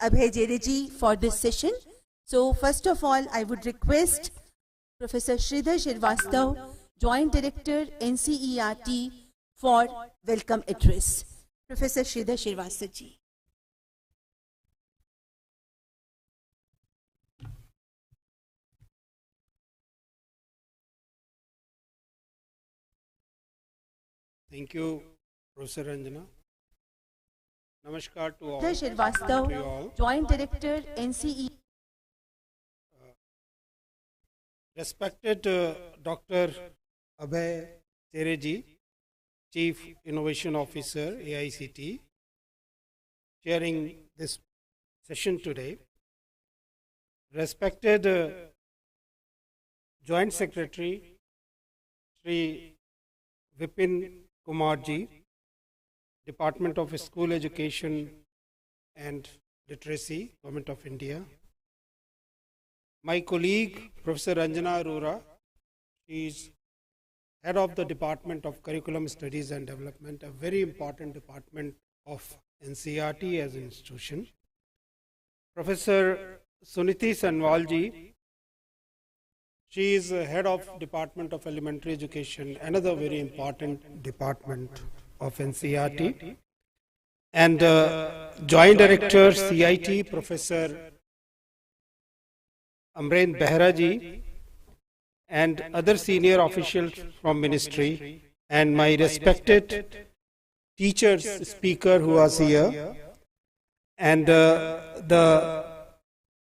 Abhay Jereji for this session. So first of all, I would request Professor Shridhar Shrivastava, Joint Director, NCERT, for welcome address. Professor Shridhar Shrivastava ji. Thank you, Professor Ranjana. Namaskar to all. Shridhar Shrivastava, Joint Director, NCERT. Respected Dr. Abhay Jereji, Chief Innovation Officer, AICT, chairing this session today. Respected Joint Secretary, Sri Vipin Kumar ji, Department of School Education and Literacy, Government of India. My colleague, Professor Ranjana Arora, she is Head of the Department of Curriculum Studies and Development, a very important department of NCERT as an institution. Professor Suniti Sanwal ji, she is Head of Department of Elementary Education, another very important department of NCERT. And Joint Director, CIT, Professor Amren Behra ji, and other senior officials from ministry, and my respected teachers, speaker who was here, and the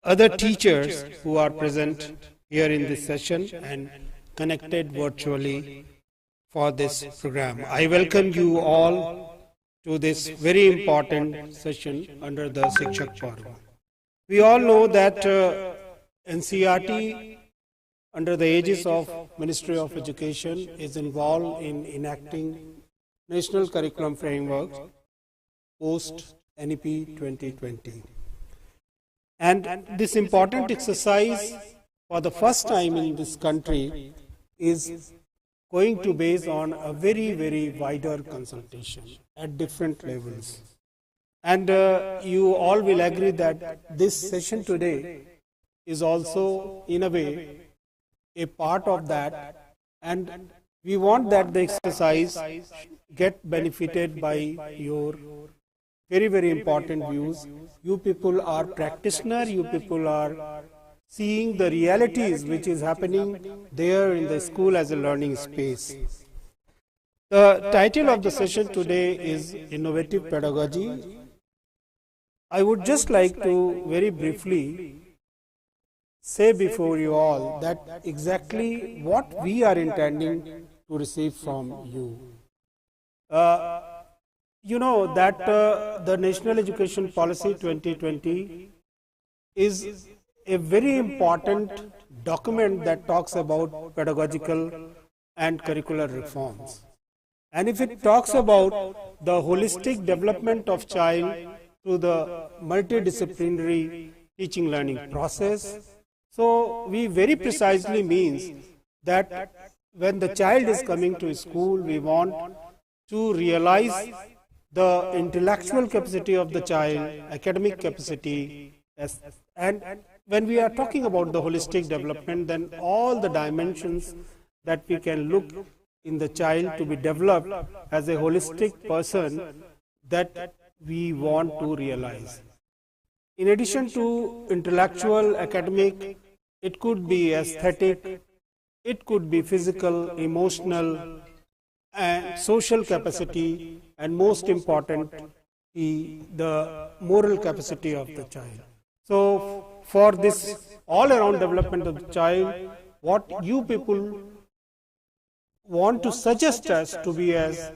other teachers who are present here in this session and connected virtually for this program. I welcome you all to this very important session under the Shikshak Parv. We all know that NCERT under the aegis of Ministry of Education is involved in enacting National Curriculum Framework post NEP 2020. And this important exercise for the first time in this country is going to base on a very, very wider consultation at different levels. And you all will agree that this session today is also, in a way, a part of that, and we want that the exercise get benefited by your very, very important views. You people are practitioners, you people are seeing the realities which is happening there in the school as a learning space. The title of the session today is Innovative Pedagogy. I would just like to very briefly say before you all that exactly what we are intending to receive from you. You know that the National Education Policy 2020 is a very important document that talks about pedagogical and curricular reforms. And if it talks about the holistic development of child through the multidisciplinary teaching learning process, so we very precisely means that when the child is coming to school, we want to realize the intellectual capacity of the child, academic capacity, and when we are talking about the holistic development, then all the dimensions that we can look in the child to be developed as a holistic person that we want to realize. In addition to intellectual, academic, it could be aesthetic, it could be physical, emotional, and social capacity, and most important, the moral capacity of the child. So, for this all-around development of the child, what you people want to suggest us to be as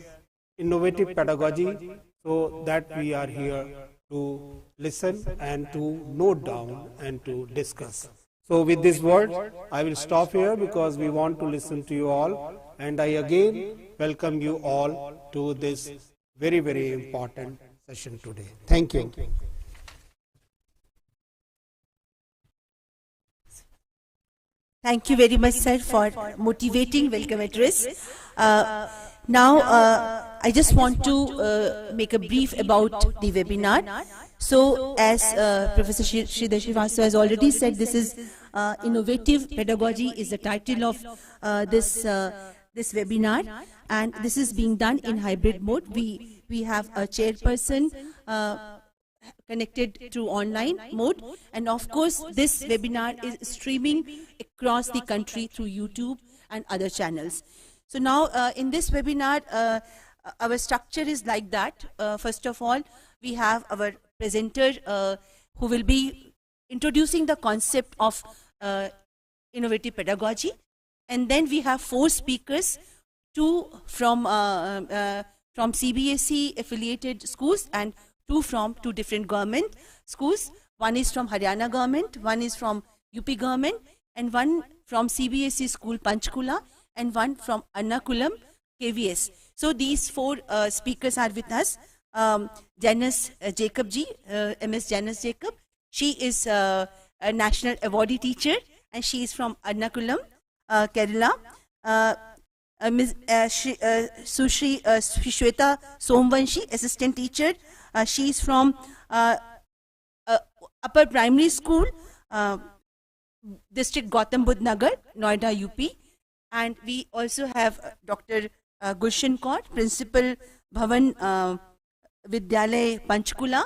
innovative pedagogy, so that we are here to listen and to note down and to discuss. So with this word, I will stop here because we want to listen to you all, and I again welcome you all to this very, very important session today. Thank you. Thank you very much, sir, for motivating welcome address. Now, I just want to make a brief about the webinar. So, as Professor Sridhar Srivastava has already said, this is Innovative Pedagogy is the title of this webinar, and this is being done in hybrid mode. We have a chairperson connected through online mode, and of course this webinar is streaming across the country through YouTube and other channels. So now in this webinar our structure is like that. First of all, we have our presenter who will be introducing the concept of innovative pedagogy, and then we have 4 speakers, 2 from CBSE affiliated schools and 2 from 2 different government schools. One is from Haryana government, one is from UP government, and one from CBSE school Panchkula, and one from Ernakulam KVS. So these 4 speakers are with us. Janice Jacob ji, MS Janice Jacob. She is a national awardee teacher, and she is from Ernakulam, Kerala. Ms. Sushri Shweta Somvanshi, assistant teacher. She is from upper primary school, district Gautam Budh Nagar, Noida, UP. And we also have Dr. Gulshan Kaur, principal Bhavan Vidyalay Panchkula.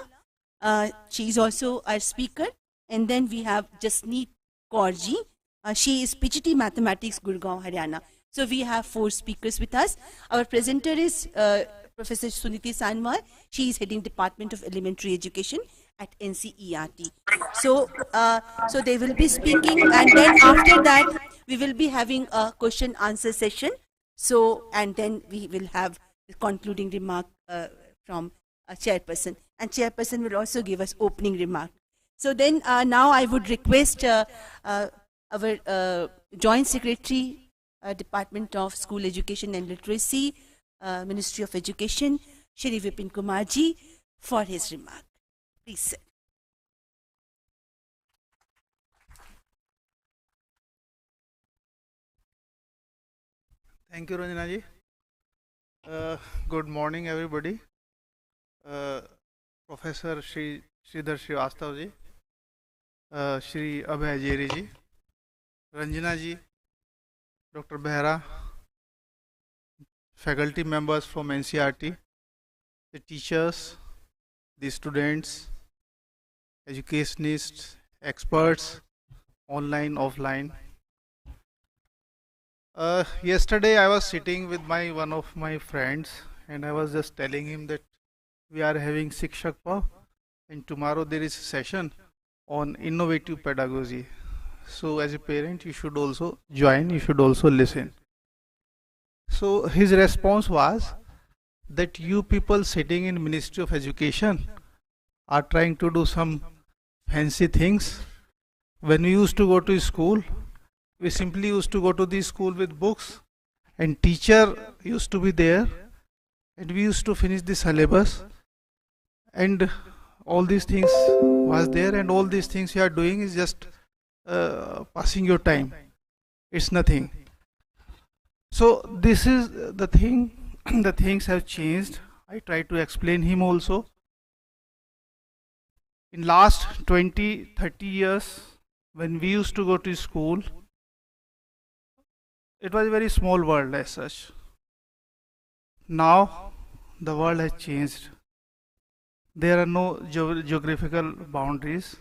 She is also our speaker. And then we have Jasneet Kaur ji. She is PGT Mathematics, Gurgaon, Haryana. So we have 4 speakers with us. Our presenter is Professor Suniti Sanwar. She is heading Department of Elementary Education at NCERT. So they will be speaking, and then after that we will be having a question answer session. So, and then we will have the concluding remark from a chairperson, and chairperson will also give us opening remark. So then now I would request our Joint Secretary, Department of School Education and Literacy, Ministry of Education, Shri Vipin Kumar ji, for his remark. Please, sir. Thank you, Ranjana ji. Good morning, everybody. Professor Sridhar Srivastava ji, Shri Abhay Jeri ji, Ranjana ji, Dr. Behra, faculty members from NCERT, the teachers, the students, educationists, experts, online, offline. Yesterday I was sitting with one of my friends, and I was just telling him that we are having Shikshak Parv, and tomorrow there is a session on innovative pedagogy. So as a parent you should also join, you should also listen. So his response was that you people sitting in Ministry of Education are trying to do some fancy things. When we used to go to school, we simply used to go to the school with books, and teacher used to be there, and we used to finish the syllabus, and all these things was there, and all these things you are doing is just passing your time. It's nothing. So this is the thing. The things have changed. I try to explain him also. In last 20-30 years, when we used to go to school, it was a very small world as such. Now the world has changed. There are no geographical boundaries.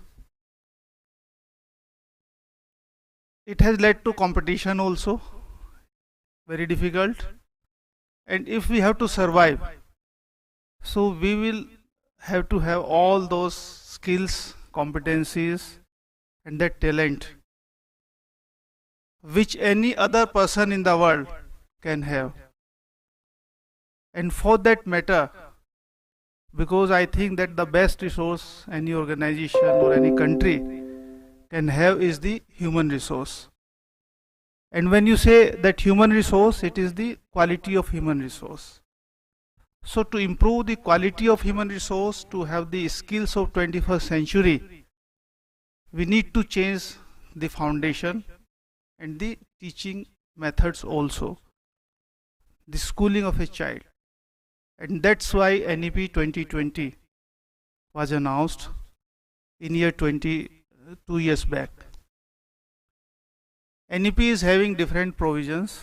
It has led to competition also, very difficult. And if we have to survive, so we will have to have all those skills, competencies, and that talent which any other person in the world can have. And for that matter, because I think that the best resource any organization or any country can have is the human resource. And when you say that human resource, it is the quality of human resource. So to improve the quality of human resource, to have the skills of 21st century, we need to change the foundation and the teaching methods also, the schooling of a child. And that's why NEP 2020 was announced in year 2 years back. NEP is having different provisions,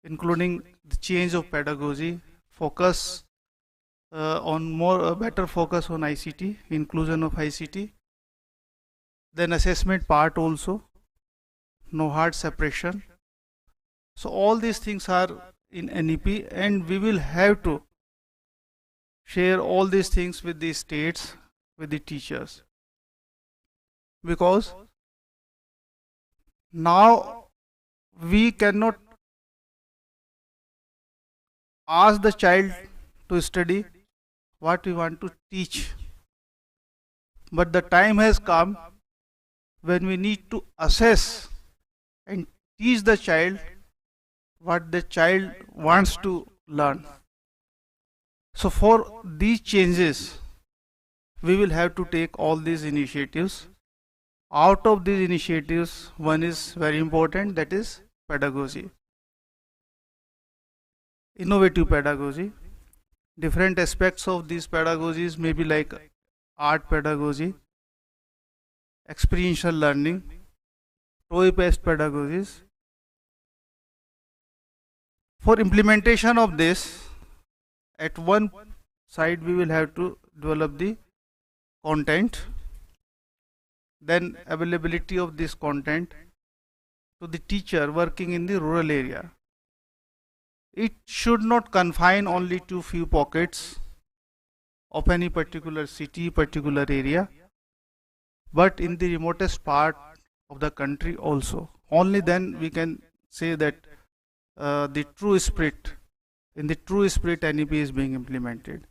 including the change of pedagogy, focus better focus on ICT, inclusion of ICT, then assessment part also, no hard separation. So all these things are in NEP, and we will have to share all these things with the states, with the teachers, because now we cannot ask the child to study what we want to teach, but the time has come when we need to assess and teach the child what the child wants to learn. So for these changes, we will have to take all these initiatives. Out of these initiatives, one is very important, that is pedagogy. Innovative pedagogy. Different aspects of these pedagogies may be like art pedagogy, experiential learning, toy-based pedagogies. For implementation of this, at one side we will have to develop the content, then availability of this content to the teacher working in the rural area. It should not confine only to few pockets of any particular city, particular area, but in the remotest part of the country also. Only then we can say that in the true spirit NEP is being implemented.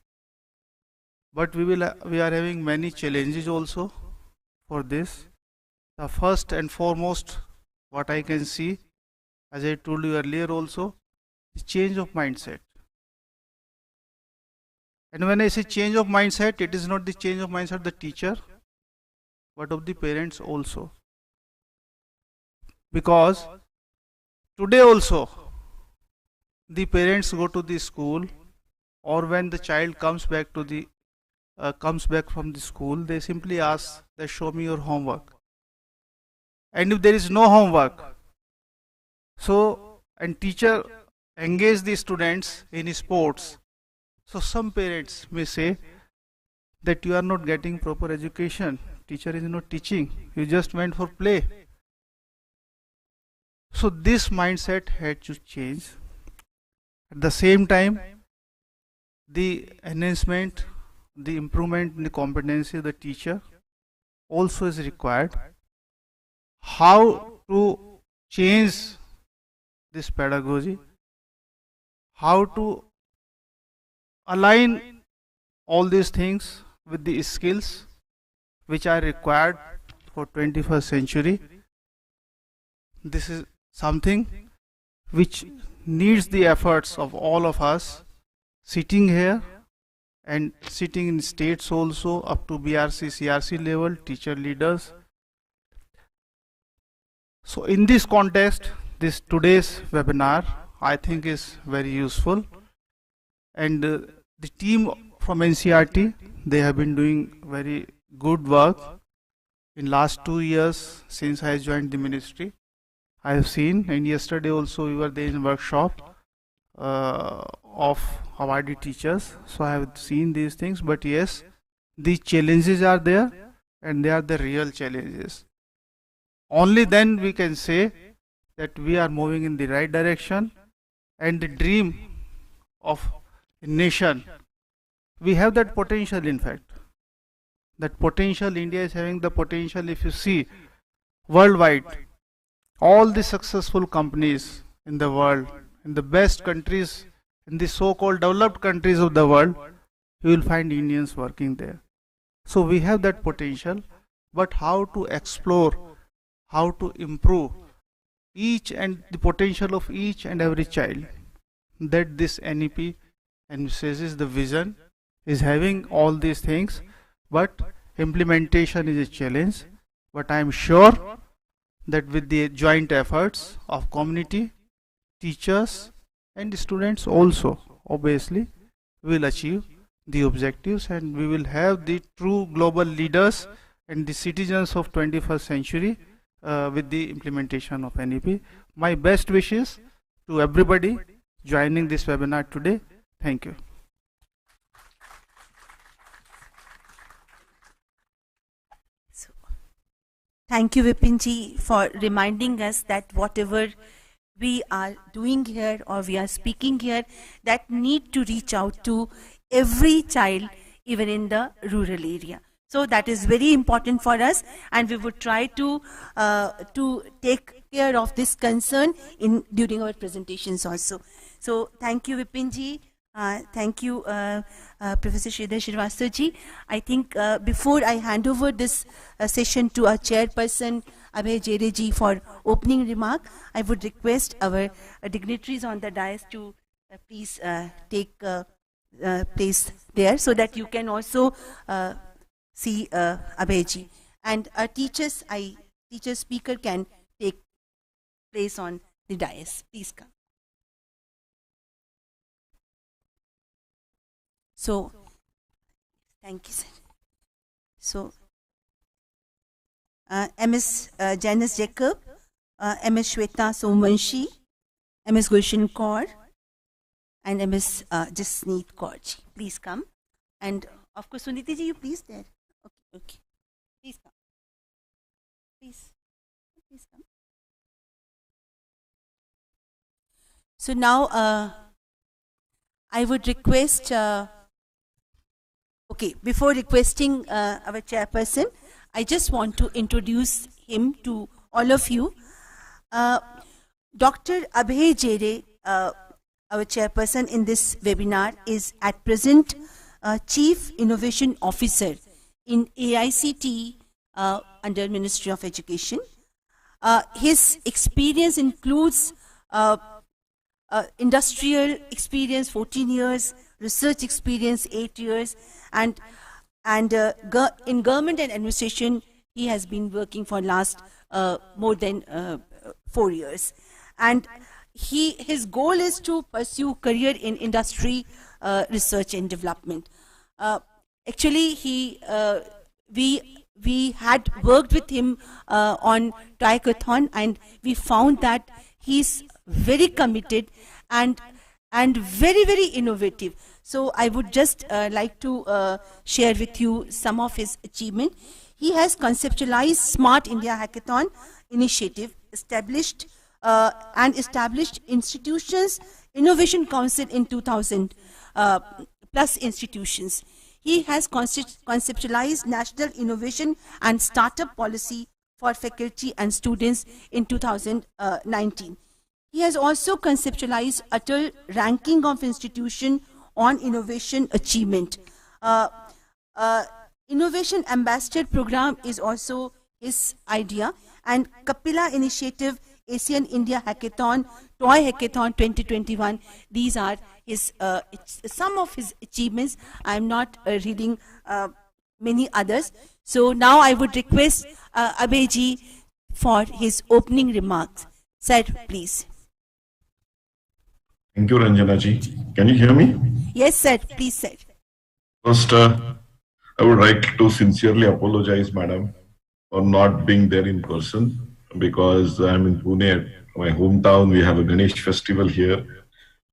But we are having many challenges also for this. The first and foremost, what I can see, as I told you earlier also, is change of mindset. And when I say change of mindset, it is not the change of mindset of the teacher, but of the parents also. Because today also, the parents go to the school, or when the child comes back from the school, they simply ask that show me your homework. And if there is no homework, and teacher engage the students in sports, so some parents may say that you are not getting proper education, teacher is not teaching, you just went for play. So this mindset had to change. At the same time, the enhancement, the improvement in the competency of the teacher also is required. How to change this pedagogy, how to align all these things with the skills which are required for 21st century. This is something which needs the efforts of all of us sitting here and sitting in states also up to BRC, CRC level, teacher leaders. So in this context, this today's webinar I think is very useful, and the team from NCERT, they have been doing very good work in last 2 years since I joined the ministry. I have seen, and yesterday also we were there in workshop of awarded teachers, so I have seen these things. But yes, the challenges are there, and they are the real challenges. Only then we can say that we are moving in the right direction, and the dream of a nation, we have that potential. In fact, that potential, India is having the potential. If you see worldwide, all the successful companies in the world, in the best countries, in the so-called developed countries of the world, you will find Indians working there. So we have that potential, but how to explore, how to improve each and the potential of each and every child, that this NEP emphasizes the vision, is having all these things, but implementation is a challenge. But I am sure that with the joint efforts of community, teachers and students also, obviously we will achieve the objectives, and we will have the true global leaders and the citizens of 21st century with the implementation of NEP. My best wishes to everybody joining this webinar today. Thank you. Thank you, Vipinji, for reminding us that whatever we are doing here or we are speaking here, that need to reach out to every child, even in the rural area. So that is very important for us, and we would try to take care of this concern during our presentations also. So thank you, Vipinji. Thank you, Professor Shridhar Srivastava ji. I think before I hand over this session to our chairperson, Abhay Jere ji, for opening remark, I would request our dignitaries on the dais to please take place there, so that you can also see Abhay ji. And our teacher speaker can take place on the dais. Please come. So, thank you, sir. So, Ms. Janice Jacob, Ms. Shweta Somanshi, Ms. Gulshan Kaur, and Ms. Jasneet Kaur ji. Please come. And of course, Suniti ji, you please there. Okay. Please come. Please come. So now, I would request. Before requesting our chairperson, I just want to introduce him to all of you. Dr. Abhay Jere, our chairperson in this webinar, is at present Chief Innovation Officer in AICT under Ministry of Education. His experience includes industrial experience 14 years, research experience 8 years, and in government and administration he has been working for last more than 4 years, and his goal is to pursue career in industry, research and development. Actually, we had worked with him on triathlon, and we found that he's very committed and very, very innovative. So I would just like to share with you some of his achievement. He has conceptualized Smart India Hackathon initiative, established institutions, Innovation Council in 2000 plus institutions. He has conceptualized National Innovation and Startup Policy for faculty and students in 2019. He has also conceptualized Atal ranking of institution on innovation achievement. Innovation Ambassador Program is also his idea, and Kapila Initiative, Asian India Hackathon, Toy Hackathon 2021. These are his some of his achievements. I am not reading many others. So now I would request Abhay ji for his opening remarks. Sir, please. Thank you, Ranjana ji. Can you hear me? Yes, sir. Please, sir. First, I would like to sincerely apologize, madam, for not being there in person, because I'm in Pune, my hometown. We have a Ganesh festival here,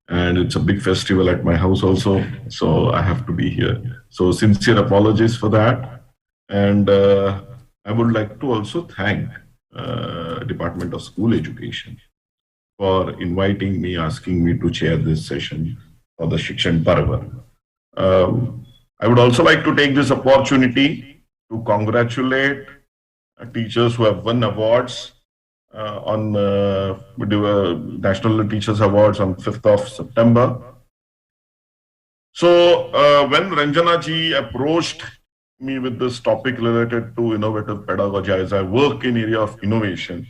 and it's a big festival at my house also, so I have to be here. So sincere apologies for that. And I would like to also thank Department of School Education for inviting me, asking me to chair this session for the Shikshak Parv. I would also like to take this opportunity to congratulate teachers who have won awards on National Teachers Awards on 5th of September. So when Ranjana ji approached me with this topic related to innovative pedagogy, as I work in area of innovation,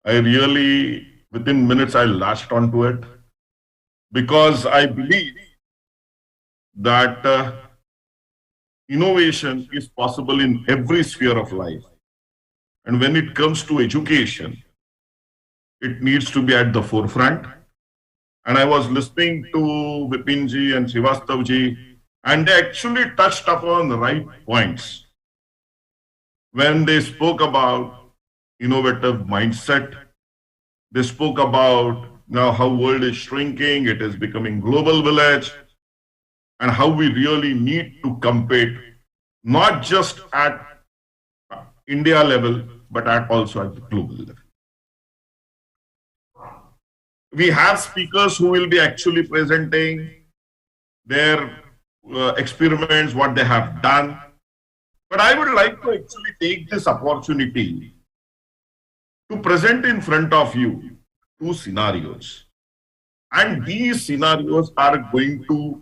I really, within minutes, I latched onto it, because I believe that innovation is possible in every sphere of life. And when it comes to education, it needs to be at the forefront. And I was listening to Vipinji and Srivastava ji And they actually touched upon the right points when they spoke about innovative mindset. They spoke about now how world is shrinking, it is becoming global village, and how we really need to compete, not just at India level, but also at the global level. We have speakers who will be actually presenting their experiments, what they have done. But I would like to actually take this opportunity to present in front of you two scenarios. And these scenarios are going to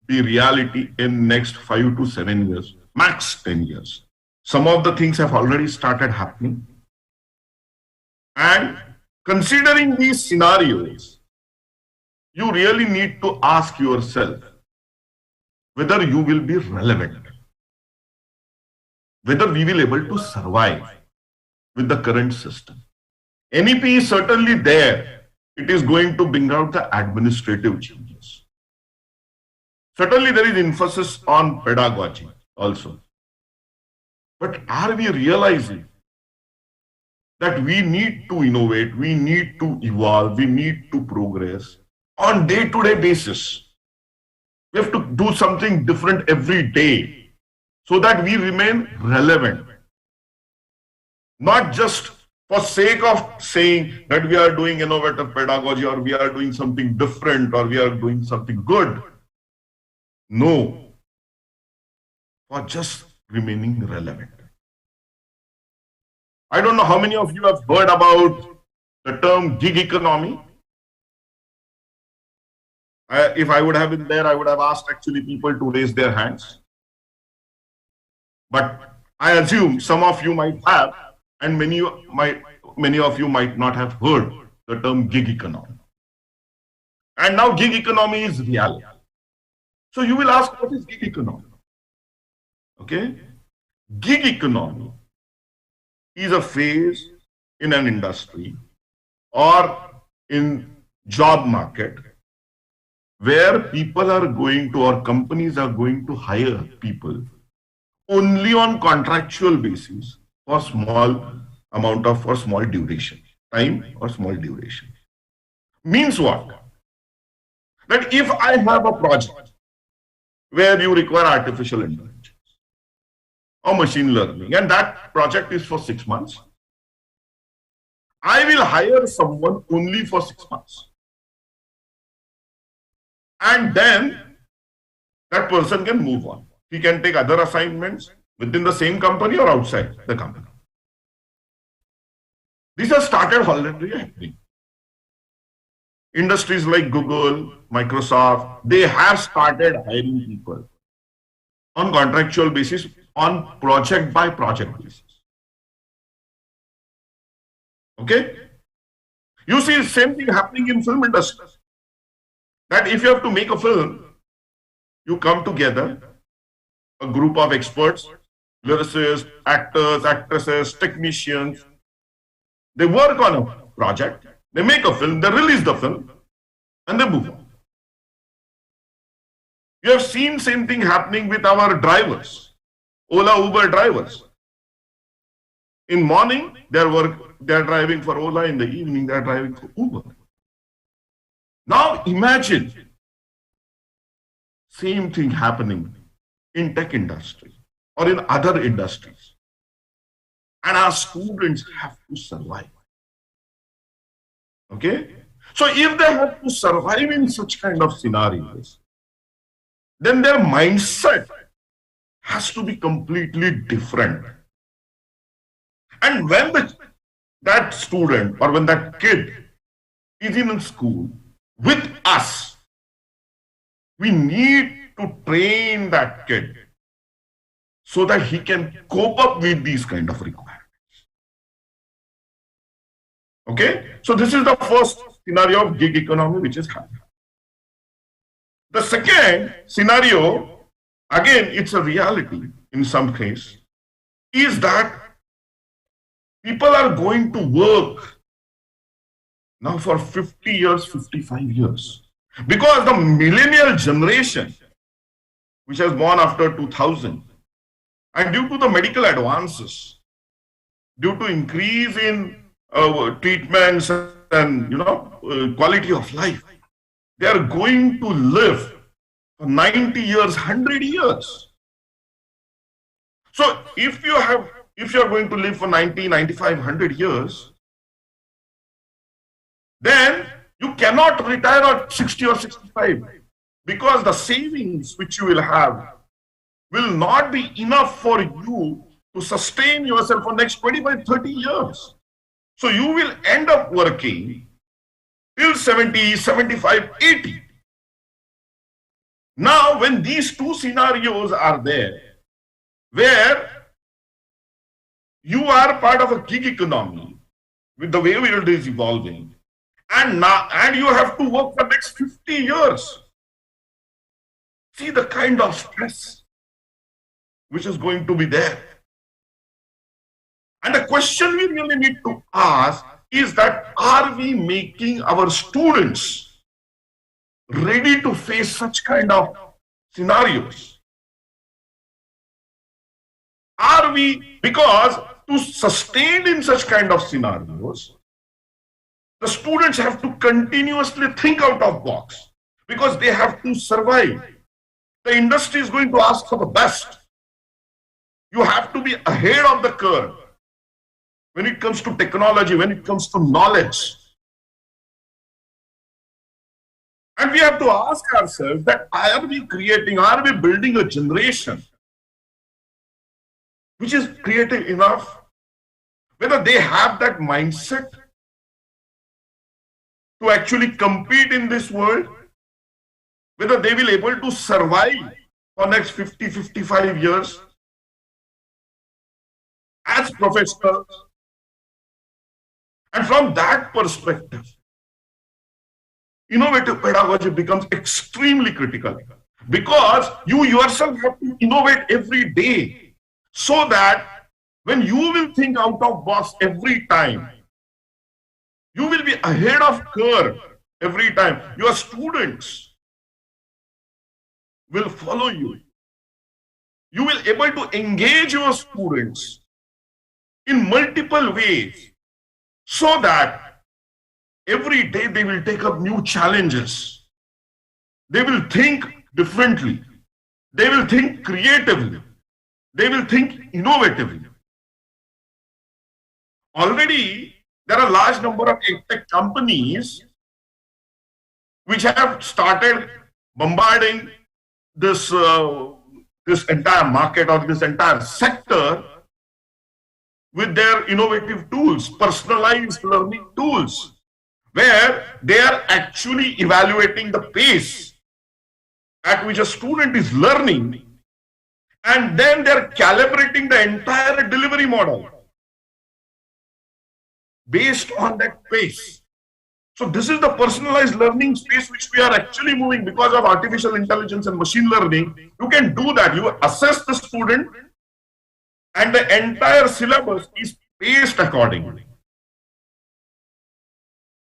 be reality in next 5 to 7 years, max 10 years. Some of the things have already started happening. And considering these scenarios, you really need to ask yourself whether you will be relevant, whether we will be able to survive with the current system. NEP is certainly there. It is going to bring out the administrative changes. Certainly there is emphasis on pedagogy also. But are we realizing that we need to innovate, we need to evolve, we need to progress on day-to-day basis? We have to do something different every day so that we remain relevant. Not just for sake of saying that we are doing innovative pedagogy or we are doing something different or we are doing something good. No, for just remaining relevant. I don't know how many of you have heard about the term gig economy. If I would have been there, I would have asked actually people to raise their hands. But I assume some of you might have, and many of you might not have heard the term gig economy. And now gig economy is reality. So you will ask, what is gig economy? Okay? Gig economy is a phase in an industry or in job market where people are going to, or companies are going to hire people only on contractual basis for small amount of, for small duration, time or small duration. Means what? That if I have a project where you require artificial intelligence or machine learning, and that project is for 6 months, I will hire someone only for 6 months. And then that person can move on. He can take other assignments within the same company or outside the company. These have started already happening. Industries like Google, Microsoft, they have started hiring people on contractual basis, on project by project basis. Okay? You see the same thing happening in film industry. That if you have to make a film, you come together, a group of experts, lyricists, actors, actresses, technicians. They work on a project, they make a film, they release the film, and they move on. You have seen same thing happening with our drivers, Ola, Uber drivers. In morning, they are driving for Ola, in the evening, they are driving for Uber. Now imagine same thing happening in tech industry or in other industries. And our students have to survive. Okay? So if they have to survive in such kind of scenarios, then their mindset has to be completely different. And when that student or when that kid is in school with us, we need to train that kid so that he can cope up with these kind of requirements. Okay? So this is the first scenario of gig economy which is happening. The second scenario, again, it's a reality in some case, is that people are going to work now for 50 years, 55 years. Because the millennial generation which has born after 2000. And due to the medical advances, due to increase in treatments and quality of life, they are going to live for 90 years, 100 years. So if you are going to live for 90, 95, 100 years, then you cannot retire at 60 or 65, because the savings which you will have will not be enough for you to sustain yourself for next 25, 30 years. So you will end up working till 70, 75, 80. Now, when these two scenarios are there, where you are part of a gig economy with the way world is evolving, and you have to work for next 50 years. See the kind of stress which is going to be there. And the question we really need to ask is that, are we making our students ready to face such kind of scenarios? Are we, because to sustain in such kind of scenarios, the students have to continuously think out of box, because they have to survive. The industry is going to ask for the best. You have to be ahead of the curve when it comes to technology, when it comes to knowledge. And we have to ask ourselves that, are we building a generation which is creative enough, whether they have that mindset to actually compete in this world, whether they will able to survive for next 50, 55 years as professionals. And from that perspective, innovative pedagogy becomes extremely critical, because you yourself have to innovate every day, so that when you will think out of box every time, you will be ahead of curve every time. Your students will follow you. You will able to engage your students in multiple ways, so that every day they will take up new challenges. They will think differently. They will think creatively. They will think innovatively. Already, there are a large number of tech companies which have started bombarding this entire market or this entire sector with their innovative tools, personalized learning tools, where they are actually evaluating the pace at which a student is learning, and then they are calibrating the entire delivery model based on that pace. So this is the personalized learning space which we are actually moving because of artificial intelligence and machine learning. You can do that. You assess the student, and the entire syllabus is paced accordingly.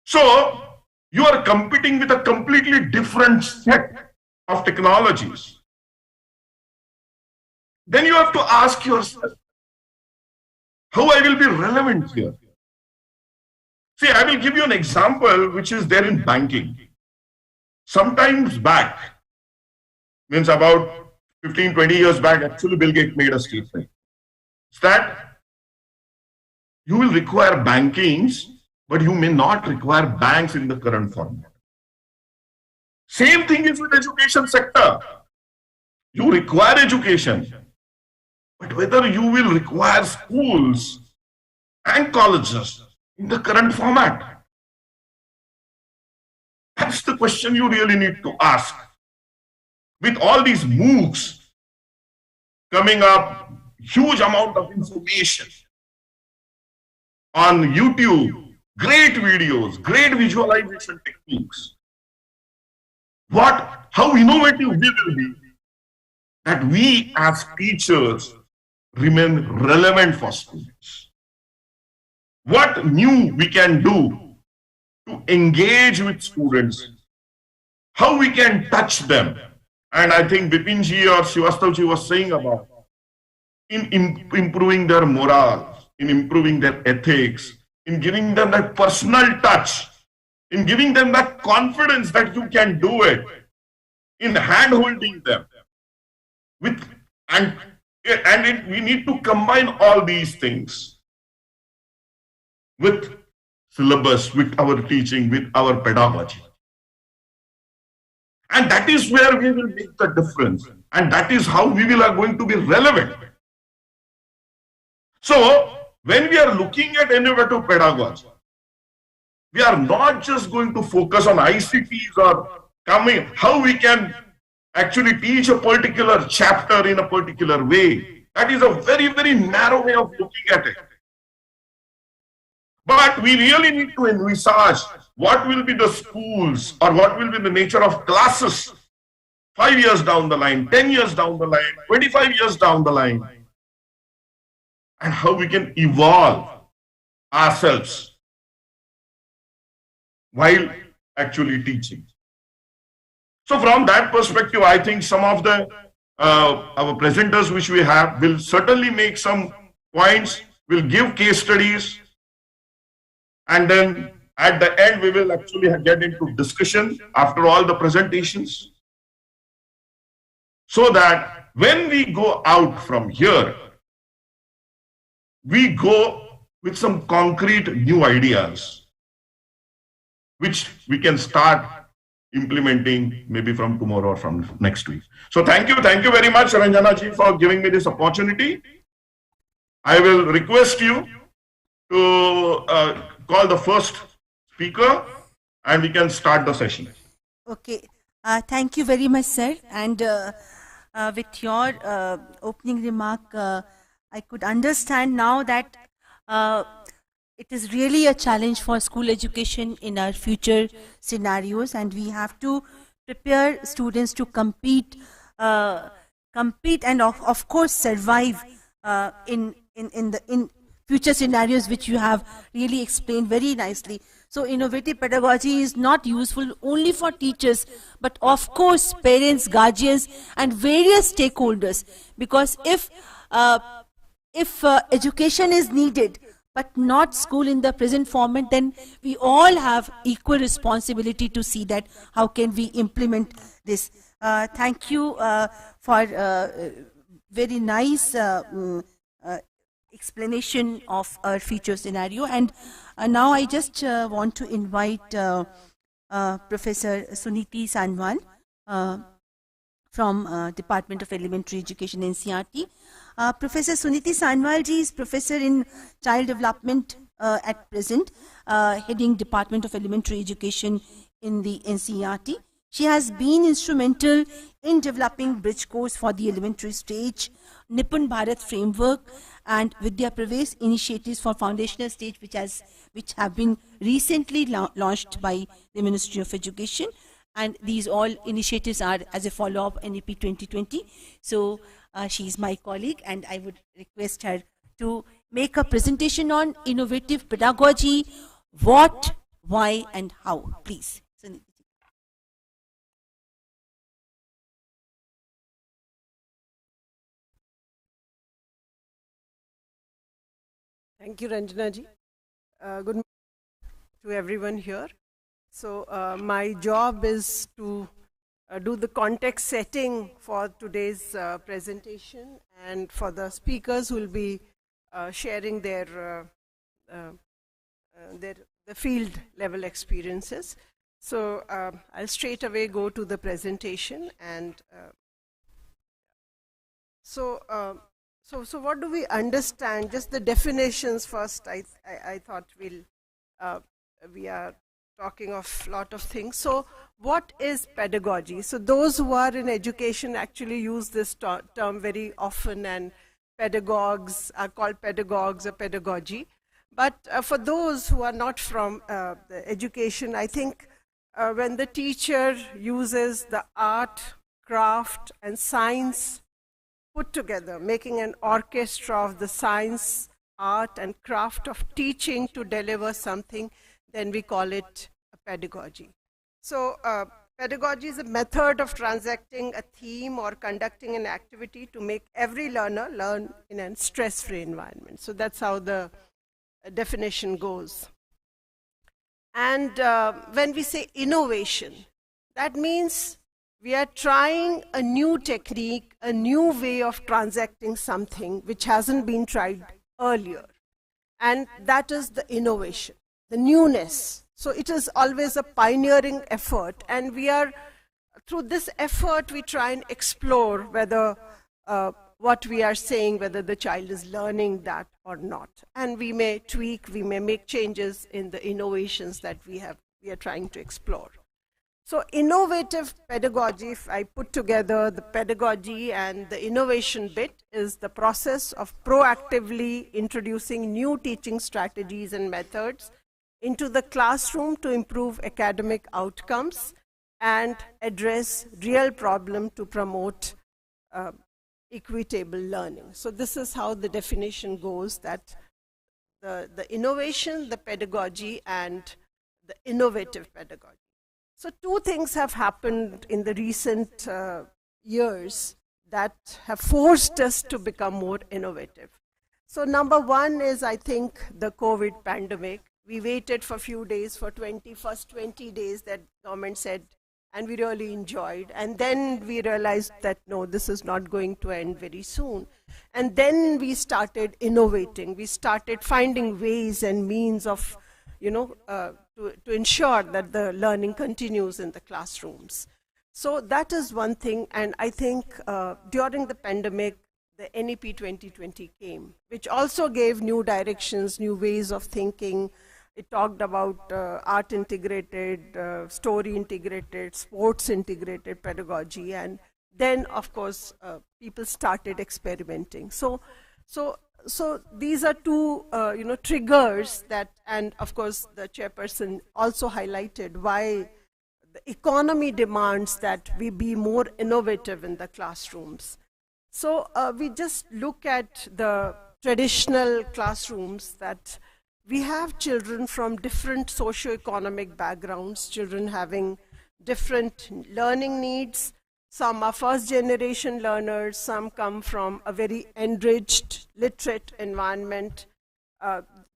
So you are competing with a completely different set of technologies. Then you have to ask yourself, how I will be relevant here? See, I will give you an example which is there in banking. Sometimes back, means about 15, 20 years back, actually Bill Gates made a statement. It's that you will require bankings, but you may not require banks in the current format. Same thing is with education sector. You require education, but whether you will require schools and colleges in the current format, that's the question you really need to ask. With all these MOOCs coming up, huge amount of information on YouTube, great videos, great visualization techniques. How innovative we will be that we as teachers remain relevant for students. What new we can do to engage with students, how we can touch them, and I think Bipinji or Srivastavji was saying about, in improving their morale, in improving their ethics, in giving them that personal touch, in giving them that confidence that you can do it, in hand-holding them with, we need to combine all these things with syllabus, with our teaching, with our pedagogy. And that is where we will make the difference. And that is how we are going to be relevant. So, when we are looking at innovative pedagogy, we are not just going to focus on ICTs or how we can actually teach a particular chapter in a particular way. That is a very, very narrow way of looking at it. But we really need to envisage what will be the schools or what will be the nature of classes 5 years down the line, 10 years down the line, 25 years down the line, and how we can evolve ourselves while actually teaching. So from that perspective, I think some of the our presenters which we have will certainly make some points, will give case studies, and then at the end we will actually get into discussion after all the presentations, so that when we go out from here, we go with some concrete new ideas which we can start implementing maybe from tomorrow or from next week. So thank you very much, Ranjana ji, for giving me this opportunity. I will request you to call the first speaker and we can start the session. Okay, thank you very much, sir. And with your opening remark, I could understand now that it is really a challenge for school education in our future scenarios, and we have to prepare students to compete and of course survive in future scenarios, which you have really explained very nicely. So innovative pedagogy is not useful only for teachers, but of course parents, guardians and various stakeholders, because if education is needed but not school in the present format, then we all have equal responsibility to see that how can we implement this. Thank you for very nice explanation of our future scenario. And now I just want to invite Professor Suniti Sanwal from Department of Elementary Education, NCERT. Professor Suniti Sanwal ji is Professor in Child Development at present, heading Department of Elementary Education in the NCERT. She has been instrumental in developing bridge course for the elementary stage, Nipun Bharat framework and Vidya Pravesh initiatives for foundational stage, which have been recently launched by the Ministry of Education. And these all initiatives are as a follow-up NEP 2020. So she is my colleague, and I would request her to make a presentation on innovative pedagogy, what, why, and how. Please. Thank you, Ranjana ji. Good morning to everyone here. So my job is to do the context setting for today's presentation, and for the speakers who will be sharing their the field level experiences. So I'll straight away go to the presentation. And so what do we understand? Just the definitions first. I thought we are talking of a lot of things. So what is pedagogy? So those who are in education actually use this term very often, and pedagogues are called pedagogues or pedagogy. But for those who are not from the education, I think when the teacher uses the art, craft and science put together, making an orchestra of the science, art and craft of teaching to deliver something, then we call it a pedagogy. So pedagogy is a method of transacting a theme or conducting an activity to make every learner learn in a stress-free environment. So that's how the definition goes. And when we say innovation, that means we are trying a new technique, a new way of transacting something which hasn't been tried earlier. And that is the innovation, the newness. So it is always a pioneering effort, and we are, through this effort, we try and explore whether what we are saying, whether the child is learning that or not. And we may tweak, we may make changes in the innovations that we are trying to explore. So innovative pedagogy, if I put together the pedagogy and the innovation bit, is the process of proactively introducing new teaching strategies and methods into the classroom to improve academic outcomes and address real problems to promote equitable learning. So this is how the definition goes, that the innovation, the pedagogy, and the innovative pedagogy. So two things have happened in the recent years that have forced us to become more innovative. So number one is, I think, the COVID pandemic. We waited for a few days, for first 20 days that government said, and we really enjoyed. And then we realized that, no, this is not going to end very soon. And then we started innovating. We started finding ways and means of, to ensure that the learning continues in the classrooms. So that is one thing. And I think during the pandemic, the NEP 2020 came, which also gave new directions, new ways of thinking. It talked about art integrated, story integrated, sports integrated pedagogy, and then of course people started experimenting. So these are two triggers that, and of course the chairperson also highlighted why the economy demands that we be more innovative in the classrooms. So we just look at the traditional classrooms, that we have children from different socio-economic backgrounds, children having different learning needs. Some are first-generation learners, some come from a very enriched, literate environment.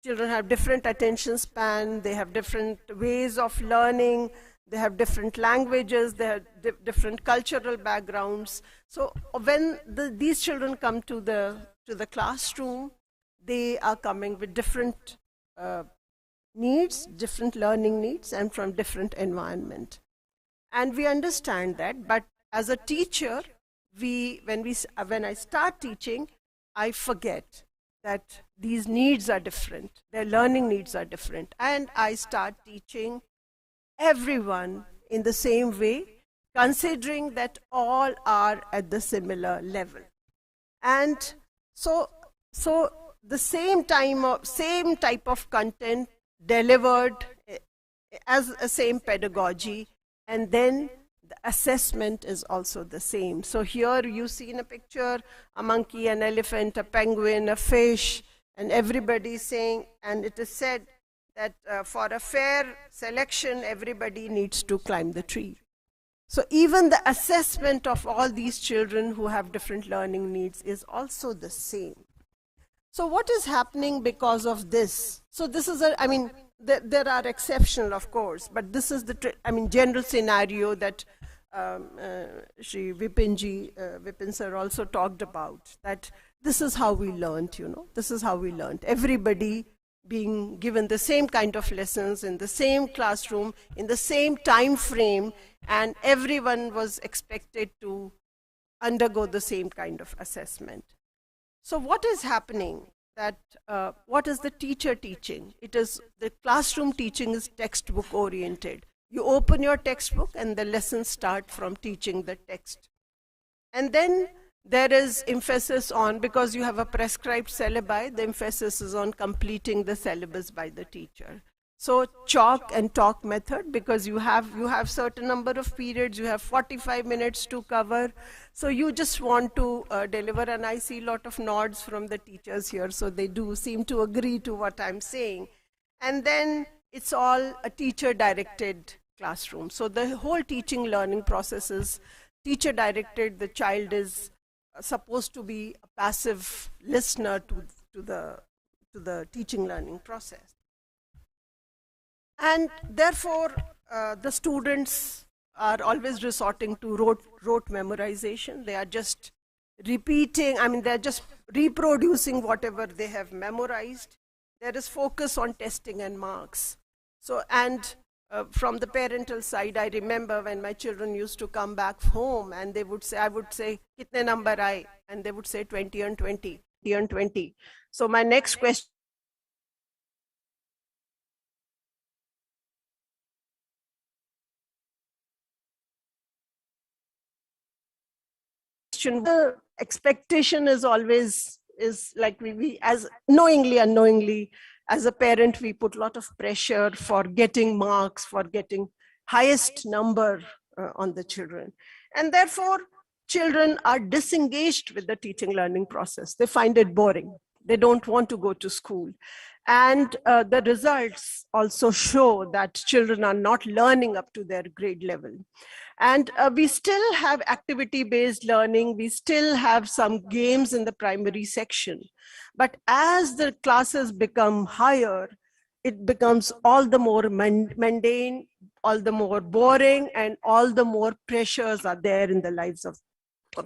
Children have different attention span, they have different ways of learning, they have different languages, they have different cultural backgrounds. So when these children come to the classroom, they are coming with different needs, different learning needs, and from different environment. And we understand that, but as a teacher, when I start teaching, I forget that these needs are different, their learning needs are different, and I start teaching everyone in the same way, considering that all are at the similar level. And so the same type of content delivered as a same pedagogy, and then the assessment is also the same. So here you see in a picture a monkey, an elephant, a penguin, a fish, and everybody saying, and it is said that for a fair selection, everybody needs to climb the tree. So even the assessment of all these children who have different learning needs is also the same. So what is happening because of this? So this is there are exceptions, of course, but this is the general scenario that Shri Vipin sir also talked about, that this is how we learned, this is how we learned. Everybody being given the same kind of lessons in the same classroom, in the same time frame, and everyone was expected to undergo the same kind of assessment. So what is happening? That what is the teacher teaching? It is the classroom teaching is textbook oriented. You open your textbook and the lessons start from teaching the text. And then there is emphasis on, because you have a prescribed syllabi, the emphasis is on completing the syllabus by the teacher. So chalk and talk method, because you have certain number of periods, you have 45 minutes to cover. So you just want to deliver, and I see a lot of nods from the teachers here, so they do seem to agree to what I'm saying. And then it's all a teacher-directed classroom. So the whole teaching learning process is teacher directed. The child is supposed to be a passive listener to the teaching learning process. And therefore, the students are always resorting to rote memorization. They are just repeating, they're just reproducing whatever they have memorized. There is focus on testing and marks. So, and from the parental side, I remember when my children used to come back home and they would say, I would say, kitne number aaye? And they would say 20 and 20, 20 and 20. So my next question, the expectation is always like we as unknowingly as a parent, we put a lot of pressure for getting marks, for getting highest number on the children. And therefore, children are disengaged with the teaching learning process. They find it boring. They don't want to go to school. And the results also show that children are not learning up to their grade level. And we still have activity-based learning. We still have some games in the primary section. But as the classes become higher, it becomes all the more mundane, all the more boring, and all the more pressures are there in the lives of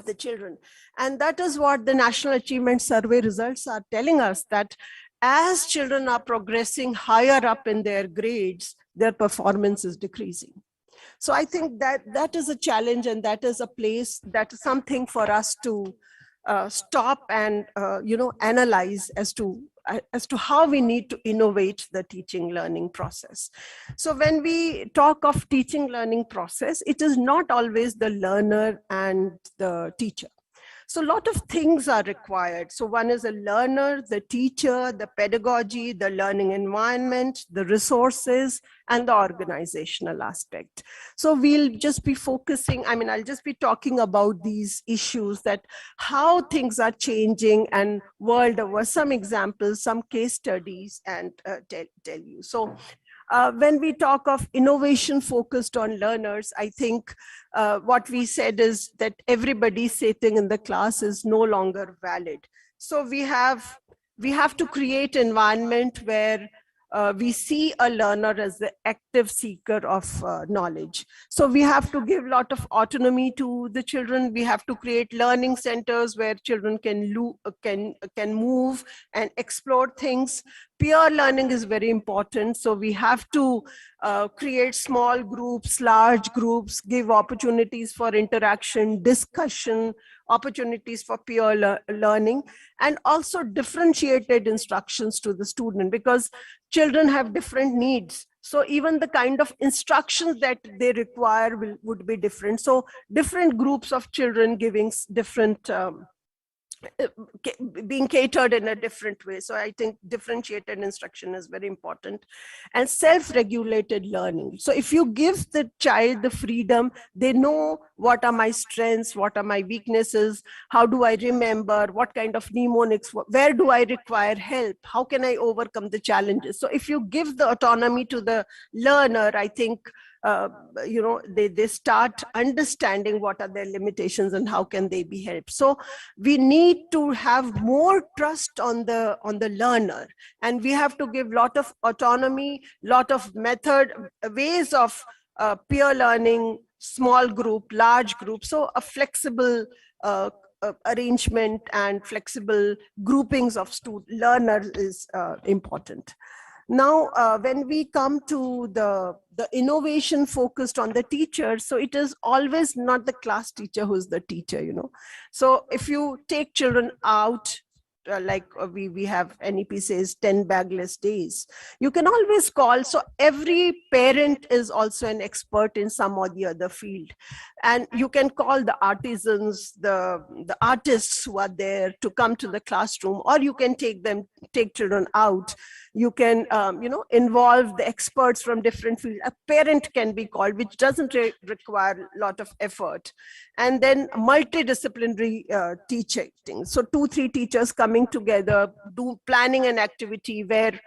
the children. And that is what the National Achievement Survey results are telling us, that as children are progressing higher up in their grades, their performance is decreasing. So I think that is a challenge, and that is a place, that is something for us to stop and analyze as to how we need to innovate the teaching learning process. So when we talk of teaching learning process, it is not always the learner and the teacher. So a lot of things are required. So one is a learner, the teacher, the pedagogy, the learning environment, the resources, and the organizational aspect. So we'll just be focusing, I'll just be talking about these issues, that how things are changing and world over, some examples, some case studies, and tell you. So when we talk of innovation focused on learners, I think what we said is that everybody sitting in the class is no longer valid. So we have to create an environment where we see a learner as the active seeker of knowledge. So we have to give a lot of autonomy to the children. We have to create learning centers where children can move and explore things. Peer learning is very important. So we have to create small groups, large groups, give opportunities for interaction, discussion, opportunities for peer learning, and also differentiated instructions to the student, because children have different needs. So even the kind of instructions that they require would be different. So different groups of children giving different being catered in a different way. So I think differentiated instruction is very important, and self-regulated learning. So if you give the child the freedom, they know what are my strengths, what are my weaknesses, how do I remember, what kind of mnemonics, where do I require help, how can I overcome the challenges. So if you give the autonomy to the learner, I think they start understanding what are their limitations and how can they be helped. So we need to have more trust on the learner, and we have to give lot of autonomy, lot of ways of peer learning, small group, large group. So a flexible arrangement and flexible groupings of learners is important. Now, when we come to the innovation focused on the teacher, so it is always not the class teacher who's the teacher, So if you take children out, like we have NEP says 10 bagless days, you can always call. So every parent is also an expert in some or the other field, and you can call the artisans, the artists who are there to come to the classroom, or you can take children out. You can involve the experts from different fields. A parent can be called, which doesn't require a lot of effort. And then multidisciplinary teaching. So 2-3 teachers coming together, planning an activity where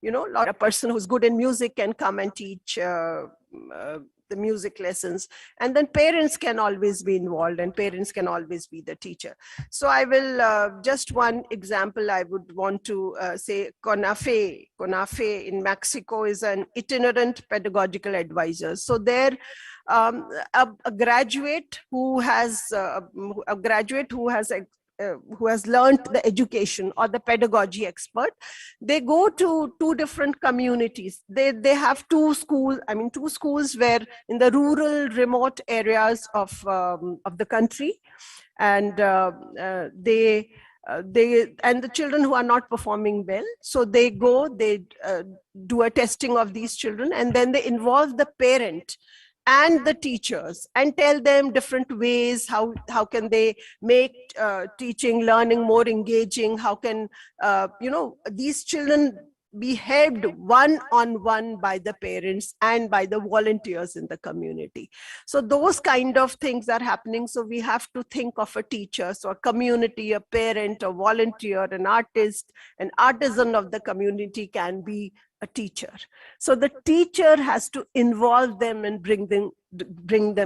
a person who's good in music can come and teach the music lessons, and then parents can always be involved, and parents can always be the teacher. So I will just one example I would want to say. CONAFE in Mexico is an itinerant pedagogical advisor. So there a graduate who has learned the education, or the pedagogy expert, they go to two different communities. They have two schools where in the rural, remote areas of the country, and the children who are not performing well, so they do a testing of these children, and then they involve the parent and the teachers and tell them different ways how can they make teaching, learning more engaging. How can these children be helped one-on-one by the parents and by the volunteers in the community. So those kind of things are happening. So we have to think of a teacher, so a community, a parent, a volunteer, an artist, an artisan of the community can be a teacher. So the teacher has to involve them and bring them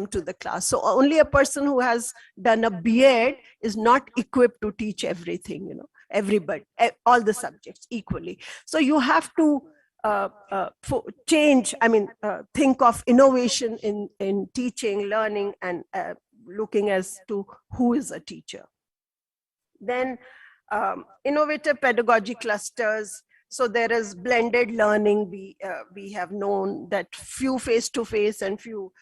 to the class. So only a person who has done a B.Ed is not equipped to teach everything, everybody, all the subjects equally. So you have to think of innovation in teaching, learning, and looking as to who is a teacher. Then innovative pedagogy clusters. So there is blended learning. We have known that few face-to-face and few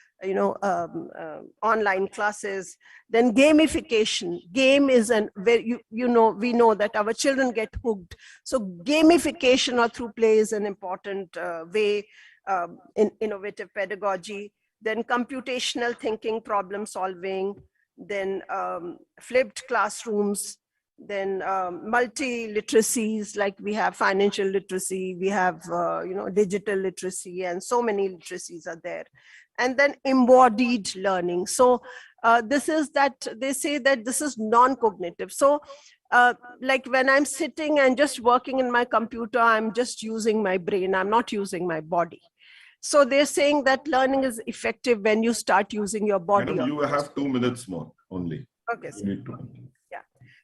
online classes. Then gamification. Game is we know that our children get hooked. So gamification or through play is an important way in innovative pedagogy. Then computational thinking, problem solving. Then flipped classrooms. Then multi-literacies, like we have financial literacy, we have digital literacy, and so many literacies are there. And then embodied learning. So this is that they say that this is non-cognitive. So like when I'm sitting and just working in my computer, I'm just using my brain, I'm not using my body. So they're saying that learning is effective when you start using your body. Madam, you have 2 minutes more only. Okay. You need to.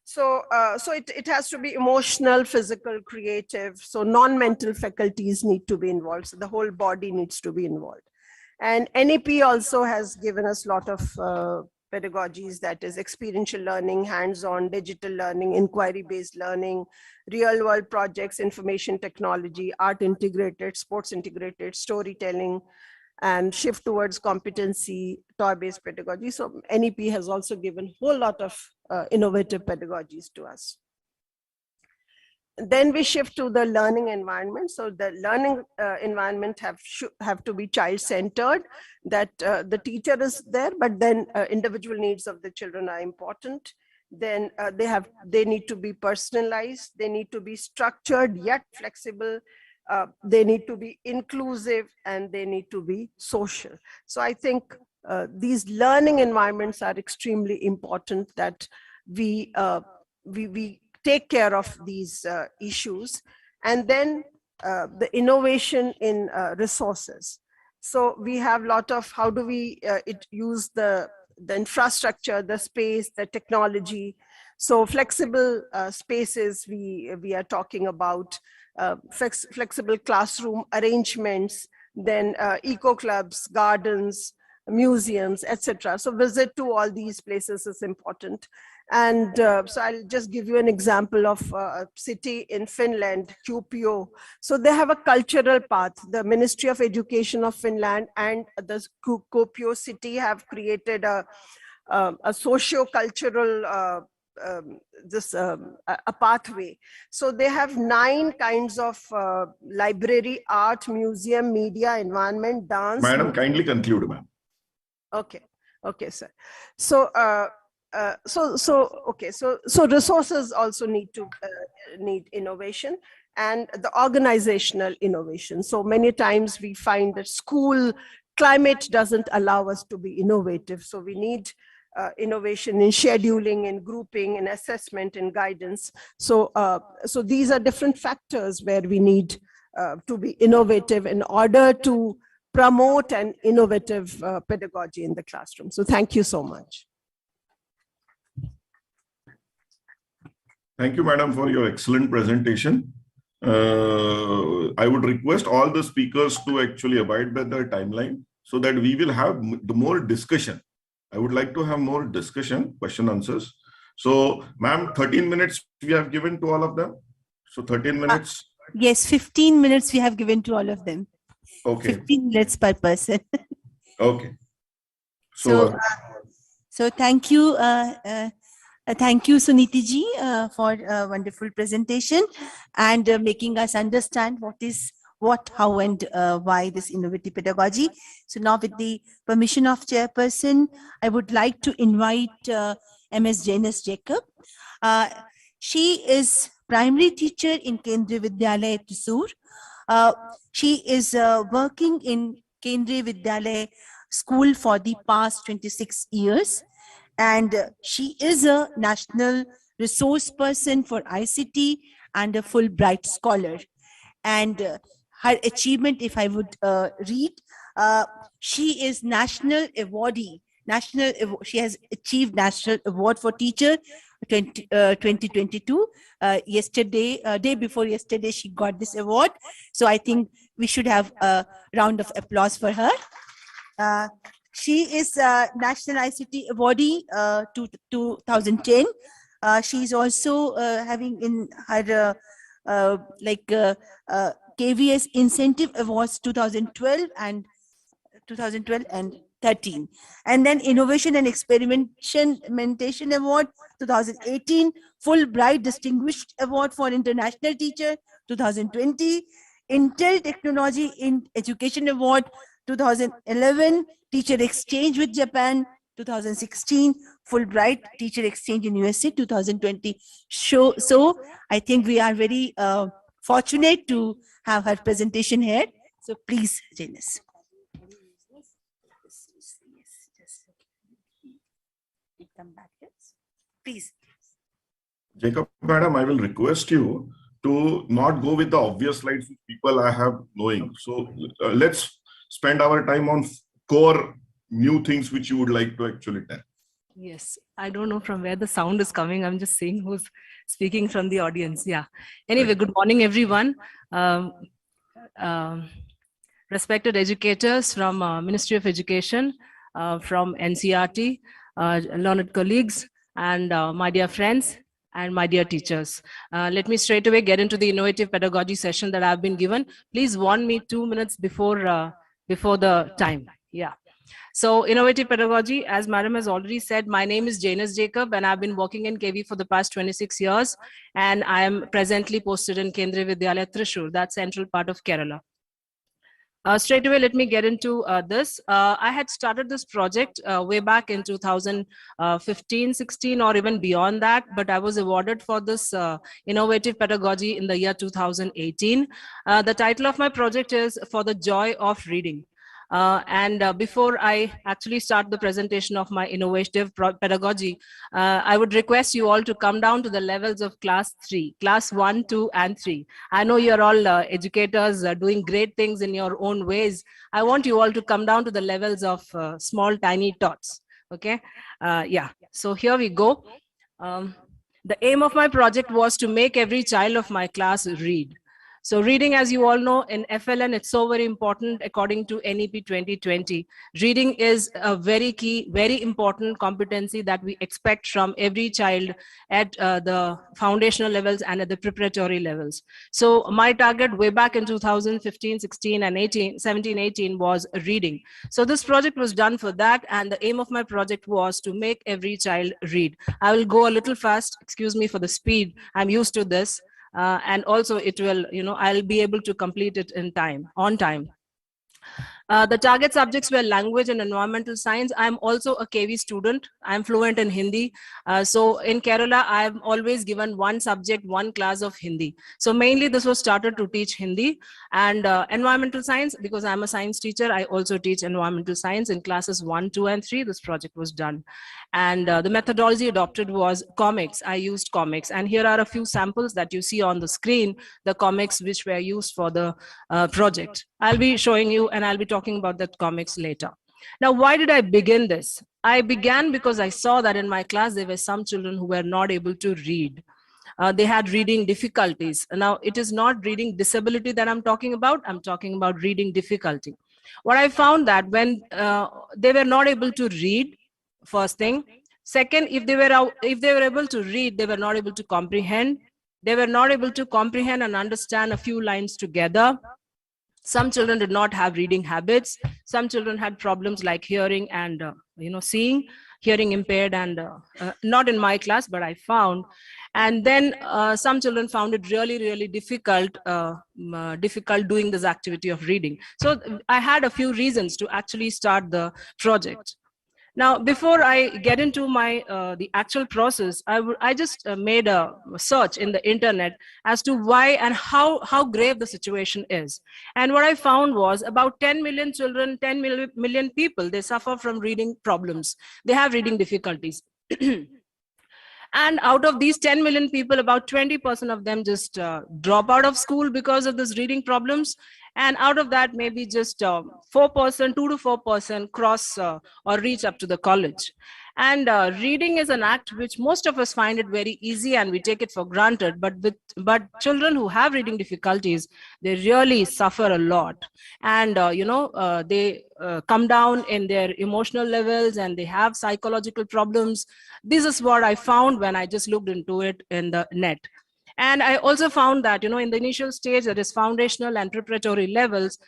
So it has to be emotional, physical, creative. So non-mental faculties need to be involved. So the whole body needs to be involved. And NEP also has given us a lot of pedagogies, that is experiential learning, hands-on, digital learning, inquiry-based learning, real-world projects, information technology, art integrated, sports integrated, storytelling, and shift towards competency, toy-based pedagogy. So NEP has also given a whole lot of innovative pedagogies to us. Then we shift to the learning environment. So the learning environment have to be child-centered, that the teacher is there, but then individual needs of the children are important. Then they need to be personalized, they need to be structured yet flexible, they need to be inclusive, and they need to be social. So I think these learning environments are extremely important, that we take care of these issues. And then the innovation in resources. So we have a lot of how do we use the infrastructure, the space, the technology. So flexible spaces we are talking about, flexible classroom arrangements, then eco clubs, gardens, museums, etc. So visit to all these places is important. And so I'll just give you an example of a city in Finland, Kuopio. So they have a cultural path. The Ministry of Education of Finland and the Kuopio city have created a socio-cultural a pathway. So they have 9 kinds of library, art, museum, media, environment, dance. Madam, kindly conclude, ma'am. Okay, sir. So resources also need innovation, and the organizational innovation. So many times we find that school climate doesn't allow us to be innovative. So we need innovation in scheduling, in grouping, in assessment, in guidance. So these are different factors where we need to be innovative in order to promote an innovative pedagogy in the classroom. So thank you so much. Thank you, madam, for your excellent presentation. I would request all the speakers to actually abide by the timeline so that we will have the more discussion. I would like to have more discussion, question answers. So, ma'am, 13 minutes we have given to all of them. So 13 minutes. Yes, 15 minutes we have given to all of them. Okay. 15 minutes per person. Okay. So thank you. Thank you, Suniti ji, for a wonderful presentation and making us understand what, how, and why this innovative pedagogy. So now, with the permission of Chairperson, I would like to invite Ms. Janice Jacob. She is primary teacher in Kendriya Vidyalaya, Thrissur. She is working in Kendriya Vidyalaya school for the past 26 years. And she is a national resource person for ICT and a Fulbright scholar. And her achievement, if I would read, she is national awardee. She has achieved National Award for Teacher 2022. Day before yesterday, she got this award. So I think we should have a round of applause for her. She is National ICT Awardee 2010. She is also having in her KVS Incentive Awards 2012 and 13. And then Innovation and Experimentation Award 2018, Fulbright Distinguished Award for International Teacher 2020, Intel Technology in Education Award 2011, Teacher Exchange with Japan 2016, Fulbright Teacher Exchange in USA 2020. So I think we are very fortunate to have her presentation here. So please, Janice. Please. Jacob, madam, I will request you to not go with the obvious slides which people I have knowing. So let's spend our time on core new things which you would like to actually tell. Yes, I don't know from where the sound is coming. I'm just seeing who's speaking from the audience. Yeah. Anyway, good morning, everyone. Respected educators from Ministry of Education, from NCERT, learned colleagues, and my dear friends and my dear teachers. Let me straight away get into the innovative pedagogy session that I've been given. Please warn me 2 minutes before the time. Yeah. So innovative pedagogy, as Madam has already said, my name is Janice Jacob and I've been working in KV for the past 26 years. And I am presently posted in Kendriya Vidyalaya, Thrissur, that's central part of Kerala. Straight away, let me get into this. I had started this project way back in 2015, 16, or even beyond that, but I was awarded for this innovative pedagogy in the year 2018. The title of my project is For the Joy of Reading. Before I actually start the presentation of my innovative pedagogy, I would request you all to come down to the levels of class 3, class 1, 2, and 3. I know you're all educators doing great things in your own ways. I want you all to come down to the levels of small, tiny tots. Okay. Yeah. So here we go. The aim of my project was to make every child of my class read. So reading, as you all know, in FLN, it's so very important according to NEP 2020. Reading is a very key, very important competency that we expect from every child at the foundational levels and at the preparatory levels. So my target way back in 2015, 16, and 17, 18 was reading. So this project was done for that. And the aim of my project was to make every child read. I will go a little fast. Excuse me for the speed. I'm used to this. And also it will, I'll be able to complete it in time, on time. The target subjects were language and environmental science. I'm also a KV student. I'm fluent in Hindi. So in Kerala, I'm always given one subject, one class of Hindi. So mainly this was started to teach Hindi and environmental science. Because I'm a science teacher, I also teach environmental science in classes 1, 2, and 3. This project was done. And the methodology adopted was comics. I used comics. And here are a few samples that you see on the screen, the comics which were used for the project. I'll be showing you and I'll be talking about that comics later. Now, why did I begin this? I began because I saw that in my class, there were some children who were not able to read. They had reading difficulties. Now, it is not reading disability that I'm talking about. I'm talking about reading difficulty. What I found that when they were not able to read, first thing. Second, if they were able to read, they were not able to comprehend. They were not able to comprehend and understand a few lines together. Some children did not have reading habits. Some children had problems like hearing and seeing, hearing impaired, and not in my class, but I found. And then some children found it really, really difficult doing this activity of reading. So I had a few reasons to actually start the project. Now, before I get into my the actual process, I just made a search in the internet as to why and how grave the situation is. And what I found was about 10 million children, 10 million people, they suffer from reading problems. They have reading difficulties. And out of these 10 million people, about 20% of them just drop out of school because of this reading problems. And out of that, maybe just 4%, 2 to 4% cross or reach up to the college. And reading is an act which most of us find it very easy and we take it for granted. But children who have reading difficulties, they really suffer a lot. And, they come down in their emotional levels and they have psychological problems. This is what I found when I just looked into it in the net. And I also found that, in the initial stage, that is foundational and preparatory levels,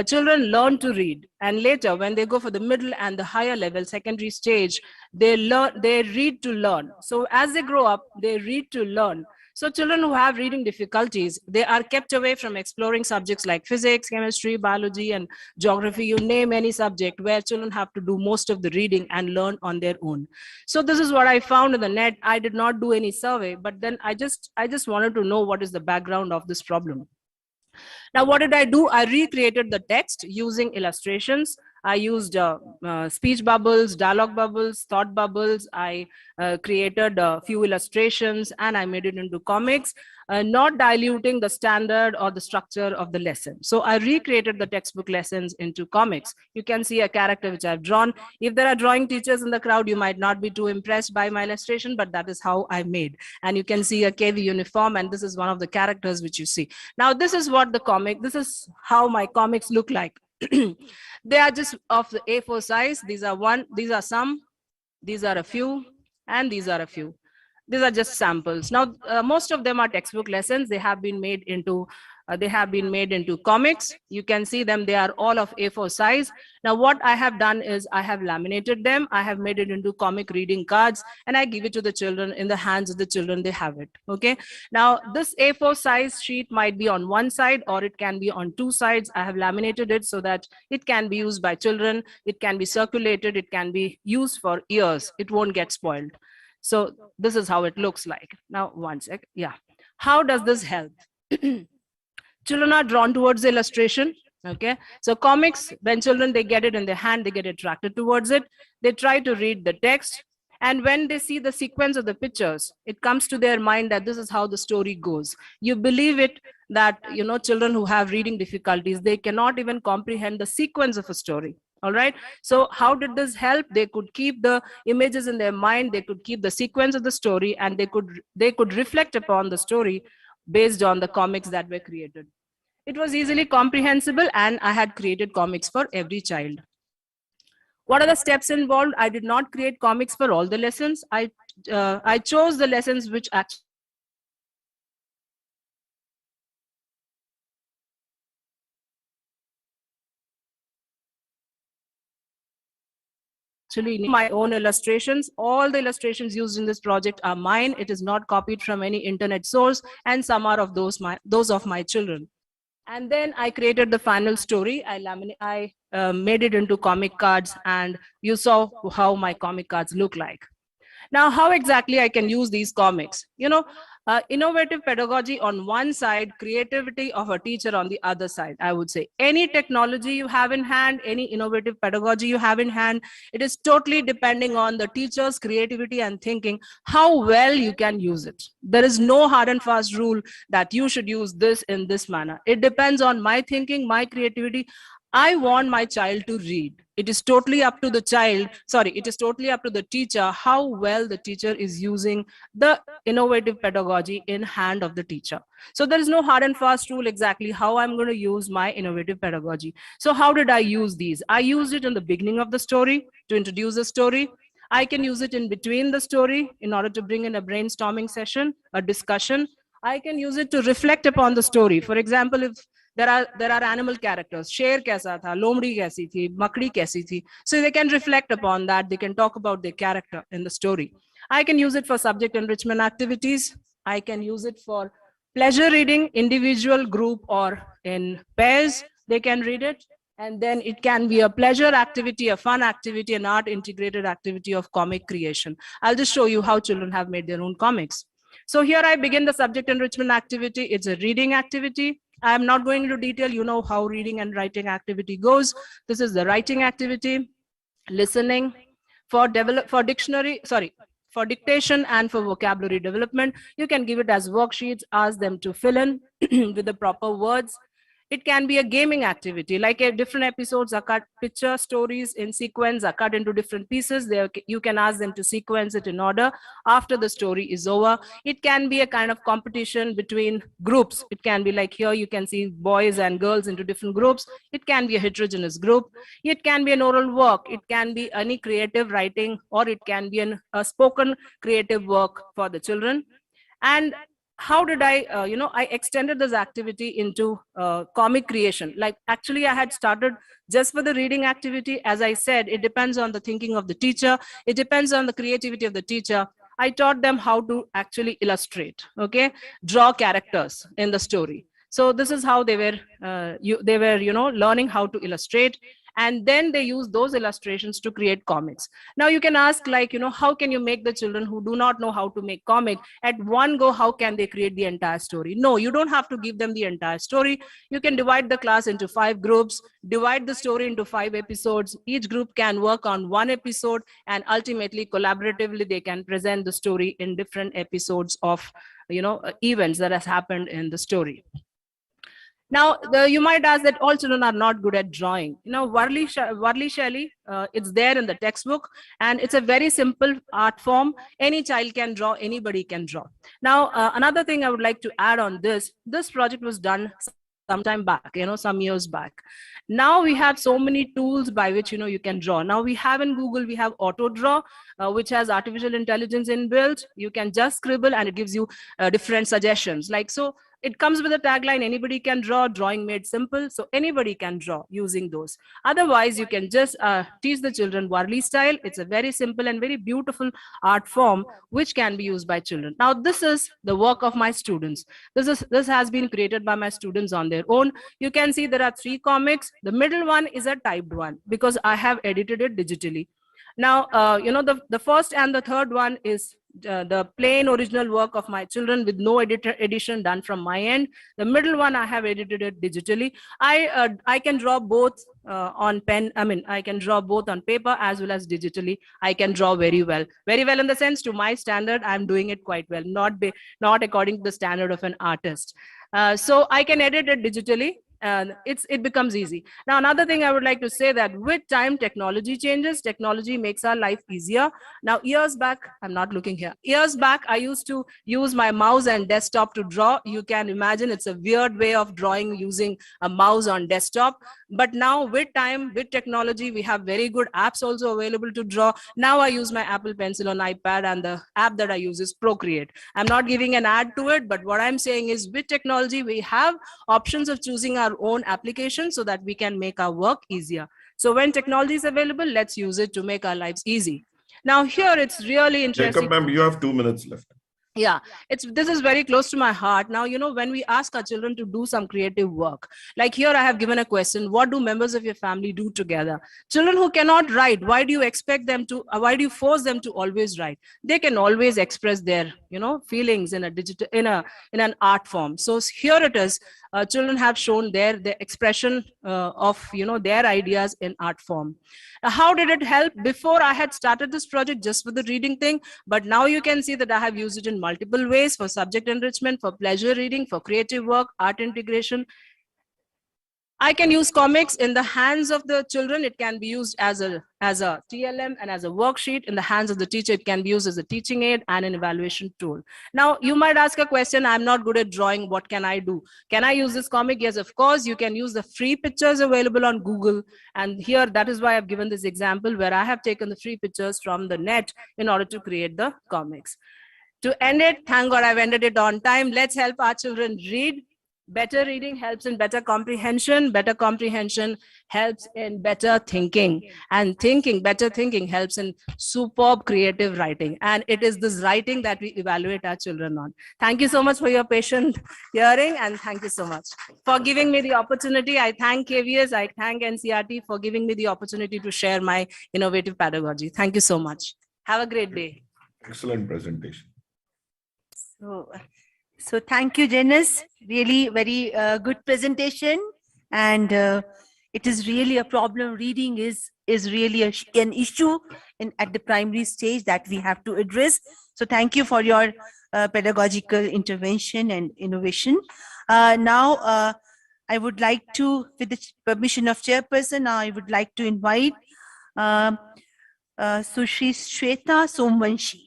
children learn to read. And later, when they go for the middle and the higher level, secondary stage, they read to learn. So as they grow up, they read to learn. So children who have reading difficulties, they are kept away from exploring subjects like physics, chemistry, biology, and geography. You name any subject where children have to do most of the reading and learn on their own. So this is what I found in the net. I did not do any survey, but then I just wanted to know what is the background of this problem. Now, what did I do? I recreated the text using illustrations. I used speech bubbles, dialogue bubbles, thought bubbles. I created a few illustrations and I made it into comics, not diluting the standard or the structure of the lesson. So I recreated the textbook lessons into comics. You can see a character which I've drawn. If there are drawing teachers in the crowd, you might not be too impressed by my illustration, but that is how I made. And you can see a KV uniform, and this is one of the characters which you see. Now, this is what this is how my comics look like. They are just of the A4 size. These are some, these are a few, and these are a few. These are just samples. Now, most of them are textbook lessons. They have been made into comics. You can see them. They are all of A4 size. Now, what I have done is I have laminated them. I have made it into comic reading cards, and I give it to the children. In the hands of the children, they have it. Okay. Now, this A4 size sheet might be on one side or it can be on two sides. I have laminated it so that it can be used by children. It can be circulated. It can be used for years. It won't get spoiled. So this is how it looks like. Now, one sec. Yeah. How does this help? Children are drawn towards the illustration. Okay. So comics, when children, they get it in their hand, they get attracted towards it. They try to read the text. And when they see the sequence of the pictures, it comes to their mind that this is how the story goes. You believe it that, children who have reading difficulties, they cannot even comprehend the sequence of a story. All right. So how did this help? They could keep the images in their mind. They could keep the sequence of the story, and they could reflect upon the story based on the comics that were created. It was easily comprehensible, and I had created comics for every child. What are the steps involved? I did not create comics for all the lessons. I chose the lessons which actually my own illustrations. All the illustrations used in this project are mine. It is not copied from any internet source, and some are of those of my children. And then I created the final story. I made it into comic cards, and you saw how my comic cards look like. Now, how exactly I can use these comics? Innovative pedagogy on one side, creativity of a teacher on the other side. I would say any technology you have in hand, any innovative pedagogy you have in hand, it is totally depending on the teacher's creativity and thinking, how well you can use it. There is no hard and fast rule that you should use this in this manner. It depends on my thinking, my creativity. I want my child to read. It is totally up to the child, sorry, it is totally up to the teacher how well the teacher is using the innovative pedagogy in hand of the teacher. So there is no hard and fast rule exactly how I'm going to use my innovative pedagogy. So how did I use these? I used it in the beginning of the story to introduce the story. I can use it in between the story in order to bring in a brainstorming session, a discussion. I can use it to reflect upon the story. For example, if there are animal characters, शेर कैसा था, लोमड़ी कैसी थी, मकड़ी कैसी थी, so they can reflect upon that. They can talk about their character in the story. I can use it for subject enrichment activities. I can use it for pleasure reading, individual, group, or in pairs. They can read it. And then it can be a pleasure activity, a fun activity, an art integrated activity of comic creation. I'll just show you how children have made their own comics. So here I begin the subject enrichment activity. It's a reading activity. I'm not going into detail. You know how reading and writing activity goes. This is the writing activity. Listening for dictation and for vocabulary development. You can give it as worksheets, ask them to fill in with the proper words. It can be a gaming activity, like different episodes are cut, picture stories in sequence are cut into different pieces. You can ask them to sequence it in order after the story is over. It can be a kind of competition between groups. It can be like here you can see boys and girls into different groups. It can be a heterogeneous group. It can be an oral work. It can be any creative writing, or it can be a spoken creative work for the children. And how did I, I extended this activity into comic creation. Like actually I had started just for the reading activity. As I said, it depends on the thinking of the teacher. It depends on the creativity of the teacher. I taught them how to actually illustrate, okay, draw characters in the story. So this is how they were, learning how to illustrate. And then they use those illustrations to create comics. Now you can ask, like, how can you make the children who do not know how to make comic at one go, how can they create the entire story? No, you don't have to give them the entire story. You can divide the class into 5 groups, divide the story into 5 episodes. Each group can work on 1 episode, and ultimately collaboratively they can present the story in different episodes of events that has happened in the story. Now, you might ask that all children are not good at drawing. Varli Shelley, it's there in the textbook, and it's a very simple art form. Any child can draw, anybody can draw. Now, another thing I would like to add on this project was done some time back, some years back. Now we have so many tools by which, you can draw. Now we have in Google, we have Auto Draw, which has artificial intelligence inbuilt. You can just scribble and it gives you different suggestions. Like, so it comes with a tagline, anybody can draw, drawing made simple. So anybody can draw using those. Otherwise, you can just teach the children Varli style. It's a very simple and very beautiful art form, which can be used by children. Now, this is the work of my students. This has been created by my students on their own. You can see there are 3 comics. The middle one is a typed one because I have edited it digitally. Now, the first and the third one is the plain original work of my children with no edition done from my end. The middle one, I have edited it digitally. I can draw both on pen. I can draw both on paper as well as digitally. I can draw very well in the sense, to my standard, I'm doing it quite well, not according to the standard of an artist. So I can edit it digitally. And it becomes easy. Now, another thing I would like to say, that with time, technology changes. Technology makes our life easier. Now, years back, I'm not looking here. Years back, I used to use my mouse and desktop to draw. You can imagine it's a weird way of drawing using a mouse on desktop. But now with time, with technology, we have very good apps also available to draw. Now I use my Apple Pencil on iPad, and the app that I use is Procreate. I'm not giving an ad to it, but what I'm saying is with technology, we have options of choosing our own application so that we can make our work easier. So when technology is available, let's use it to make our lives easy. Now here it's really interesting. Jacob, ma'am, you have 2 minutes left. Yeah, this is very close to my heart. Now, you know, when we ask our children to do some creative work, like here I have given a question: what do members of your family do together? Children who cannot write, why do you expect them to, why do you force them to always write? They can always express their, you know, feelings in a digital, in an art form. So here it is. Children have shown their expression of, you know, their ideas in art form. How did it help? Before I had started this project just for the reading thing, but now you can see that I have used it in multiple ways: for subject enrichment, for pleasure reading, for creative work, art integration. I can use comics in the hands of the children. It can be used as a TLM and as a worksheet. In the hands of the teacher, it can be used as a teaching aid and an evaluation tool. Now, you might ask a question: I'm not good at drawing. What can I do? Can I use this comic? Yes, of course. You can use the free pictures available on Google. And here, that is why I've given this example where I have taken the free pictures from the net in order to create the comics. To end it, thank God I've ended it on time. Let's help our children read. Better reading helps in better comprehension. Better comprehension helps in better thinking. And better thinking helps in superb creative writing. And it is this writing that we evaluate our children on. Thank you so much for your patient hearing. And thank you so much for giving me the opportunity. I thank KVS, I thank NCRT for giving me the opportunity to share my innovative pedagogy. Thank you so much. Have a great day. Excellent presentation. So thank you, Janice. Really very good presentation. And it is really a problem. Reading is really an issue at the primary stage that we have to address. So thank you for your pedagogical intervention and innovation. Now, I would like to, with the permission of chairperson, I would like to invite Sushri Shweta Somvanshi.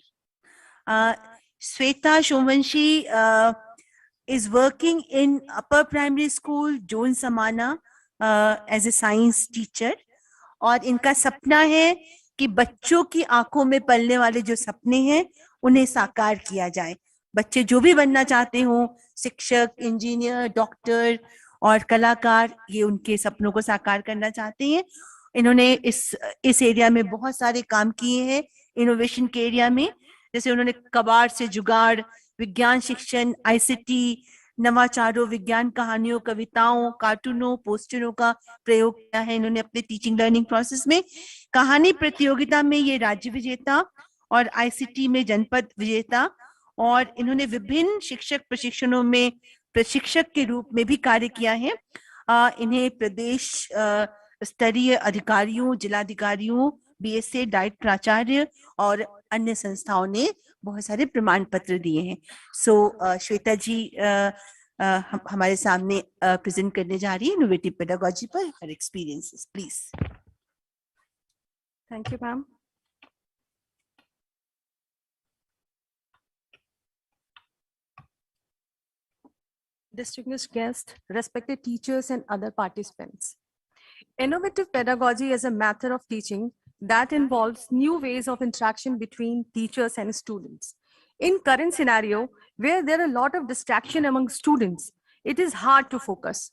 Shweta Somvanshi is working in upper primary school, Joan Samana, as a science teacher. और इनका सपना है कि बच्चों की आंखों में पलने वाले जो सपने हैं उन्हें साकार किया जाए. बच्चे जो भी बनना चाहते हों, शिक्षक, इंजीनियर, डॉक्टर और कलाकार, ये उनके सपनों को साकार करना चाहते हैं. इन्होंने इस एरिया में बहुत सारे काम किए हैं इनोवेशन के एरिया में. जैसे उन्होंने कबाड़ से जुगाड़, विज्ञान शिक्षण, आईसीटी, नवाचारों, विज्ञान कहानियों, कविताओं, कार्टूनों, पोस्टरों का प्रयोग किया है इन्होंने अपने टीचिंग लर्निंग प्रोसेस में. कहानी प्रतियोगिता में ये राज्य विजेता और आईसीटी में जनपद विजेता, और इन्होंने विभिन्न शिक्षक प्रशिक्षणों में प्रशिक्षक के रूप में भी कार्य किया है. इन्हें प्रदेश स्तरीय अधिकारियों, जिलाधिकारियों, बीएसए डाइट प्राचार्य और अन्य संस्थाओं ने बहुत सारे प्रमाण पत्र दिए हैं. सो श्वेता जी हमारे सामने प्रेजेंट करने जा रही है इनोवेटिव पेडागोजी पर her experiences. Please. Thank you ma'am. Distinguished guests, respected teachers and other participants. Innovative pedagogy is a method of teaching that involves new ways of interaction between teachers and students. In current scenario, where there are a lot of distraction among students, it is hard to focus.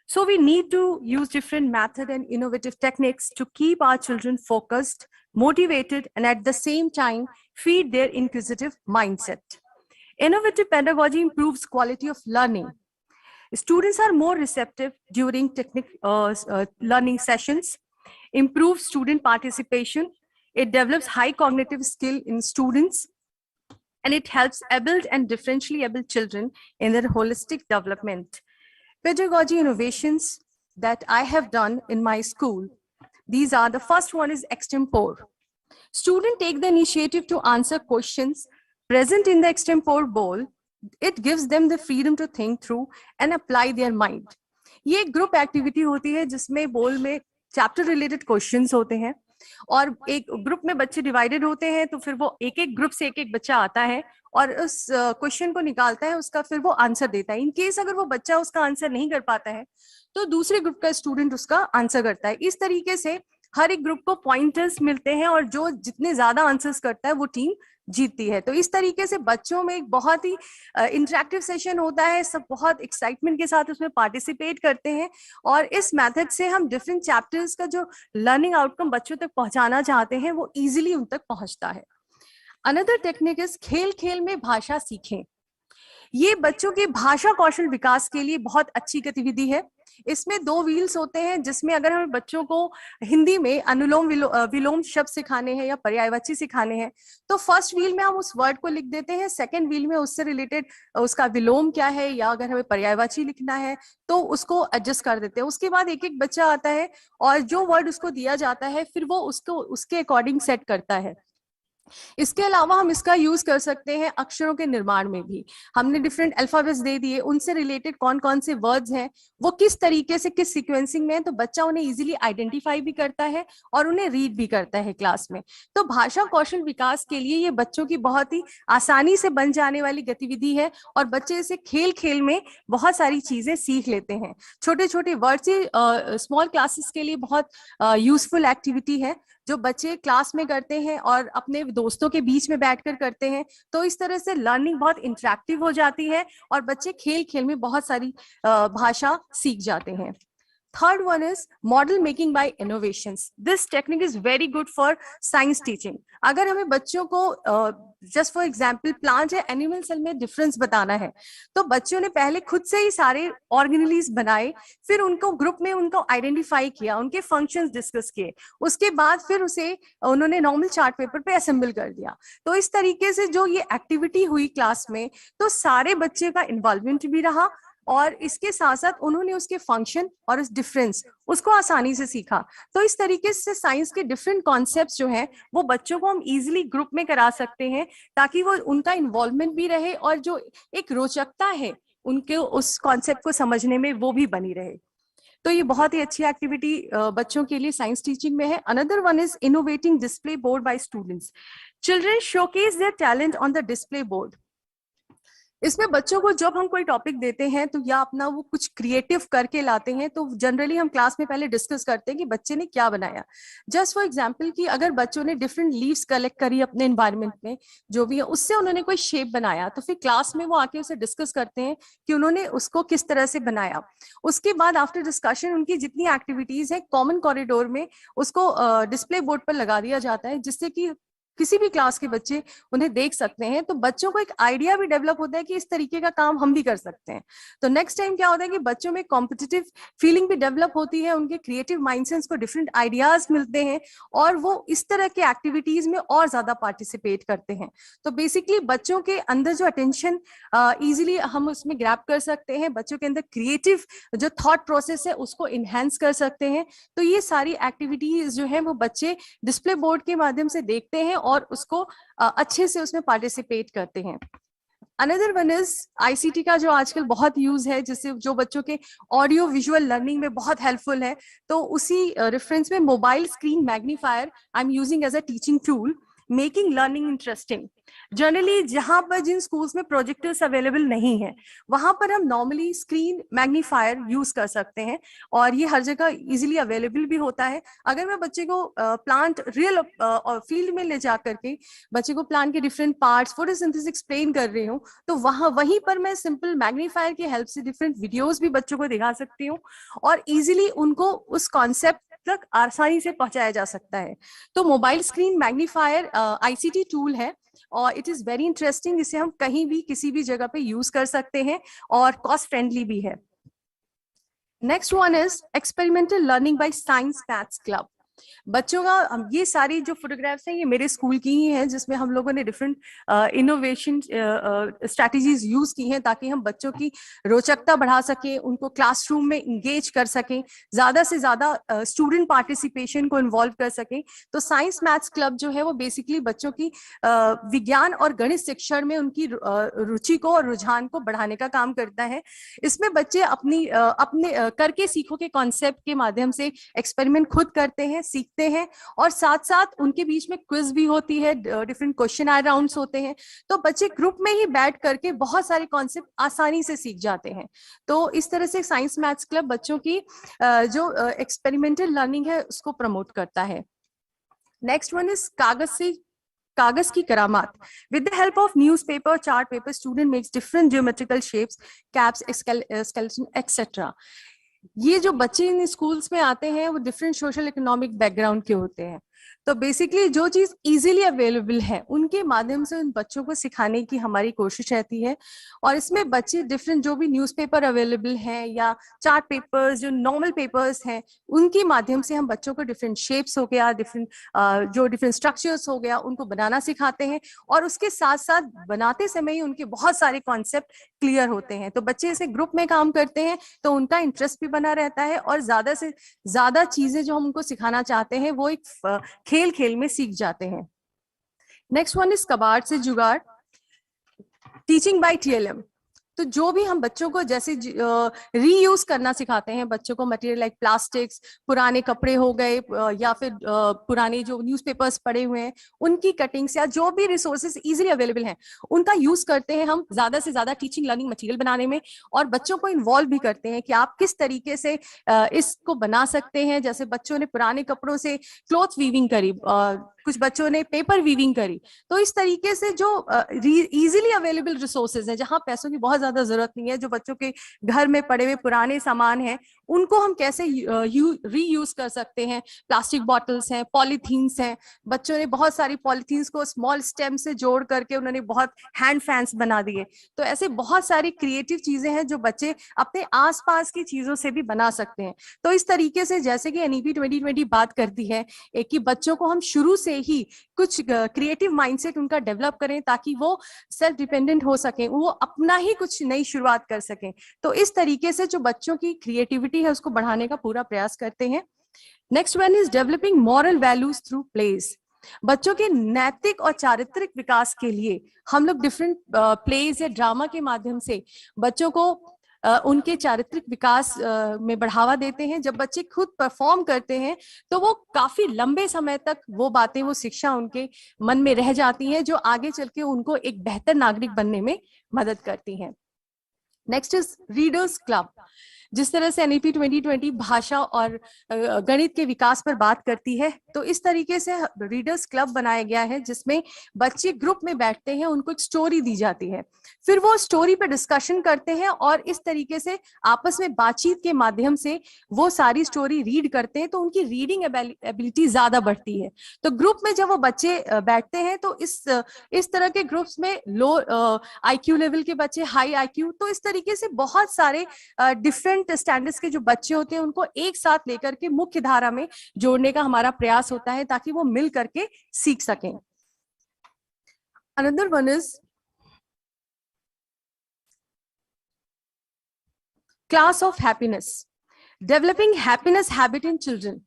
So we need to use different methods and innovative techniques to keep our children focused, motivated, and at the same time, feed their inquisitive mindset. Innovative pedagogy improves quality of learning. Students are more receptive during learning sessions, improves student participation, it develops high cognitive skill in students, and it helps able and differentially able children in their holistic development. Pedagogy innovations that I have done in my school, these are, the first one is extempore. Students take the initiative to answer questions present in the extempore bowl. It gives them the freedom to think through and apply their mind. ये एक group activity होती है जिसमें बोल में chapter related questions होते हैं और एक ग्रुप में बच्चे डिवाइडेड होते हैं, तो फिर वो एक एक ग्रुप से एक एक बच्चा आता है और उस क्वेश्चन को निकालता है, उसका फिर वो आंसर देता है. इन केस अगर वो बच्चा उसका आंसर नहीं कर पाता है तो दूसरे ग्रुप का स्टूडेंट उसका आंसर करता है. इस तरीके से हर एक ग्रुप को पॉइंटर्स मिलते हैं और जो जितने ज्यादा आंसर्स करता है वो टीम जीतती है. तो इस तरीके से बच्चों में एक बहुत ही इंटरेक्टिव सेशन होता है, सब बहुत एक्साइटमेंट के साथ उसमें पार्टिसिपेट करते हैं और इस मेथड से हम डिफरेंट चैप्टर्स का जो लर्निंग आउटकम बच्चों तक पहुंचाना चाहते हैं वो इजीली उन तक पहुंचता है. अनदर टेक्निक इज खेल खेल में भाषा सीखें। ये बच्चों के भाषा कौशल विकास के लिए बहुत अच्छी गतिविधि है। इसमें 2 व्हील्स होते हैं, जिसमें अगर हमें बच्चों को हिंदी में अनुलोम विलोम शब्द सिखाने हैं या पर्यायवाची सिखाने हैं, तो फर्स्ट व्हील में हम उस वर्ड को लिख देते हैं, सेकंड व्हील में उससे रिलेटेड उसका विलोम क्या है, या अगर हमें पर्यायवाची लिखना है तो उसको एडजस्ट कर देते हैं। उसके बाद एक एक बच्चा आता है और जो वर्ड उसको दिया जाता है फिर वो उसको उसके अकॉर्डिंग सेट करता है। इसके अलावा हम इसका यूज कर सकते हैं अक्षरों के निर्माण में भी। हमने डिफरेंट अल्फाबेट्स दे दिए, उनसे रिलेटेड कौन कौन से वर्ड्स हैं, वो किस तरीके से किस सीक्वेंसिंग में है, तो बच्चा उन्हें इजीली आइडेंटिफाई भी करता है और उन्हें रीड भी करता है क्लास में। तो भाषा कौशल विकास के लिए ये बच्चों की बहुत ही आसानी से बन जाने वाली गतिविधि है और बच्चे इसे खेल खेल में बहुत सारी चीजें सीख लेते हैं। छोटे छोटे वर्ड्स ही स्मॉल क्लासेस के लिए बहुत यूजफुल एक्टिविटी है जो बच्चे क्लास में करते हैं और अपने दोस्तों के बीच में बैठकर करते हैं। तो इस तरह से लर्निंग बहुत इंटरेक्टिव हो जाती है और बच्चे खेल खेल में बहुत सारी भाषा सीख जाते हैं। Third one is model making by innovations. This technique is very good for science teaching. अगर हमें बच्चों को just for example प्लांट या एनिमल सेल में डिफरेंस बताना है तो बच्चों ने पहले खुद से ही सारे ऑर्गेनेलीज बनाए, फिर उनको ग्रुप में उनको आइडेंटिफाई किया, उनके फंक्शंस डिस्कस किए, उसके बाद फिर उसे उन्होंने नॉर्मल चार्ट पेपर पे असेंबल कर दिया। तो इस तरीके से जो ये एक्टिविटी हुई क्लास में, तो सारे बच्चे का इन्वॉल्वमेंट भी रहा और इसके साथ साथ उन्होंने उसके फंक्शन और उस डिफरेंस उसको आसानी से सीखा। तो इस तरीके से साइंस के डिफरेंट कॉन्सेप्ट्स जो हैं वो बच्चों को हम इजीली ग्रुप में करा सकते हैं ताकि वो उनका इन्वॉल्वमेंट भी रहे और जो एक रोचकता है उनके उस कॉन्सेप्ट को समझने में वो भी बनी रहे। तो ये बहुत ही अच्छी एक्टिविटी बच्चों के लिए साइंस टीचिंग में है। Another one is innovating display board by students. Children showcase their talent on the display board. इसमें बच्चों को जब हम कोई टॉपिक देते हैं तो या अपना वो कुछ क्रिएटिव करके लाते हैं, तो जनरली हम क्लास में पहले डिस्कस करते हैं कि बच्चे ने क्या बनाया। जस्ट फॉर एग्जांपल कि अगर बच्चों ने डिफरेंट लीव्स कलेक्ट करी अपने एनवायरनमेंट में जो भी है, उससे उन्होंने कोई शेप बनाया, तो फिर क्लास में वो आके उसे डिस्कस करते हैं कि उन्होंने उसको किस तरह से बनाया। उसके बाद आफ्टर डिस्कशन उनकी जितनी एक्टिविटीज है कॉमन कॉरिडोर में उसको डिस्प्ले बोर्ड पर लगा दिया जाता है, जिससे कि किसी भी क्लास के बच्चे उन्हें देख सकते हैं। तो बच्चों को एक आइडिया भी डेवलप होता है कि इस तरीके का काम हम भी कर सकते हैं। तो नेक्स्ट टाइम क्या होता है कि बच्चों में कॉम्पिटिटिव फीलिंग भी डेवलप होती है, उनके क्रिएटिव माइंड से उनको डिफरेंट आइडियाज मिलते हैं और वो इस तरह के एक्टिविटीज में और ज्यादा पार्टिसिपेट करते हैं। तो बेसिकली बच्चों के अंदर जो अटेंशन इजीली हम उसमें ग्रैब कर सकते हैं, बच्चों के अंदर क्रिएटिव जो थॉट प्रोसेस है उसको इनहेंस कर सकते हैं। तो ये सारी एक्टिविटीज जो है वो बच्चे डिस्प्ले बोर्ड के माध्यम से देखते हैं और उसको अच्छे से उसमें पार्टिसिपेट करते हैं। अनदर वन इज आईसीटी का जो आजकल बहुत यूज है, जिससे जो बच्चों के ऑडियो विजुअल लर्निंग में बहुत हेल्पफुल है। तो उसी रेफरेंस में mobile screen magnifier I am using as a teaching tool, making learning interesting. Generally जहां पर जिन स्कूल्स में प्रोजेक्टर्स अवेलेबल नहीं है वहां पर हम नॉर्मली स्क्रीन मैग्नीफायर यूज कर सकते हैं और ये हर जगह इजीली अवेलेबल भी होता है। अगर मैं बच्चे को प्लांट रियल फील्ड में ले जा करके बच्चे को प्लांट के डिफरेंट पार्ट्स फोटोसिंथेसिस एक्सप्लेन कर रही हूँ तो वहीं पर मैं सिंपल मैग्नीफायर की हेल्प से डिफरेंट वीडियोज भी बच्चों को दिखा सकती हूँ और इजीली उनको उस कॉन्सेप्ट तक आसानी से पहुंचाया जा सकता है। तो mobile screen magnifier ICT tool है और इट इज वेरी इंटरेस्टिंग। इसे हम कहीं भी किसी भी जगह पे यूज कर सकते हैं और कॉस्ट फ्रेंडली भी है। Next one is experimental learning by science maths club. बच्चों का ये सारी जो फोटोग्राफ्स हैं ये मेरे स्कूल की ही हैं, जिसमें हम लोगों ने डिफरेंट इनोवेशन स्ट्रैटेजीज यूज की हैं ताकि हम बच्चों की रोचकता बढ़ा सकें, उनको क्लासरूम में इंगेज कर सकें, ज्यादा से ज्यादा स्टूडेंट पार्टिसिपेशन को इन्वॉल्व कर सकें। तो साइंस मैथ्स क्लब जो है वो बेसिकली बच्चों की विज्ञान और गणित शिक्षण में उनकी रुचि को और रुझान को बढ़ाने का काम करता है। इसमें बच्चे अपने करके सीखो के कॉन्सेप्ट के माध्यम से एक्सपेरिमेंट खुद करते हैं, सीखते हैं और साथ साथ उनके बीच में क्विज भी होती है, डिफरेंट क्वेश्चन राउंड्स होते हैं। तो बच्चे ग्रुप में ही बैठ करके बहुत सारे कॉन्सेप्ट आसानी से सीख जाते हैं। तो इस तरह से साइंस मैथ्स क्लब बच्चों की जो एक्सपेरिमेंटल लर्निंग है उसको प्रमोट करता है। नेक्स्ट वन इज कागज की करामात। With the help of newspaper, chart paper, student makes different geometrical shapes, caps, skeleton etcetera. ये जो बच्चे इन स्कूल्स में आते हैं वो डिफरेंट सोशल इकोनॉमिक बैकग्राउंड के होते हैं। तो बेसिकली जो चीज इजीली अवेलेबल है उनके माध्यम से उन बच्चों को सिखाने की हमारी कोशिश रहती है। और इसमें बच्चे डिफरेंट जो भी न्यूज़पेपर अवेलेबल हैं या चार्ट पेपर्स जो नॉर्मल पेपर्स हैं उनके माध्यम से हम बच्चों को डिफरेंट शेप्स हो गया, डिफरेंट स्ट्रक्चर्स हो गया, उनको बनाना सिखाते हैं। और उसके साथ साथ बनाते समय ही उनके बहुत सारे कॉन्सेप्ट क्लियर होते हैं। तो बच्चे ऐसे ग्रुप में काम करते हैं तो उनका इंटरेस्ट भी बना रहता है और ज्यादा से ज्यादा चीजें जो हम उनको सिखाना चाहते हैं वो एक खेल खेल में सीख जाते हैं। नेक्स्ट वन इज कबाड़ से जुगाड़, टीचिंग बाय TLM। तो जो भी हम बच्चों को जैसे रीयूज करना सिखाते हैं बच्चों को, मटेरियल लाइक प्लास्टिक्स, पुराने कपड़े हो गए या फिर पुराने जो न्यूज़पेपर्स पड़े हुए हैं उनकी कटिंग्स या जो भी रिसोर्सेज इजीली अवेलेबल हैं उनका यूज करते हैं हम ज्यादा से ज्यादा टीचिंग लर्निंग मटेरियल बनाने में। और बच्चों को इन्वॉल्व भी करते हैं कि आप किस तरीके से इसको बना सकते हैं। जैसे बच्चों ने पुराने कपड़ों से क्लॉथ वीविंग करी, कुछ बच्चों ने पेपर वीविंग करी। तो इस तरीके से जो इजीली अवेलेबल रिसोर्सेज हैं जहां पैसों की बहुत ज्यादा जरूरत नहीं है, जो बच्चों के घर में पड़े हुए पुराने सामान हैं उनको हम कैसे रीयूज कर सकते हैं। प्लास्टिक बॉटल्स हैं, पॉलीथीन्स हैं, बच्चों ने बहुत सारी पॉलीथीन्स को स्मॉल स्टेम से जोड़ करके उन्होंने बहुत हैंड फैंस बना दिए। तो ऐसे बहुत सारी क्रिएटिव चीजें हैं जो बच्चे अपने आसपास की चीजों से भी बना सकते हैं। तो इस तरीके से जैसे कि NEP 2020 बात करती है कि बच्चों को हम शुरू से ही कुछ क्रिएटिव माइंडसेट उनका डेवलप करें ताकि वो सेल्फ डिपेंडेंट हो सके, वो अपना ही कुछ नई शुरुआत कर सकें। तो इस तरीके से जो बच्चों की क्रिएटिविटी है उसको बढ़ाने का पूरा प्रयास करते हैं। Next one is developing moral values through plays. बच्चों के नैतिक और चारित्रिक विकास के लिए हम लोग डिफरेंट प्लेज या ड्रामा के माध्यम से बच्चों को उनके चारित्रिक विकास में बढ़ावा देते हैं। जब बच्चे खुद परफॉर्म करते हैं तो वो काफी लंबे समय तक वो बातें, वो शिक्षा उनके मन में रह जाती हैं जो आगे चल के उनको एक बेहतर नागरिक बनने में मदद करती हैं। Next is readers club. जिस तरह से NEP 2020 भाषा और गणित के विकास पर बात करती है तो इस तरीके से रीडर्स क्लब बनाया गया है जिसमें बच्चे ग्रुप में बैठते हैं, उनको एक स्टोरी दी जाती है, फिर वो स्टोरी पर डिस्कशन करते हैं और इस तरीके से आपस में बातचीत के माध्यम से वो सारी स्टोरी रीड करते हैं तो उनकी रीडिंग एबिलिटी ज्यादा बढ़ती है। तो ग्रुप में जब वो बच्चे बैठते हैं तो इस तरह के ग्रुप्स में लो IQ लेवल के बच्चे, हाई IQ, तो इस तरीके से बहुत सारे डिफरेंट स्टैंडर्ड्स के जो बच्चे होते हैं उनको एक साथ लेकर के मुख्य धारा में जोड़ने का हमारा प्रयास होता है ताकि वो मिल करके सीख सकें। Another one is class of happiness, developing happiness habit in children।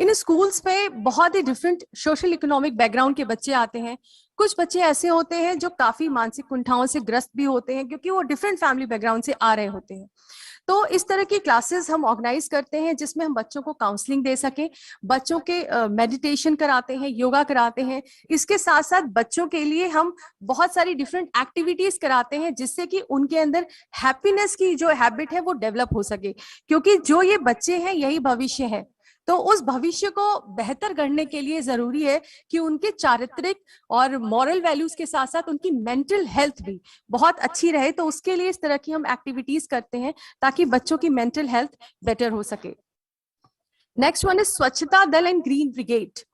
In schools में बहुत ही डिफरेंट सोशल इकोनॉमिक बैकग्राउंड के बच्चे आते हैं। कुछ बच्चे ऐसे होते हैं जो काफी मानसिक कुंठाओं से ग्रस्त भी होते हैं क्योंकि वो डिफरेंट फैमिली बैकग्राउंड से आ रहे होते हैं। तो इस तरह की क्लासेस हम ऑर्गेनाइज करते हैं जिसमें हम बच्चों को काउंसलिंग दे सकें, बच्चों के मेडिटेशन कराते हैं, योगा कराते हैं। इसके साथ साथ बच्चों के लिए हम बहुत सारी डिफरेंट एक्टिविटीज कराते हैं जिससे कि उनके अंदर हैप्पीनेस की जो हैबिट है वो डेवलप हो सके, क्योंकि जो ये बच्चे हैं यही भविष्य है। तो उस भविष्य को बेहतर करने के लिए जरूरी है कि उनके चारित्रिक और मॉरल वैल्यूज के साथ साथ उनकी मेंटल हेल्थ भी बहुत अच्छी रहे। तो उसके लिए इस तरह की हम एक्टिविटीज करते हैं ताकि बच्चों की मेंटल हेल्थ बेटर हो सके। नेक्स्ट वन इज स्वच्छता दल and green brigade.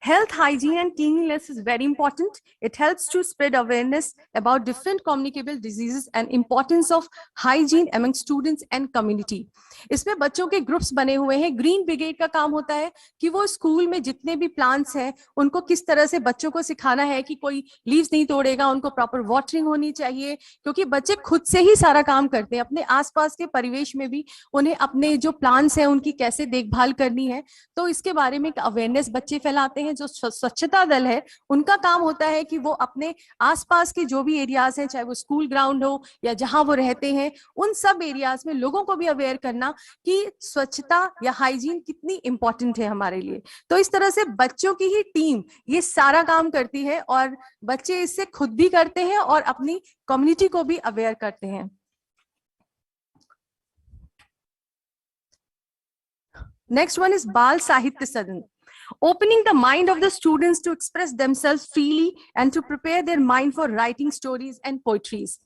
Health, hygiene and cleanliness is very important. It helps to spread awareness about different communicable diseases and importance of hygiene among students and community. इसमें बच्चों के groups बने हुए हैं। Green brigade का काम होता है कि वो स्कूल में जितने भी प्लांट्स हैं उनको किस तरह से बच्चों को सिखाना है कि कोई लीव्स नहीं तोड़ेगा, उनको प्रॉपर वाटरिंग होनी चाहिए, क्योंकि बच्चे खुद से ही सारा काम करते हैं। अपने आसपास के परिवेश में भी उन्हें अपने जो प्लांट्स हैं उनकी कैसे देखभाल करनी है, तो इसके बारे में अवेयरनेस बच्चे फैलाते हैं। जो स्वच्छता दल है उनका काम होता है कि वो अपने आसपास के जो भी एरियाज हैं, चाहे वो स्कूल ग्राउंड हो या जहां वो रहते हैं, उन सब एरियाज में लोगों को भी अवेयर करना कि स्वच्छता या हाइजीन कितनी इंपॉर्टेंट है हमारे लिए। तो इस तरह से बच्चों की ही टीम ये सारा काम करती है और बच्चे इससे खुद भी करते हैं और अपनी कम्युनिटी को भी अवेयर करते हैं। नेक्स्ट वन इज बाल साहित्य सदन। opening the mind of the students to express themselves freely and to prepare their mind for writing stories and poetries.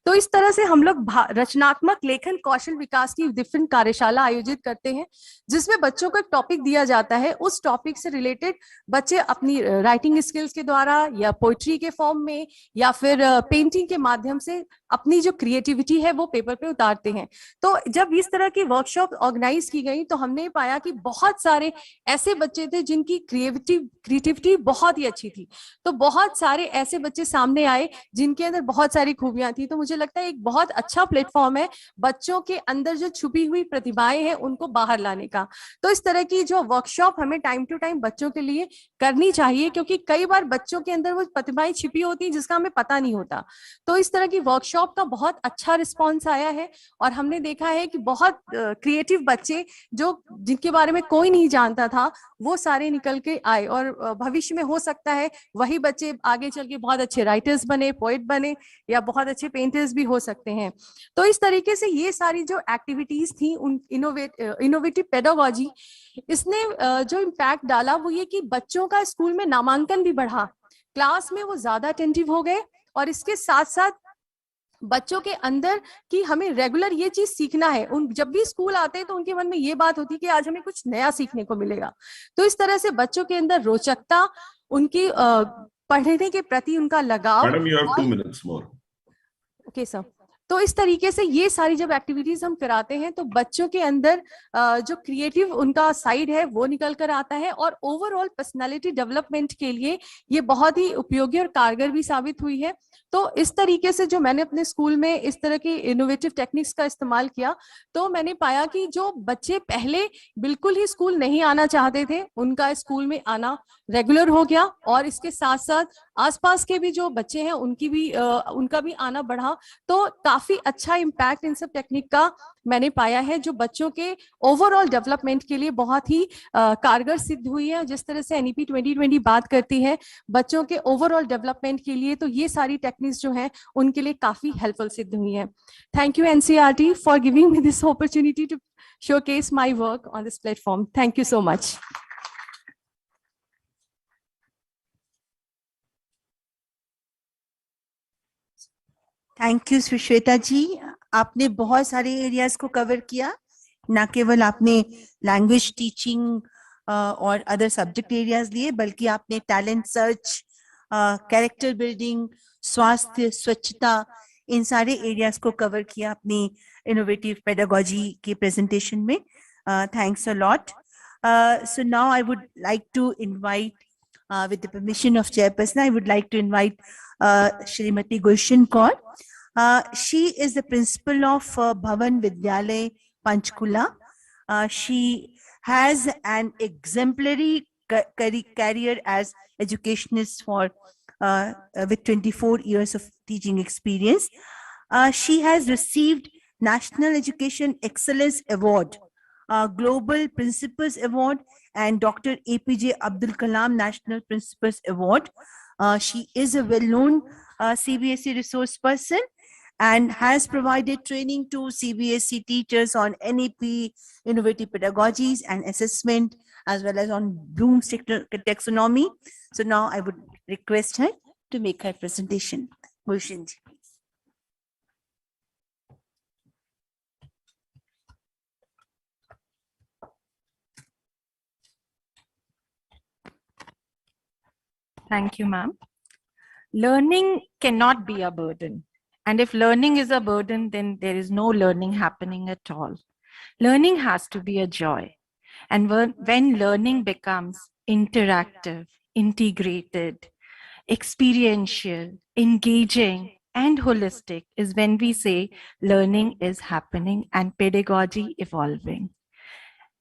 तो इस तरह से हम लोग रचनात्मक लेखन कौशल विकास की डिफरेंट कार्यशाला आयोजित करते हैं, जिसमें बच्चों को एक टॉपिक दिया जाता है. उस टॉपिक से रिलेटेड बच्चे अपनी राइटिंग स्किल्स के द्वारा या पोइट्री के फॉर्म में या फिर पेंटिंग के माध्यम से अपनी जो क्रिएटिविटी है वो पेपर पे उतारते हैं. तो जब इस तरह की वर्कशॉप ऑर्गेनाइज की गई तो हमने पाया कि बहुत सारे ऐसे बच्चे थे जिनकी क्रिएटिविटी बहुत ही अच्छी थी. तो बहुत सारे ऐसे बच्चे सामने आए जिनके अंदर बहुत सारी खूबियां थी. तो मुझे लगता है एक बहुत अच्छा प्लेटफॉर्म है बच्चों के अंदर जो छुपी हुई प्रतिभाएं हैं उनको बाहर लाने का. तो इस तरह की जो वर्कशॉप हमें टाइम टू टाइम बच्चों के लिए करनी चाहिए, क्योंकि कई बार बच्चों के अंदर वो प्रतिभाएं छिपी होती हैं जिसका हमें पता नहीं होता. तो इस तरह की वर्कशॉप का बहुत अच्छा रिस्पॉन्स आया है और हमने देखा है कि बहुत क्रिएटिव बच्चे जो जिनके बारे में कोई नहीं जानता था वो सारे निकल के आए. और भविष्य में हो सकता है वही बच्चे आगे चल के बहुत अच्छे राइटर्स बने, पोएट बने या बहुत अच्छे पेंटर्स भी हो सकते हैं. तो इस तरीके से ये सारी जो एक्टिविटीज थी उन इनोवेटिव पेडागॉजी, इसने जो इम्पैक्ट डाला वो ये कि बच्चों का स्कूल में नामांकन भी बढ़ा, क्लास में वो ज्यादा अटेंटिव हो गए और इसके साथ साथ बच्चों के अंदर कि हमें रेगुलर ये चीज सीखना है. उन जब भी स्कूल आते हैं तो उनके मन में ये बात होती है कि आज हमें कुछ नया सीखने को मिलेगा. तो इस तरह से बच्चों के अंदर रोचकता, उनकी पढ़ने के प्रति उनका लगाव. Madam, you have 2 minutes more. Okay sir. तो इस तरीके से ये सारी जब एक्टिविटीज हम कराते हैं तो बच्चों के अंदर जो क्रिएटिव उनका साइड है वो निकल कर आता है और ओवरऑल पर्सनालिटी डेवलपमेंट के लिए ये बहुत ही उपयोगी और कारगर भी साबित हुई है. तो इस तरीके से जो मैंने अपने स्कूल में इस तरह की इनोवेटिव टेक्निक्स का इस्तेमाल किया तो मैंने पाया कि जो बच्चे पहले बिल्कुल ही स्कूल नहीं आना चाहते थे उनका स्कूल में आना रेगुलर हो गया और इसके साथ साथ आसपास के भी जो बच्चे हैं उनका भी आना बढ़ा. तो काफी अच्छा इम्पैक्ट इन सब टेक्निक का मैंने पाया है जो बच्चों के ओवरऑल डेवलपमेंट के लिए बहुत ही कारगर सिद्ध हुई है. जिस तरह से एनईपी 2020 बात करती है बच्चों के ओवरऑल डेवलपमेंट के लिए, तो ये सारी टेक्निक्स जो हैं उनके लिए काफी हेल्पफुल सिद्ध हुई है. Thank you NCERT for giving me this opportunity to showcase my work on this platform. Thank you so much. Thank you Sushweta ji. आपने बहुत सारे एरियाज को कवर किया, ना केवल आपने लैंग्वेज टीचिंग और अदर सब्जेक्ट एरियाज लिए बल्कि आपने टैलेंट सर्च, कैरेक्टर बिल्डिंग, स्वास्थ्य, स्वच्छता, इन सारे एरियाज को कवर किया अपनी इनोवेटिव पेडागॉजी के प्रेजेंटेशन में. Thanks a lot. So now I would like to invite with the permission of chairperson, I would like to invite Shrimati Gulshan Kaur. She is the principal of Bhavan Vidyalay, Panchkula. She has an exemplary career as educationist with 24 years of teaching experience. She has received National Education Excellence Award, Global Principals Award, and Dr. APJ Abdul Kalam National Principals Award. She is a well-known CBSE resource person and has provided training to CBSE teachers on NEP, innovative pedagogies and assessment, as well as on Bloom's taxonomy. So now I would request her to make her presentation. Gulshan ji. Thank you, ma'am. Learning cannot be a burden. And if learning is a burden, then there is no learning happening at all. Learning has to be a joy. And when learning becomes interactive, integrated, experiential, engaging, and holistic is when we say learning is happening and pedagogy evolving.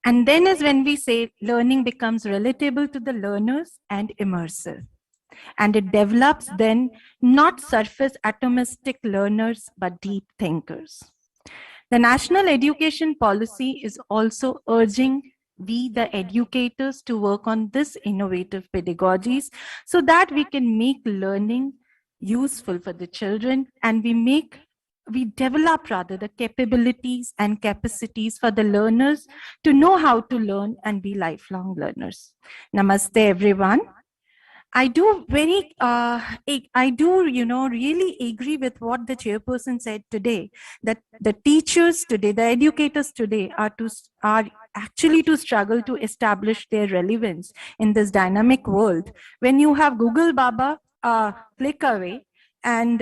And then is when we say learning becomes relatable to the learners and immersive. And it develops then not surface atomistic learners, but deep thinkers. The National Education Policy is also urging we, the educators, to work on this innovative pedagogies so that we can make learning useful for the children and we make we develop rather the capabilities and capacities for the learners to know how to learn and be lifelong learners. Namaste, everyone. I do really agree with what the chairperson said today, that the teachers today, the educators today are actually to struggle to establish their relevance in this dynamic world. When you have Google Baba, click away, and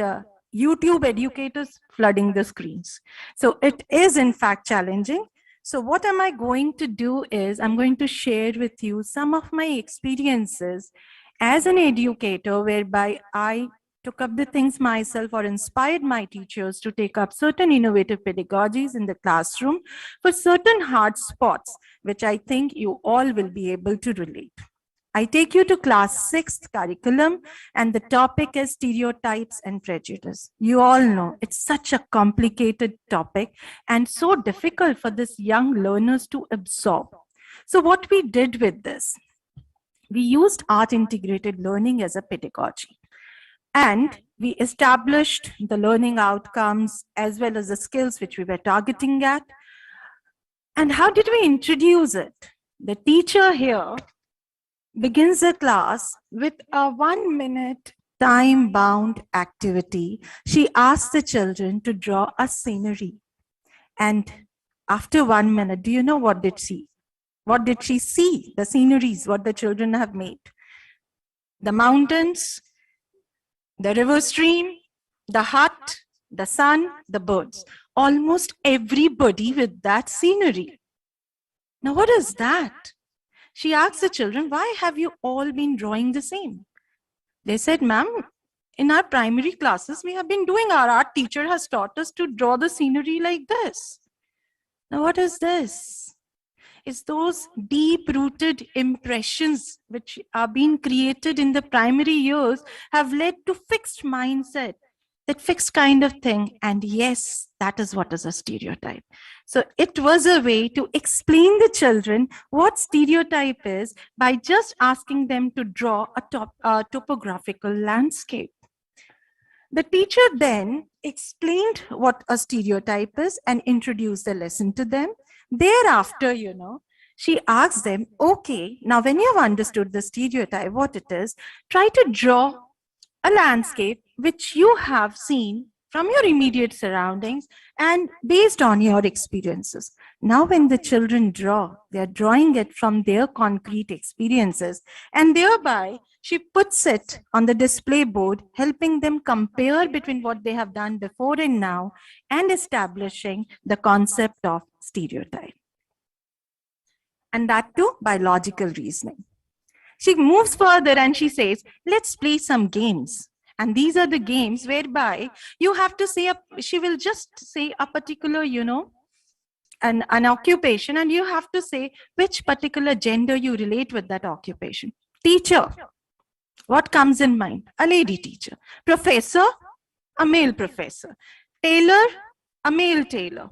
YouTube educators flooding the screens. So it is in fact challenging. So what am I going to do is I'm going to share with you some of my experiences as an educator, whereby I took up the things myself or inspired my teachers to take up certain innovative pedagogies in the classroom for certain hard spots, which I think you all will be able to relate. I take you to class 6th curriculum, and the topic is stereotypes and prejudice. You all know it's such a complicated topic and so difficult for these young learners to absorb. So what we did with this, we used art integrated learning as a pedagogy, and we established the learning outcomes as well as the skills which we were targeting at. And how did we introduce it? The teacher here begins the class with a 1-minute time-bound activity. She asks the children to draw a scenery. And after 1 minute, do you know what did she? What did she see? The sceneries, what the children have made. The mountains, the river stream, the hut, the sun, the birds. Almost everybody with that scenery. Now, what is that? She asked the children, why have you all been drawing the same? They said, ma'am, in our primary classes, we have been doing, our art teacher has taught us to draw the scenery like this. Now, what is this? It's those deep-rooted impressions which are being created in the primary years have led to fixed mindset, that fixed kind of thing. And yes, that is what is a stereotype. So it was a way to explain the children what stereotype is by just asking them to draw a topographical landscape. The teacher then explained what a stereotype is and introduced the lesson to them. Thereafter, she asked them, okay, now when you have understood the stereotype, what it is, try to draw a landscape which you have seen from your immediate surroundings and based on your experiences. Now, when the children draw, they are drawing it from their concrete experiences, and thereby she puts it on the display board, helping them compare between what they have done before and now, and establishing the concept of stereotype. And that too by logical reasoning. She moves further and she says, let's play some games. And these are the games whereby you have to say, she will just say a particular, an occupation, and you have to say which particular gender you relate with that occupation. Teacher, what comes in mind? A lady teacher. Professor, a male professor. Tailor, a male tailor.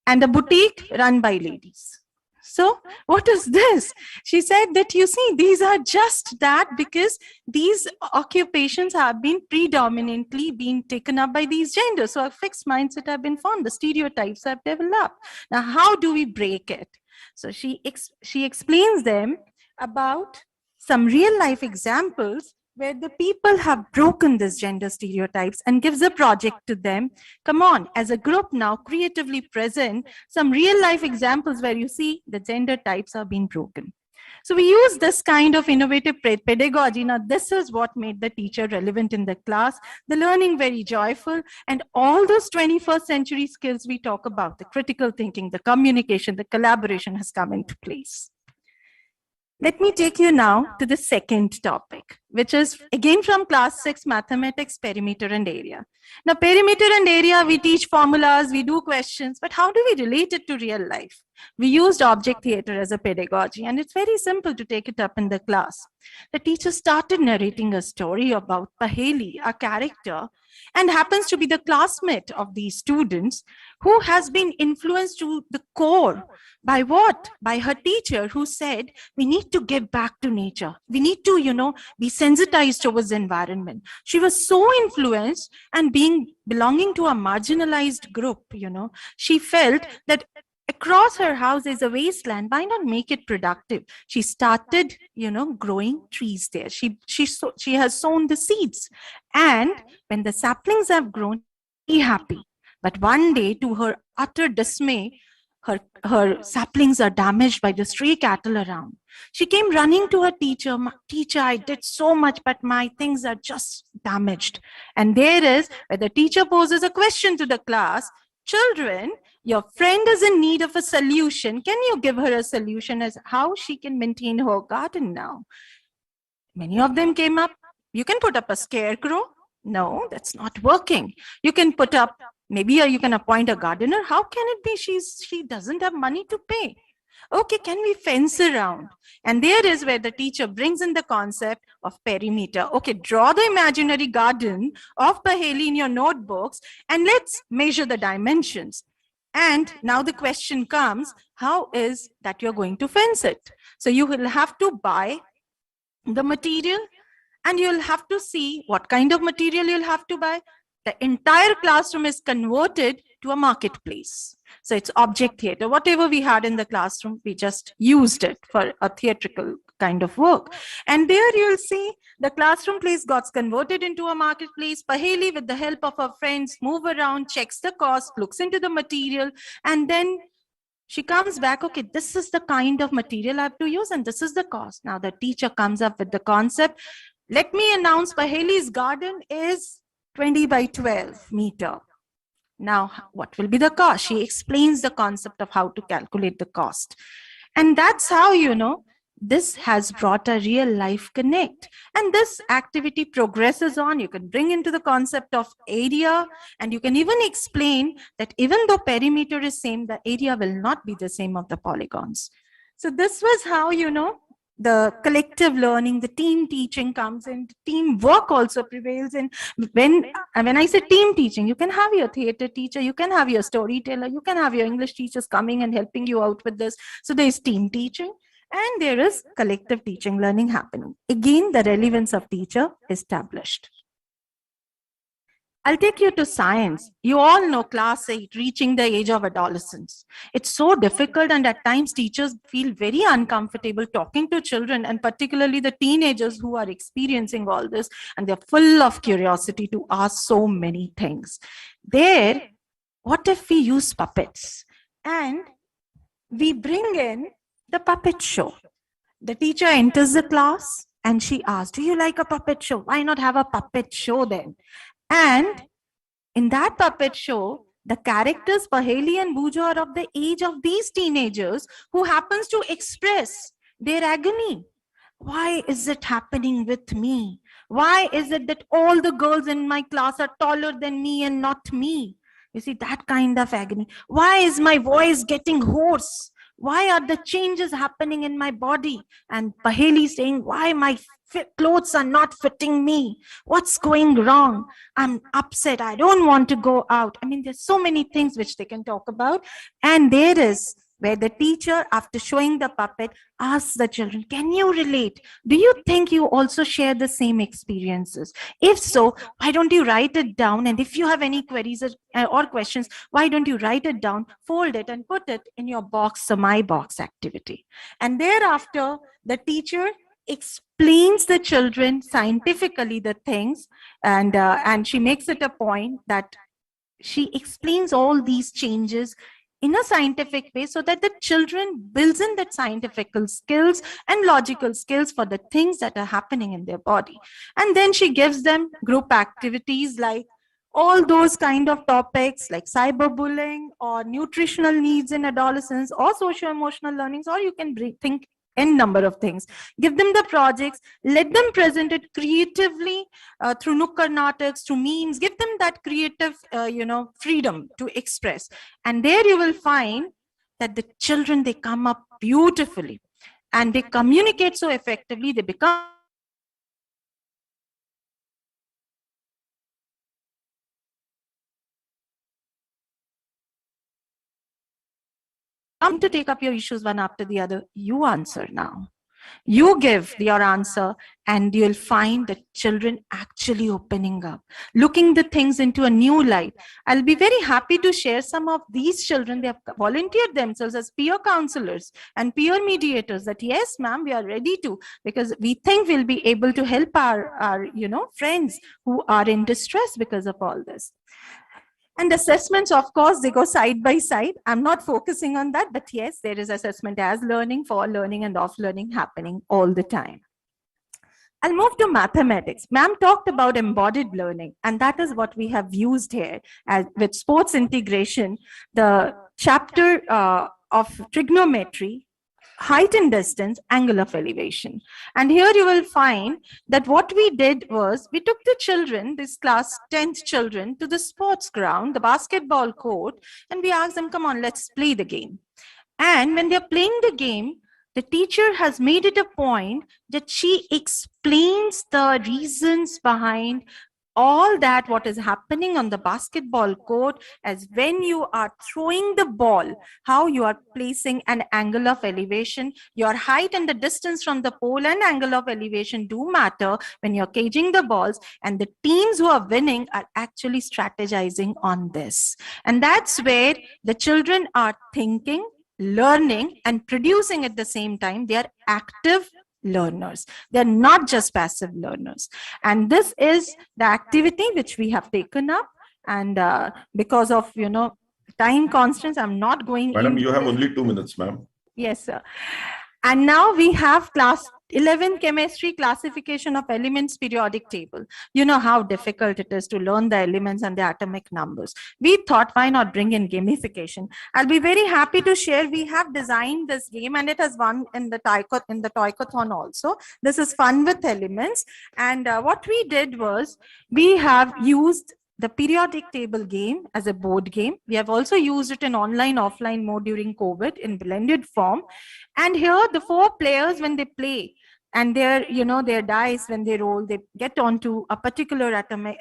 And a boutique run by ladies. So what is this? She said that, you see, these are just that because these occupations have been predominantly being taken up by these genders. So a fixed mindset have been formed. The stereotypes have developed. Now, how do we break it? So she explains them about some real life examples where the people have broken these gender stereotypes and gives a project to them. Come on, as a group now, creatively present some real life examples where you see the gender types are being broken. So we use this kind of innovative pedagogy. Now, this is what made the teacher relevant in the class, the learning very joyful, and all those 21st century skills we talk about, the critical thinking, the communication, the collaboration has come into place. Let me take you now to the second topic, which is again from class 6 mathematics, perimeter and area. Now, perimeter and area, we teach formulas, we do questions, but how do we relate it to real life? We used object theater as a pedagogy, and it's very simple to take it up in the class. The teacher started narrating a story about Paheli, a character, and happens to be the classmate of these students who has been influenced to the core by what? By her teacher who said, we need to give back to nature. We need to, be sensitized towards the environment. She was so influenced, and belonging to a marginalized group, she felt that across her house is a wasteland. Why not make it productive? She started, growing trees there. She has sown the seeds, and when the saplings have grown, be happy. But one day, to her utter dismay, her saplings are damaged by the stray cattle around. She came running to her teacher. Teacher, I did so much, but my things are just damaged. And there is where the teacher poses a question to the class. Children, your friend is in need of a solution. Can you give her a solution as how she can maintain her garden now? Many of them came up. You can put up a scarecrow. No, that's not working. You can put up, maybe you can appoint a gardener. How can it be? She doesn't have money to pay. Okay, can we fence around? And there is where the teacher brings in the concept of perimeter. Okay, draw the imaginary garden of Paheli in your notebooks and let's measure the dimensions. And now the question comes, how is that you're going to fence it? So you will have to buy the material, and you'll have to see what kind of material you'll have to buy. The entire classroom is converted to a marketplace. So it's object theater. Whatever we had in the classroom, we just used it for a theatrical kind of work. And there you'll see the classroom place got converted into a marketplace. Paheli, with the help of her friends, move around, checks the cost, looks into the material, and then she comes back, okay, this is the kind of material I have to use and this is the cost. Now the teacher comes up with the concept. Let me announce Paheli's garden is 20 by 12 meter. Now, what will be the cost? She explains the concept of how to calculate the cost. And that's how, this has brought a real life connect. And this activity progresses on. You can bring into the concept of area, and you can even explain that even though perimeter is same, the area will not be the same of the polygons. So this was how, the collective learning, the team teaching comes in, teamwork also prevails. And when I say team teaching, you can have your theater teacher, you can have your storyteller, you can have your English teachers coming and helping you out with this. So there is team teaching and there is collective teaching learning happening. Again, the relevance of teacher established. I'll take you to science. You all know class 8, reaching the age of adolescence. It's so difficult, and at times teachers feel very uncomfortable talking to children, and particularly the teenagers who are experiencing all this, and they're full of curiosity to ask so many things. There, what if we use puppets and we bring in the puppet show? The teacher enters the class and she asks, do you like a puppet show? Why not have a puppet show then? And in that puppet show, the characters Paheli and Bujo are of the age of these teenagers who happens to express their agony. Why is it happening with me? Why is it that all the girls in my class are taller than me and not me? You see, that kind of agony. Why is my voice getting hoarse? Why are the changes happening in my body? And Paheli saying, why my clothes are not fitting me? What's going wrong? I'm upset. I don't want to go out. I mean, there's so many things which they can talk about. And there is where the teacher, after showing the puppet, asks the children, can you relate? Do you think you also share the same experiences? If so, why don't you write it down? And if you have any queries or questions, why don't you write it down, fold it, and put it in your box, the My Box activity? And thereafter, the teacher explains the children scientifically the things, and she makes it a point that she explains all these changes in a scientific way so that the children builds in that scientific skills and logical skills for the things that are happening in their body. And then she gives them group activities like all those kind of topics like cyberbullying or nutritional needs in adolescence or socio-emotional learnings, or you can think n number of things. Give them the projects, let them present it creatively through nukkad nataks, through memes. Give them that creative freedom to express, and there you will find that the children, they come up beautifully and they communicate so effectively. They become to take up your issues one after the other. You answer now. You give your answer and you'll find the children actually opening up, looking the things into a new light. I'll be very happy to share some of these children. They have volunteered themselves as peer counselors and peer mediators that, yes, ma'am, we are ready to, because we think we'll be able to help our friends who are in distress because of all this. And assessments, of course, they go side by side. I'm not focusing on that, but yes, there is assessment as learning, for learning, and off learning happening all the time. I'll move to mathematics. Ma'am talked about embodied learning, and that is what we have used here as with sports integration, the chapter of trigonometry, height and distance, angle of elevation. And here you will find that what we did was we took the children, this class 10th children, to the sports ground, the basketball court, and we asked them, come on, let's play the game. And when they're playing the game, the teacher has made it a point that she explains the reasons behind all that what is happening on the basketball court, as when you are throwing the ball, how you are placing an angle of elevation, your height and the distance from the pole and angle of elevation do matter when you're caging the balls, and the teams who are winning are actually strategizing on this. And that's where the children are thinking, learning, and producing at the same time. They are active learners. They're not just passive learners. And this is the activity which we have taken up. And because of, time constraints, I'm not going. Madam, you have only 2 minutes, ma'am. Yes, sir. And now we have class 11 chemistry, classification of elements, periodic table. You know how difficult it is to learn the elements and the atomic numbers. We thought, why not bring in gamification? I'll be very happy to share. We have designed this game and it has won in the Toycathon also. This is fun with elements. And what we did was we have used the periodic table game as a board game. We have also used it in online, offline mode during COVID in blended form. And here the 4 players, when they play, and their dice, when they roll, they get onto a particular atomic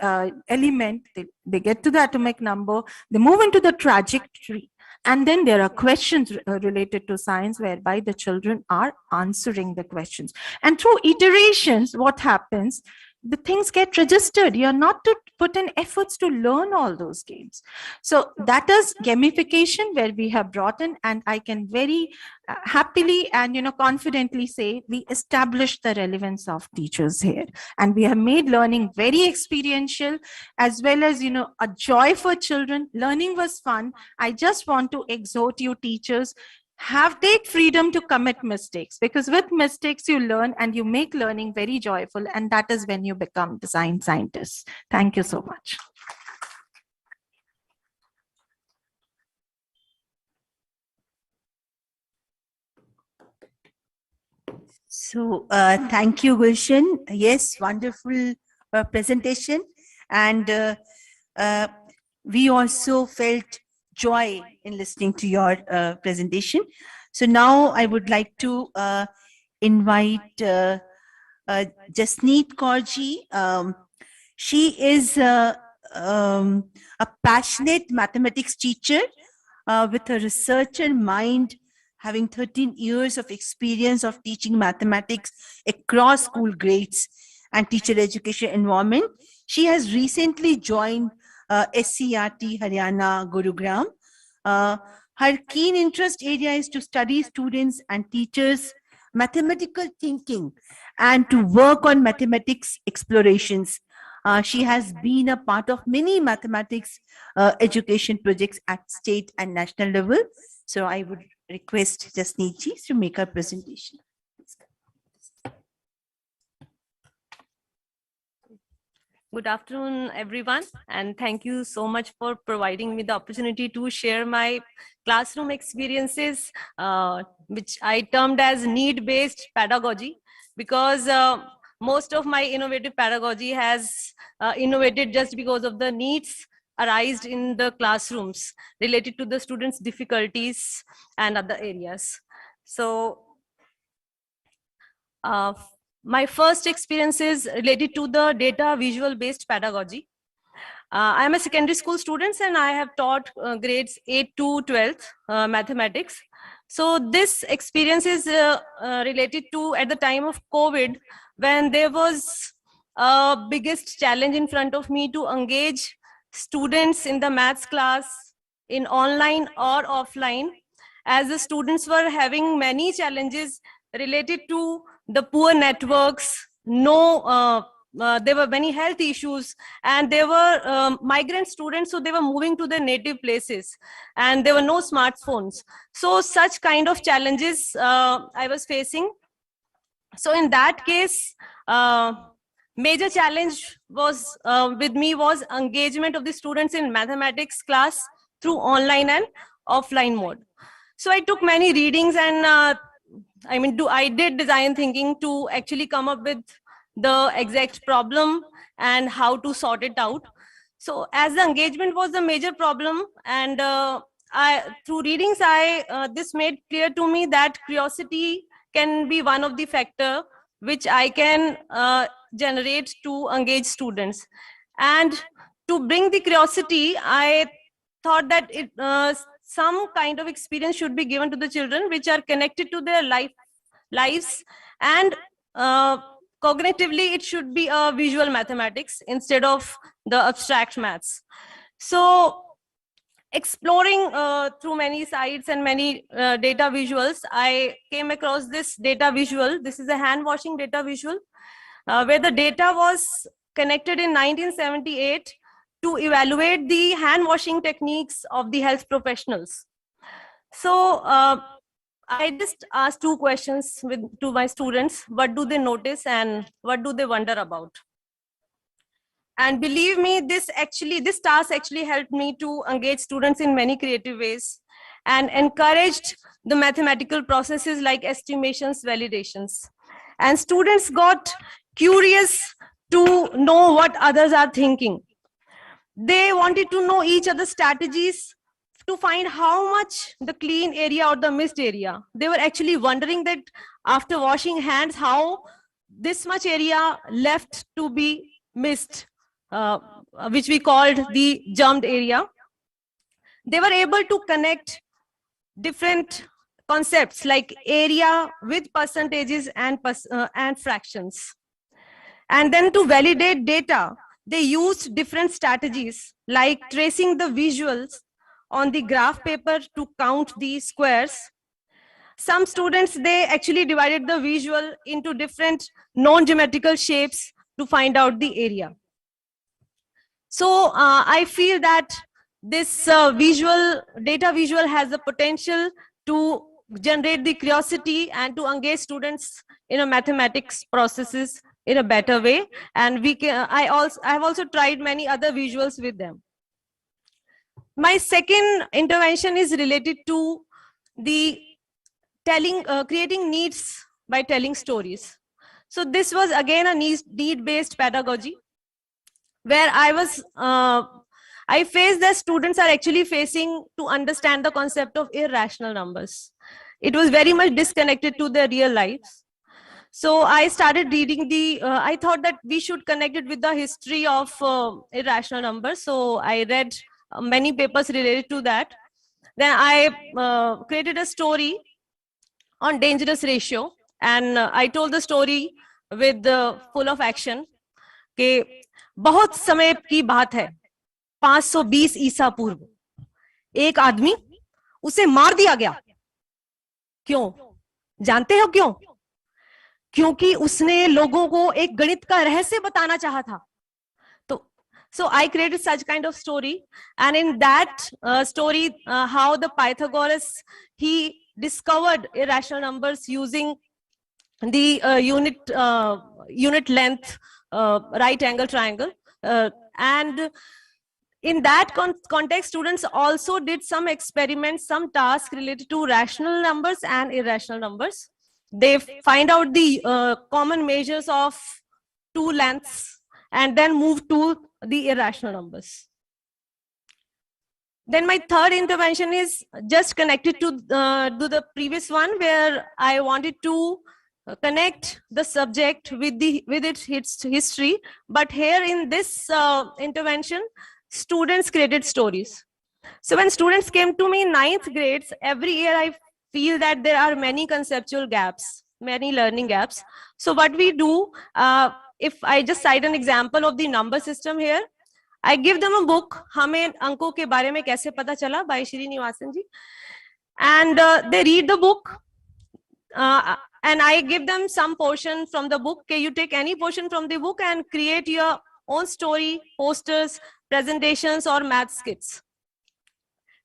element, they get to the atomic number, they move into the trajectory. And then there are questions related to science whereby the children are answering the questions. And through iterations, what happens? The things get registered. You're not to put in efforts to learn all those games. So that is gamification where we have brought in, and I can very happily and confidently say we established the relevance of teachers here, and we have made learning very experiential as well as a joy for children. Learning was fun. I just want to exhort you teachers, take freedom to commit mistakes, because with mistakes you learn and you make learning very joyful, and that is when you become design scientists. Thank you so much. So thank you, Gulshan. Yes, wonderful presentation. And we also felt joy in listening to your presentation. So now I would like to invite Jasneet Kaurji. She is a passionate mathematics teacher with a researcher mind, having 13 years of experience of teaching mathematics across school grades and teacher education environment. She has recently joined SCRT Haryana Gurugram. Her keen interest area is to study students and teachers' mathematical thinking and to work on mathematics explorations. She has been a part of many mathematics education projects at state and national level. So I would request Jasneet ji to make her presentation. Good afternoon, everyone, and thank you so much for providing me the opportunity to share my classroom experiences, which I termed as need-based pedagogy, because most of my innovative pedagogy has innovated just because of the needs arised in the classrooms related to the students' difficulties and other areas. So, my first experience is related to the data visual based pedagogy. I am a secondary school student and I have taught grades 8 to 12th mathematics. So this experience is related to at the time of COVID, when there was a biggest challenge in front of me to engage students in the maths class in online or offline, as the students were having many challenges related to the poor networks, there were many health issues, and there were migrant students, so they were moving to their native places, and there were no smartphones. So such kind of challenges I was facing. So in that case, major challenge was with me was engagement of the students in mathematics class through online and offline mode. So I took many readings, and I did design thinking to actually come up with the exact problem and how to sort it out. So as the engagement was the major problem, and through readings, this made clear to me that curiosity can be one of the factor which I can generate to engage students. And to bring the curiosity, I thought that some kind of experience should be given to the children which are connected to their lives, and cognitively it should be a visual mathematics instead of the abstract maths. So exploring through many sites and many data visuals, I came across this data visual. This is a hand washing data visual where the data was connected in 1978 to evaluate the hand washing techniques of the health professionals. So I just asked two questions to my students: what do they notice and what do they wonder about? And believe me, this task actually helped me to engage students in many creative ways and encouraged the mathematical processes like estimations, validations. And students got curious to know what others are thinking. They wanted to know each other's strategies to find how much the clean area or the missed area. They were actually wondering that after washing hands, how this much area left to be missed, which we called the germed area. They were able to connect different concepts like area with percentages and fractions. And then to validate data, they used different strategies like tracing the visuals on the graph paper to count the squares. Some students, they actually divided the visual into different non-geometrical shapes to find out the area. So I feel that this data visual has the potential to generate the curiosity and to engage students in a mathematics processes in a better way. And I have also tried many other visuals with them. My second intervention is related to the creating needs by telling stories. So this was again a need-based pedagogy, where I faced that students are actually facing to understand the concept of irrational numbers. It was very much disconnected to their real lives. So I started reading I thought that we should connect it with the history of irrational numbers. So I read many papers related to that. Then I created a story on dangerous ratio, and I told the story with full of action. कि बहुत समय की बात है, 520 ईसा पूर्व एक आदमी, उसे मार दिया गया. क्यों? जानते हो क्यों? क्योंकि उसने लोगों को एक गणित का रहस्य बताना चाहा था. So I created such kind of story, and in that story, how the Pythagoras, he discovered irrational numbers using the unit length right angle triangle, and in that context, students also did some experiments, some tasks related to rational numbers and irrational numbers. They find out the common measures of two lengths and then move to the irrational numbers. Then my third intervention is just connected to the previous one, where I wanted to connect the subject with its history. But here in this intervention, students created stories. So when students came to me in 9th grades, every year I feel that there are many conceptual gaps, many learning gaps. So what we do, if I just cite an example of the number system here, I give them a book, हमें अंकों के बारे में कैसे पता चला, by Srinivasan ji, and they read the book, and I give them some portion from the book. Okay, you take any portion from the book and create your own story, posters, presentations, or math skits.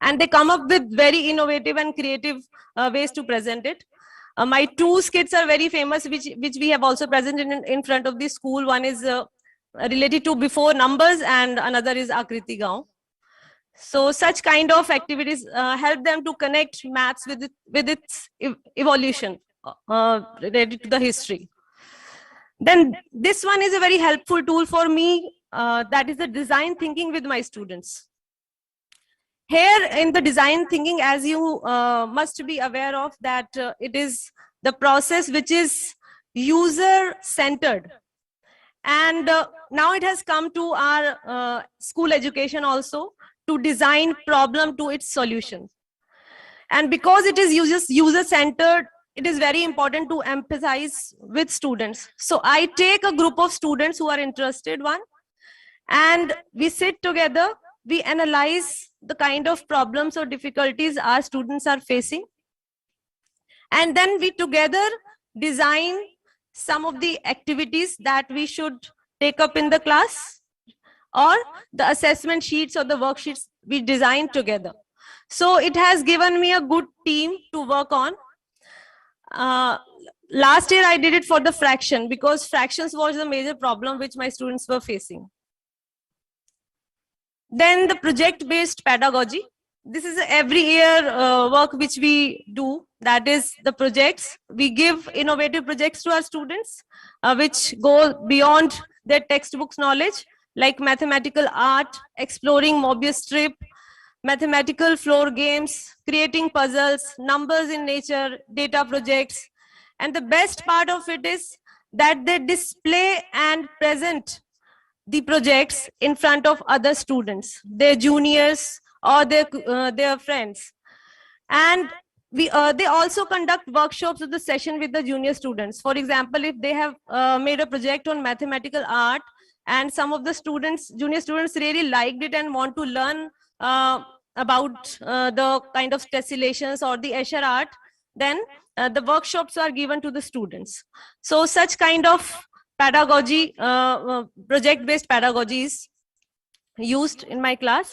And they come up with very innovative and creative ways to present it. My two skits are very famous, which we have also presented in front of the school. One is related to before numbers, and another is Akriti Gaon. So such kind of activities help them to connect maths with its evolution related to the history. Then this one is a very helpful tool for me, that is the design thinking with my students. Here in the design thinking, as you must be aware of, that it is the process which is user-centered. And now it has come to our school education also, to design problem to its solution. And because it is user-centered, it is very important to emphasize with students. So I take a group of students who are interested one, and we sit together, we analyze the kind of problems or difficulties our students are facing. And then we together design some of the activities that we should take up in the class, or the assessment sheets or the worksheets we design together. So it has given me a good team to work on. Last year I did it for the fraction, because fractions was a major problem which my students were facing. Then the project-based pedagogy. This is every year work which we do, that is the projects. We give innovative projects to our students, which go beyond their textbooks knowledge, like mathematical art, exploring Mobius strip, mathematical floor games, creating puzzles, numbers in nature, data projects. And the best part of it is that they display and present the projects in front of other students, their juniors or their friends. And they also conduct workshops of the session with the junior students. For example, if they have made a project on mathematical art, and some of the students, junior students, really liked it and want to learn about the kind of tessellations or the Escher art, then the workshops are given to the students. So such kind of pedagogy, project-based pedagogy is used in my class.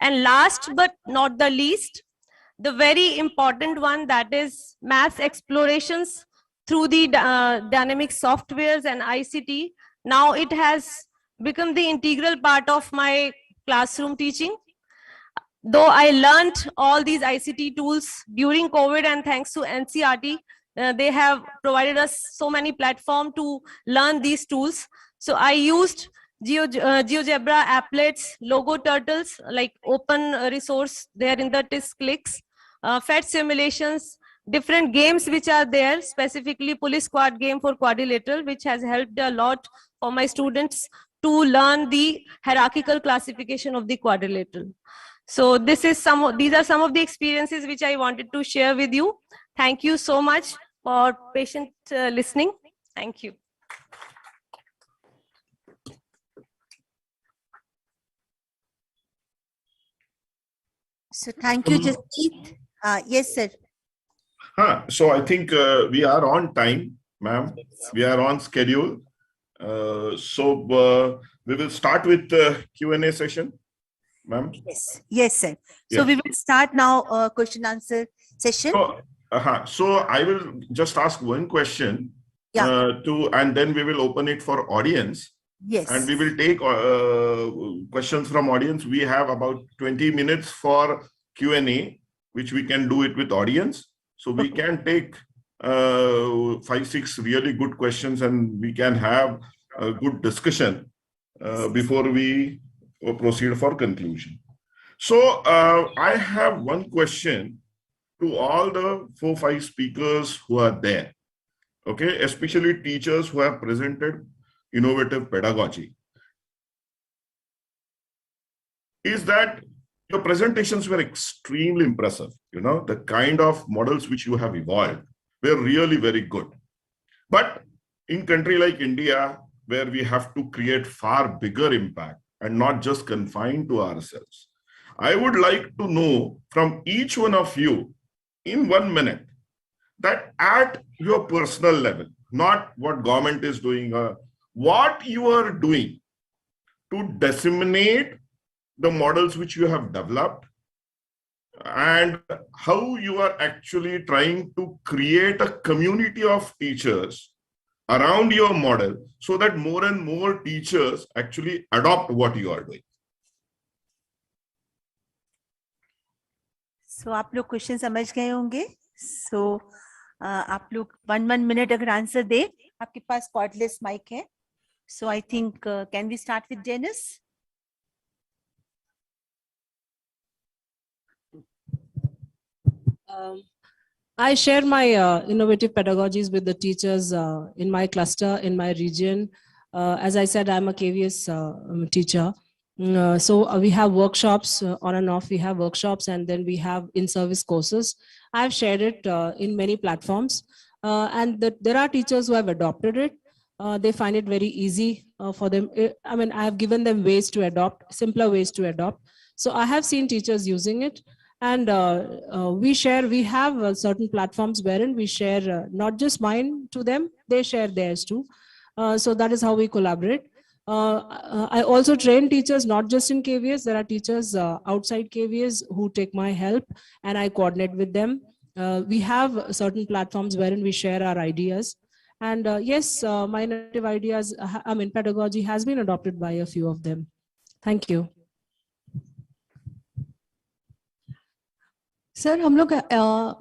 And last but not the least, the very important one, that is math explorations through the dynamic softwares and ICT. Now it has become the integral part of my classroom teaching. Though I learned all these ICT tools during COVID, and thanks to NCERT, they have provided us so many platforms to learn these tools. So I used GeoGebra applets, logo turtles, like open resource there in the TIS clicks, FET simulations, different games which are there, specifically police squad game for quadrilateral, which has helped a lot for my students to learn the hierarchical classification of the quadrilateral. So these are some of the experiences which I wanted to share with you. Thank you so much for patient listening. Thank you. So thank you, Jaspreet. Yes, sir. So I think we are on time, ma'am. We are on schedule. So we will start with the Q&A session, ma'am. Yes, sir. So we will start now question answer session. So I will just ask one question, and then we will open it for audience. Yes. And we will take questions from audience. We have about 20 minutes for Q&A, which we can do it with audience. So we can take 5-6 really good questions, and we can have a good discussion before we proceed for conclusion. So I have one question to all the 4-5 speakers who are there, okay, especially teachers who have presented innovative pedagogy. Is that Your presentations were extremely impressive. You know, the kind of models which you have evolved were really very good. But in country like India, where we have to create far bigger impact and not just confine to ourselves, I would like to know from each one of you in 1 minute that at your personal level, not what government is doing, what you are doing to disseminate the models which you have developed, and how you are actually trying to create a community of teachers around your model so that more and more teachers actually adopt what you are doing. So आप लोग question समझ गए होंगे. So आप लोग 1 minute अगर answer दे, आपके पास cordless mic है. So I think can we start with Dennis? I share my innovative pedagogies with the teachers in my cluster, in my region. As I said, I'm a KVS teacher. So we have workshops on and off. We have workshops, and then we have in-service courses. I've shared it in many platforms. And there are teachers who have adopted it. They find it very easy for them. I mean, I have given them ways to adopt, simpler ways to adopt. So I have seen teachers using it. And we have certain platforms wherein we share not just mine to them, they share theirs too. So that is how we collaborate. I also train teachers, not just in KVS. There are teachers outside KVS who take my help, and I coordinate with them. We have certain platforms wherein we share our ideas. And yes, my innovative ideas, pedagogy has been adopted by a few of them. Thank you. Sir, हम लोग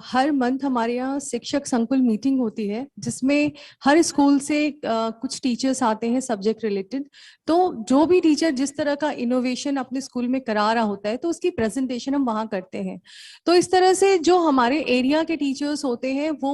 हर month हमारे यहाँ शिक्षक संकुल meeting होती है, जिसमें हर school से कुछ टीचर्स आते हैं सब्जेक्ट रिलेटेड. तो जो भी टीचर जिस तरह का इनोवेशन अपने स्कूल में करा रहा होता है, तो उसकी प्रेजेंटेशन हम वहाँ करते हैं. तो इस तरह से जो हमारे एरिया के टीचर्स होते हैं वो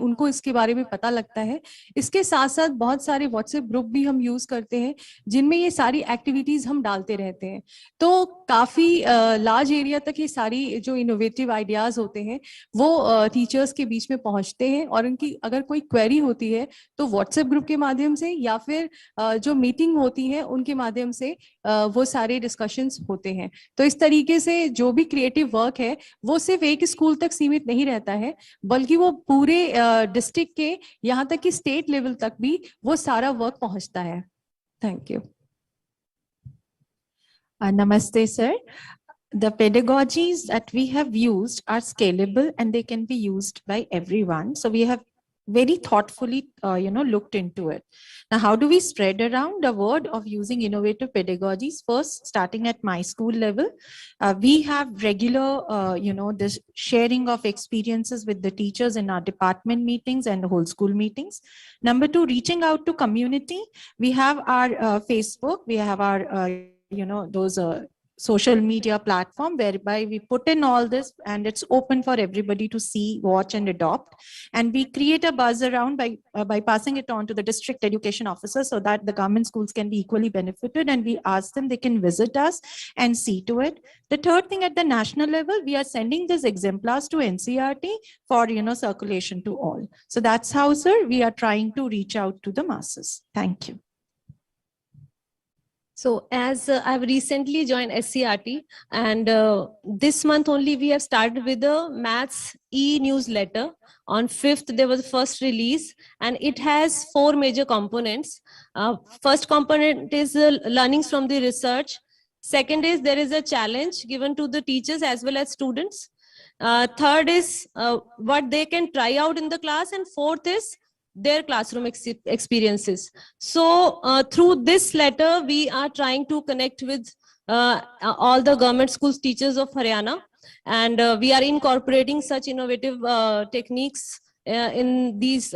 उनको इसके बारे में पता लगता है. इसके साथ साथ बहुत सारे व्हाट्सएप ग्रुप भी हम यूज करते हैं, जिनमें ये सारी एक्टिविटीज हम डालते रहते हैं. तो काफी लार्ज एरिया तक ये सारी जो इनोवेटिव आइडियाज होते हैं वो टीचर्स के बीच में पहुंचते हैं, और उनकी अगर कोई क्वेरी होती है तो व्हाट्सएप ग्रुप के माध्यम से या फिर जो मीटिंग होती है उनके माध्यम से वो सारे डिस्कशंस होते हैं. तो इस तरीके से जो भी क्रिएटिव वर्क है वो सिर्फ एक स्कूल तक सीमित नहीं रहता है, बल्कि वो पूरे डिस्ट्रिक्ट के यहाँ तक कि स्टेट लेवल तक भी वो सारा वर्क पहुंचता है. Thank you. Namaste, sir. The pedagogies that we have used are scalable and they can be used by everyone. So we have very thoughtfully, looked into it. Now, how do we spread around the word of using innovative pedagogies? First, starting at my school level, we have regular, this sharing of experiences with the teachers in our department meetings and whole school meetings. Number two, reaching out to community. We have our Facebook, we have our, those social media platform whereby we put in all this and it's open for everybody to see, watch and adopt. And we create a buzz around by passing it on to the district education officer so that the government schools can be equally benefited, and we ask them they can visit us and see to it. The third thing, at the national level, we are sending these exemplars to NCERT for, circulation to all. So that's how, sir, we are trying to reach out to the masses. Thank you. So as I've recently joined SCRT, and this month only we have started with the Maths e-newsletter. On 5th, there was the first release, and it has 4 major components. First component is learnings from the research. Second is there is a challenge given to the teachers as well as students. Third is what they can try out in the class, and fourth is their classroom experiences. So through this letter, we are trying to connect with all the government schools teachers of Haryana, and we are incorporating such innovative techniques in these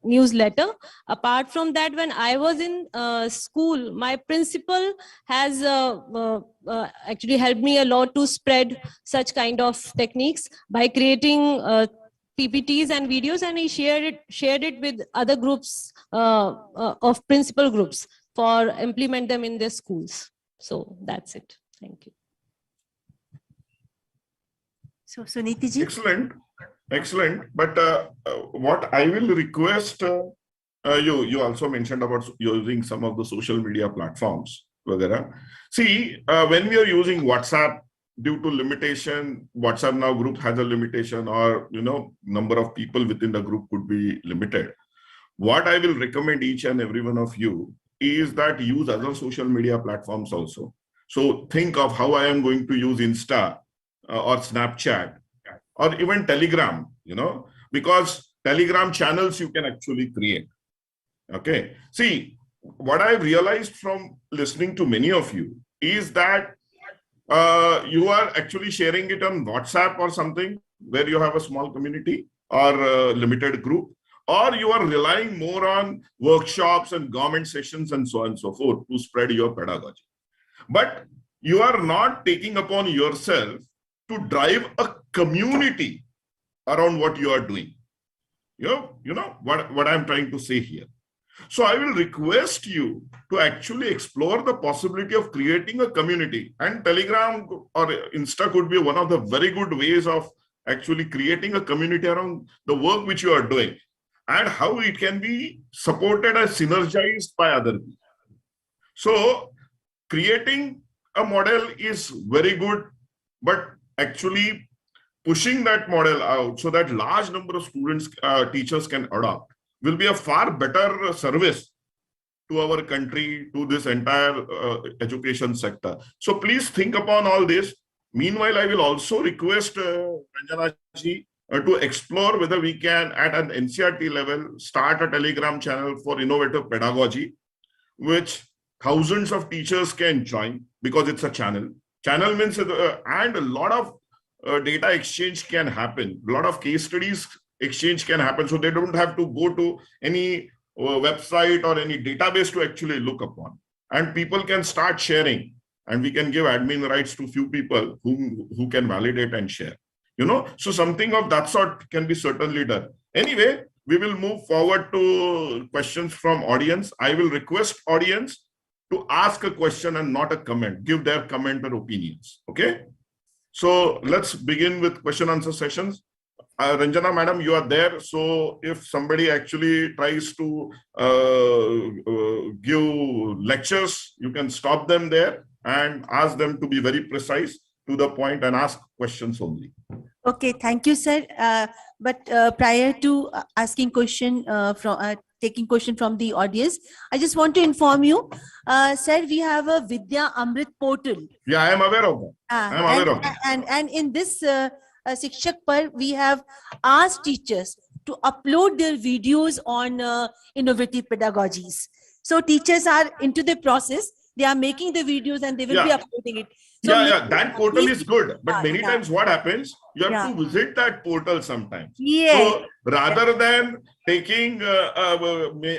newsletter. Apart from that, when I was in school, my principal has actually helped me a lot to spread such kind of techniques by creating PPTs and videos, and he shared it with other groups of principal groups for implement them in their schools. So that's it. Thank you. So Suniti ji. Excellent, excellent. But what I will request, you also mentioned about using some of the social media platforms, vagara. See, when we are using WhatsApp, due to limitation, WhatsApp now group has a limitation, or number of people within the group could be limited. What I will recommend each and every one of you is that use other social media platforms also. So think of how I am going to use Insta or Snapchat or even Telegram, because Telegram channels you can actually create. Okay. See, what I've realized from listening to many of you is that you are actually sharing it on WhatsApp or something where you have a small community or a limited group, or you are relying more on workshops and government sessions and so on and so forth to spread your pedagogy. But you are not taking upon yourself to drive a community around what you are doing. You know what I'm trying to say here. So I will request you to actually explore the possibility of creating a community, and Telegram or Insta could be one of the very good ways of actually creating a community around the work which you are doing, and how it can be supported and synergized by other people. So creating a model is very good, but actually pushing that model out so that large number of students, teachers can adopt will be a far better service to our country, to this entire education sector. So please think upon all this. Meanwhile, I will also request Ranjana ji to explore whether we can, at an NCERT level, start a Telegram channel for innovative pedagogy, which thousands of teachers can join, because it's a channel. Channel means, and a lot of data exchange can happen. A lot of case studies exchange can happen. So they don't have to go to any website or any database to actually look upon. And people can start sharing, and we can give admin rights to few people who can validate and share. So something of that sort can be certainly done. Anyway, we will move forward to questions from audience. I will request audience to ask a question and not a comment, give their comment or opinions. Okay. So let's begin with question answer sessions. Ranjana madam, you are there. So if somebody actually tries to give lectures, you can stop them there and ask them to be very precise, to the point, and ask questions only. Okay, thank you, sir. But prior to asking question taking question from the audience, I just want to inform you, sir, we have a Vidya Amrit portal. Yeah, I am aware of that. I am aware of that. And in this Shikshak Parv, we have asked teachers to upload their videos on innovative pedagogies. So teachers are into the process. They are making the videos and they will be uploading it. So that portal is good. But many times what happens, you have to visit that portal sometimes. So rather than taking,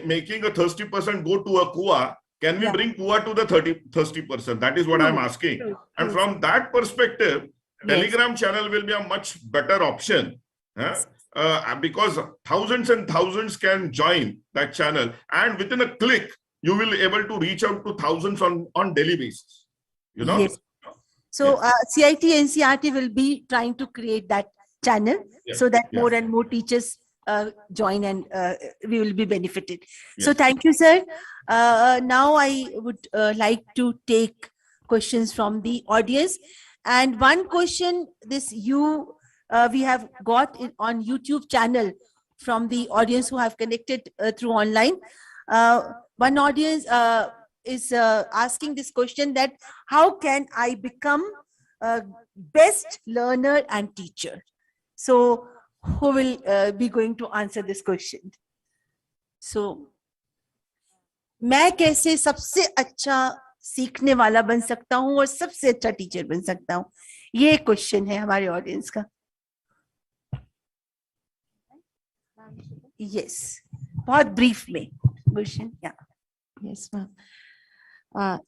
making a thirsty person go to a kuwa, can we bring kuwa to the thirsty person? That is what I'm asking. And from that perspective, Telegram channel will be a much better option. Because thousands and thousands can join that channel, and within a click, you will be able to reach out to thousands on daily basis. Yes. So CIT NCERT will be trying to create that channel so that more and more teachers join, and we will be benefited. So thank you, sir. Now I would like to take questions from the audience. And one question we have got on YouTube channel from the audience who have connected through online. One audience is asking this question, that how can I become a best learner and teacher? So who will be going to answer this question? So, मैं कैसे सबसे अच्छा सीखने वाला बन सकता हूँ और सबसे अच्छा टीचर बन सकता हूँ? ये क्वेश्चन है हमारे ऑडियंस का. Yes, बहुत brief में question. Yes, ma'am.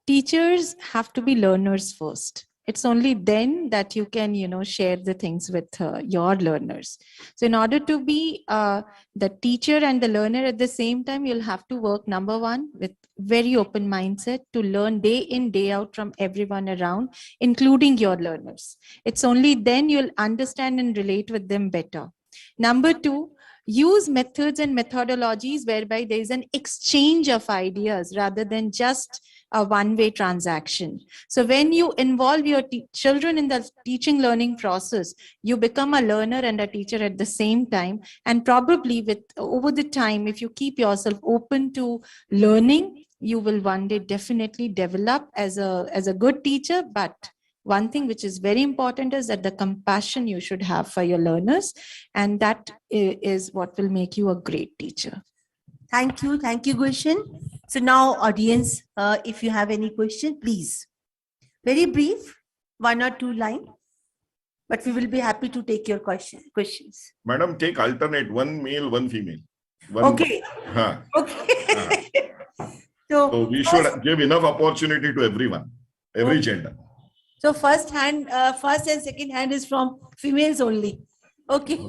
Teachers have to be learners first. It's only then that you can, share the things with your learners. So in order to be the teacher and the learner at the same time, you'll have to work, number one, with very open mindset to learn day in, day out from everyone around, including your learners. It's only then you'll understand and relate with them better. Number two, use methods and methodologies whereby there is an exchange of ideas rather than just a one-way transaction. So when you involve your children in the teaching learning process, you become a learner and a teacher at the same time. And probably over the time, if you keep yourself open to learning, you will one day definitely develop as a good teacher. But one thing which is very important is that the compassion you should have for your learners, and that is what will make you a great teacher. Thank you, Gulshan. So now, audience, if you have any question, please. Very brief, 1 or 2 lines, but we will be happy to take your questions. Madam, take alternate, 1 male, 1 female. Okay. Okay. So we should give enough opportunity to everyone, every gender. So first and second hand is from females only. Okay.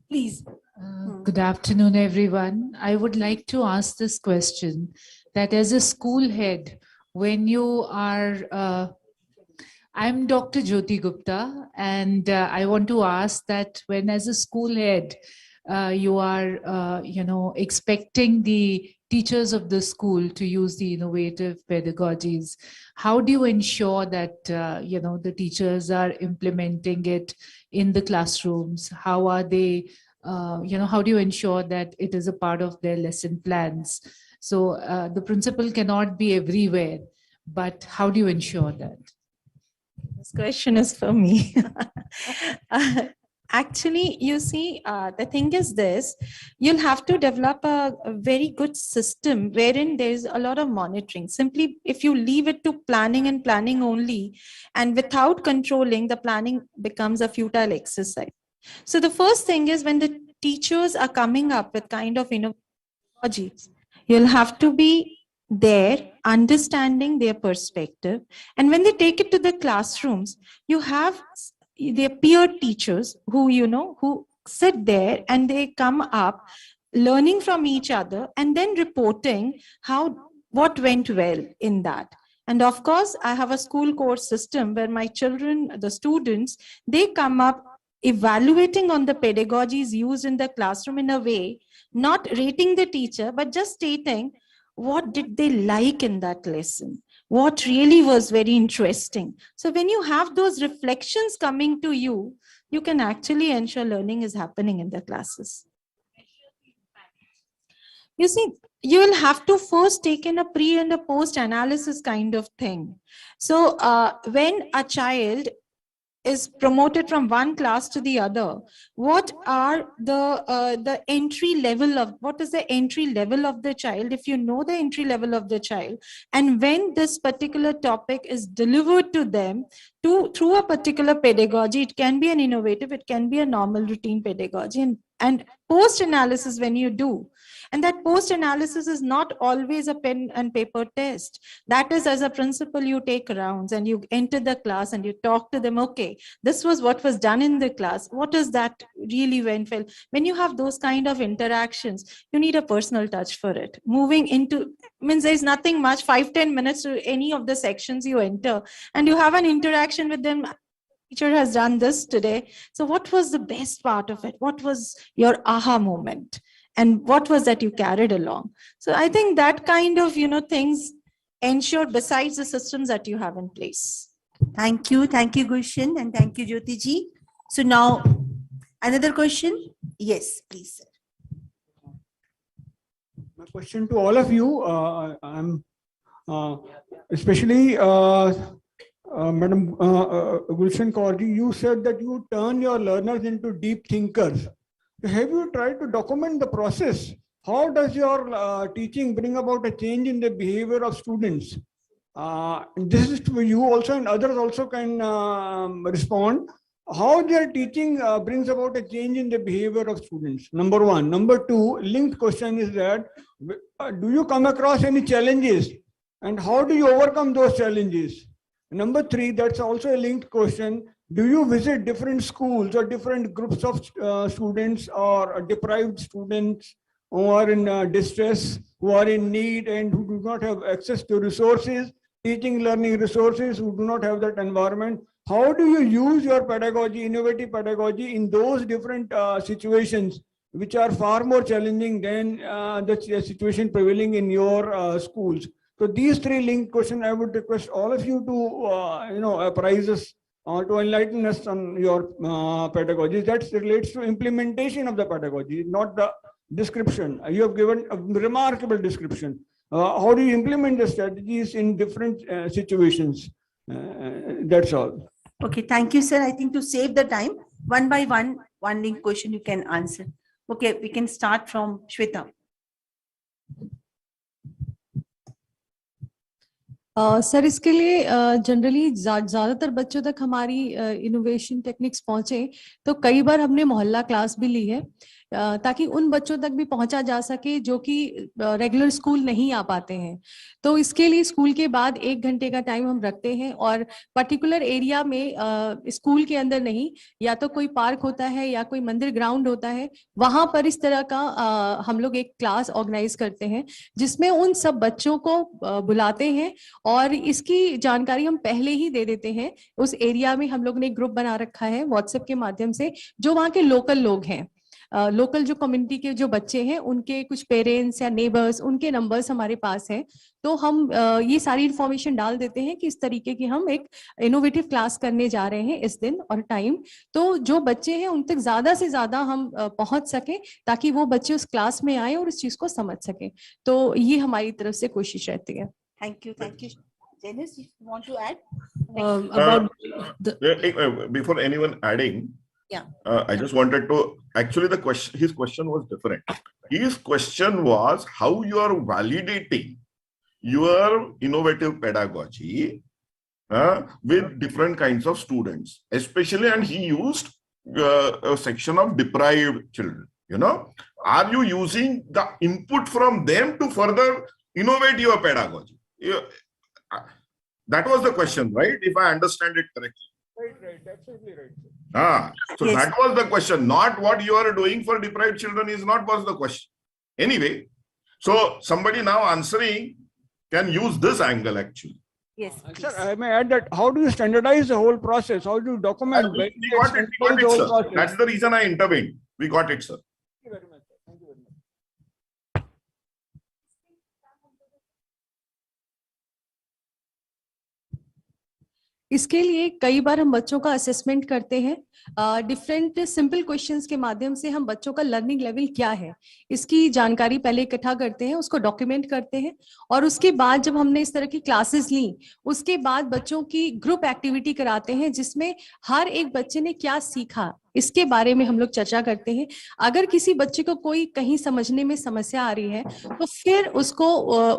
Please. Good afternoon, everyone. I would like to ask this question, that as a school head, when you are, I'm Dr. Jyoti Gupta, and I want to ask that when as a school head, you are, expecting the teachers of the school to use the innovative pedagogies, how do you ensure that, the teachers are implementing it in the classrooms? How are they, how do you ensure that it is a part of their lesson plans? So the principal cannot be everywhere, but how do you ensure that? This question is for me. Actually, you see, the thing is this, you'll have to develop a very good system wherein there's a lot of monitoring. Simply, if you leave it to planning and planning only, and without controlling, the planning becomes a futile exercise. So the first thing is, when the teachers are coming up with kind of technologies, you'll have to be there, understanding their perspective. And when they take it to the classrooms, you have their peer teachers who, who sit there and they come up learning from each other and then reporting what went well in that. And of course, I have a school course system where my children, the students, they come up evaluating on the pedagogies used in the classroom in a way, not rating the teacher, but just stating what did they like in that lesson, what really was very interesting. So when you have those reflections coming to you, you can actually ensure learning is happening in the classes. You see, you will have to first take in a pre and a post analysis kind of thing. So when a child is promoted from one class to the other, what are the entry level of, what is the entry level of the child? If you know the entry level of the child, and when this particular topic is delivered to them through a particular pedagogy, it can be an innovative, it can be a normal routine pedagogy, and post analysis when you do. And that post analysis is not always a pen and paper test. That is, as a principal, you take rounds and you enter the class and you talk to them. Okay, this was what was done in the class. What is that really went well? When you have those kind of interactions, you need a personal touch for it. Moving into, means there's nothing much, 5-10 minutes to any of the sections you enter, and you have an interaction with them. Teacher has done this today. So what was the best part of it? What was your aha moment? And what was that you carried along? So I think that kind of, things ensure besides the systems that you have in place. Thank you, Gulshan, and thank you, Jyoti ji. So now, another question? Yes, please, sir. My question to all of you, I'm especially Madam Gulshan Kaurji, you said that you turn your learners into deep thinkers. Have you tried to document the process? How does your teaching bring about a change in the behavior of students? This is to you also, and others also can respond. How their teaching brings about a change in the behavior of students? Number one. Number two, linked question is that, do you come across any challenges? And how do you overcome those challenges? Number 3, that's also a linked question. Do you visit different schools or different groups of students or deprived students who are in distress, who are in need and who do not have access to resources, teaching learning resources, who do not have that environment? How do you use your pedagogy, innovative pedagogy, in those different situations, which are far more challenging than the situation prevailing in your schools? So these 3 linked questions, I would request all of you to, apprise us or to enlighten us on your pedagogy. That relates to implementation of the pedagogy, not the description. You have given a remarkable description. How do you implement the strategies in different situations? That's all. Okay, thank you, sir. I think to save the time, one by one link question you can answer. Okay, we can start from Shweta. Sir इसके लिए generally ज़्यादातर बच्चों तक हमारी innovation techniques पहुँचे तो कई बार हमने मोहल्ला क्लास भी ली है ताकि उन बच्चों तक भी पहुंचा जा सके जो कि रेगुलर स्कूल नहीं आ पाते हैं। तो इसके लिए स्कूल के बाद 1 घंटे का टाइम हम रखते हैं और पर्टिकुलर एरिया में स्कूल के अंदर नहीं, या तो कोई पार्क होता है या कोई मंदिर ग्राउंड होता है, वहां पर इस तरह का हम लोग एक क्लास ऑर्गेनाइज करते हैं जिसमें उन सब बच्चों को बुलाते हैं और इसकी जानकारी हम पहले ही दे देते हैं। उस एरिया में हम लोग ने एक ग्रुप बना रखा है व्हाट्सएप के माध्यम से, जो वहाँ के लोकल लोग हैं, लोकल जो कम्युनिटी के जो बच्चे हैं उनके कुछ पेरेंट्स या नेबर्स, उनके नंबर्स हमारे पास हैं। तो हम ये सारी इंफॉर्मेशन डाल देते हैं कि इस तरीके की हम एक इनोवेटिव क्लास करने जा रहे हैं इस दिन और टाइम, तो जो बच्चे हैं उन तक ज्यादा से ज्यादा हम पहुंच सके ताकि वो बच्चे उस क्लास में आए और इस चीज को समझ सके। तो ये हमारी तरफ से कोशिश रहती है। Thank you, thank you. Janice, if you want to add about before anyone adding, yeah, I just wanted to, actually the question, his question was different. His question was how you are validating your innovative pedagogy with different kinds of students, especially, and he used a section of deprived children. You know, are you using the input from them to further innovate your pedagogy? That was the question, right? If I understand it correctly. Right, absolutely right. So yes, that was the question. Not what you are doing for deprived children is not was the question. Anyway, so somebody now answering can use this angle actually. Yes, sir, I may add that how do you standardize the whole process? How do you document? We got it, sir. That's the reason I intervened. We got it, sir. Thank you very much. Thank you very much. इसके लिए कई बार हम बच्चों का assessment करते हैं, different simple questions के माध्यम से हम बच्चों का लर्निंग लेवल क्या है इसकी जानकारी पहले इकट्ठा करते हैं, उसको डॉक्यूमेंट करते हैं और उसके बाद जब हमने इस तरह की क्लासेस ली उसके बाद बच्चों की ग्रुप एक्टिविटी कराते हैं जिसमें हर एक बच्चे ने क्या सीखा इसके बारे में हम लोग चर्चा करते हैं। अगर किसी बच्चे को कोई कहीं समझने में समस्या आ रही है तो फिर उसको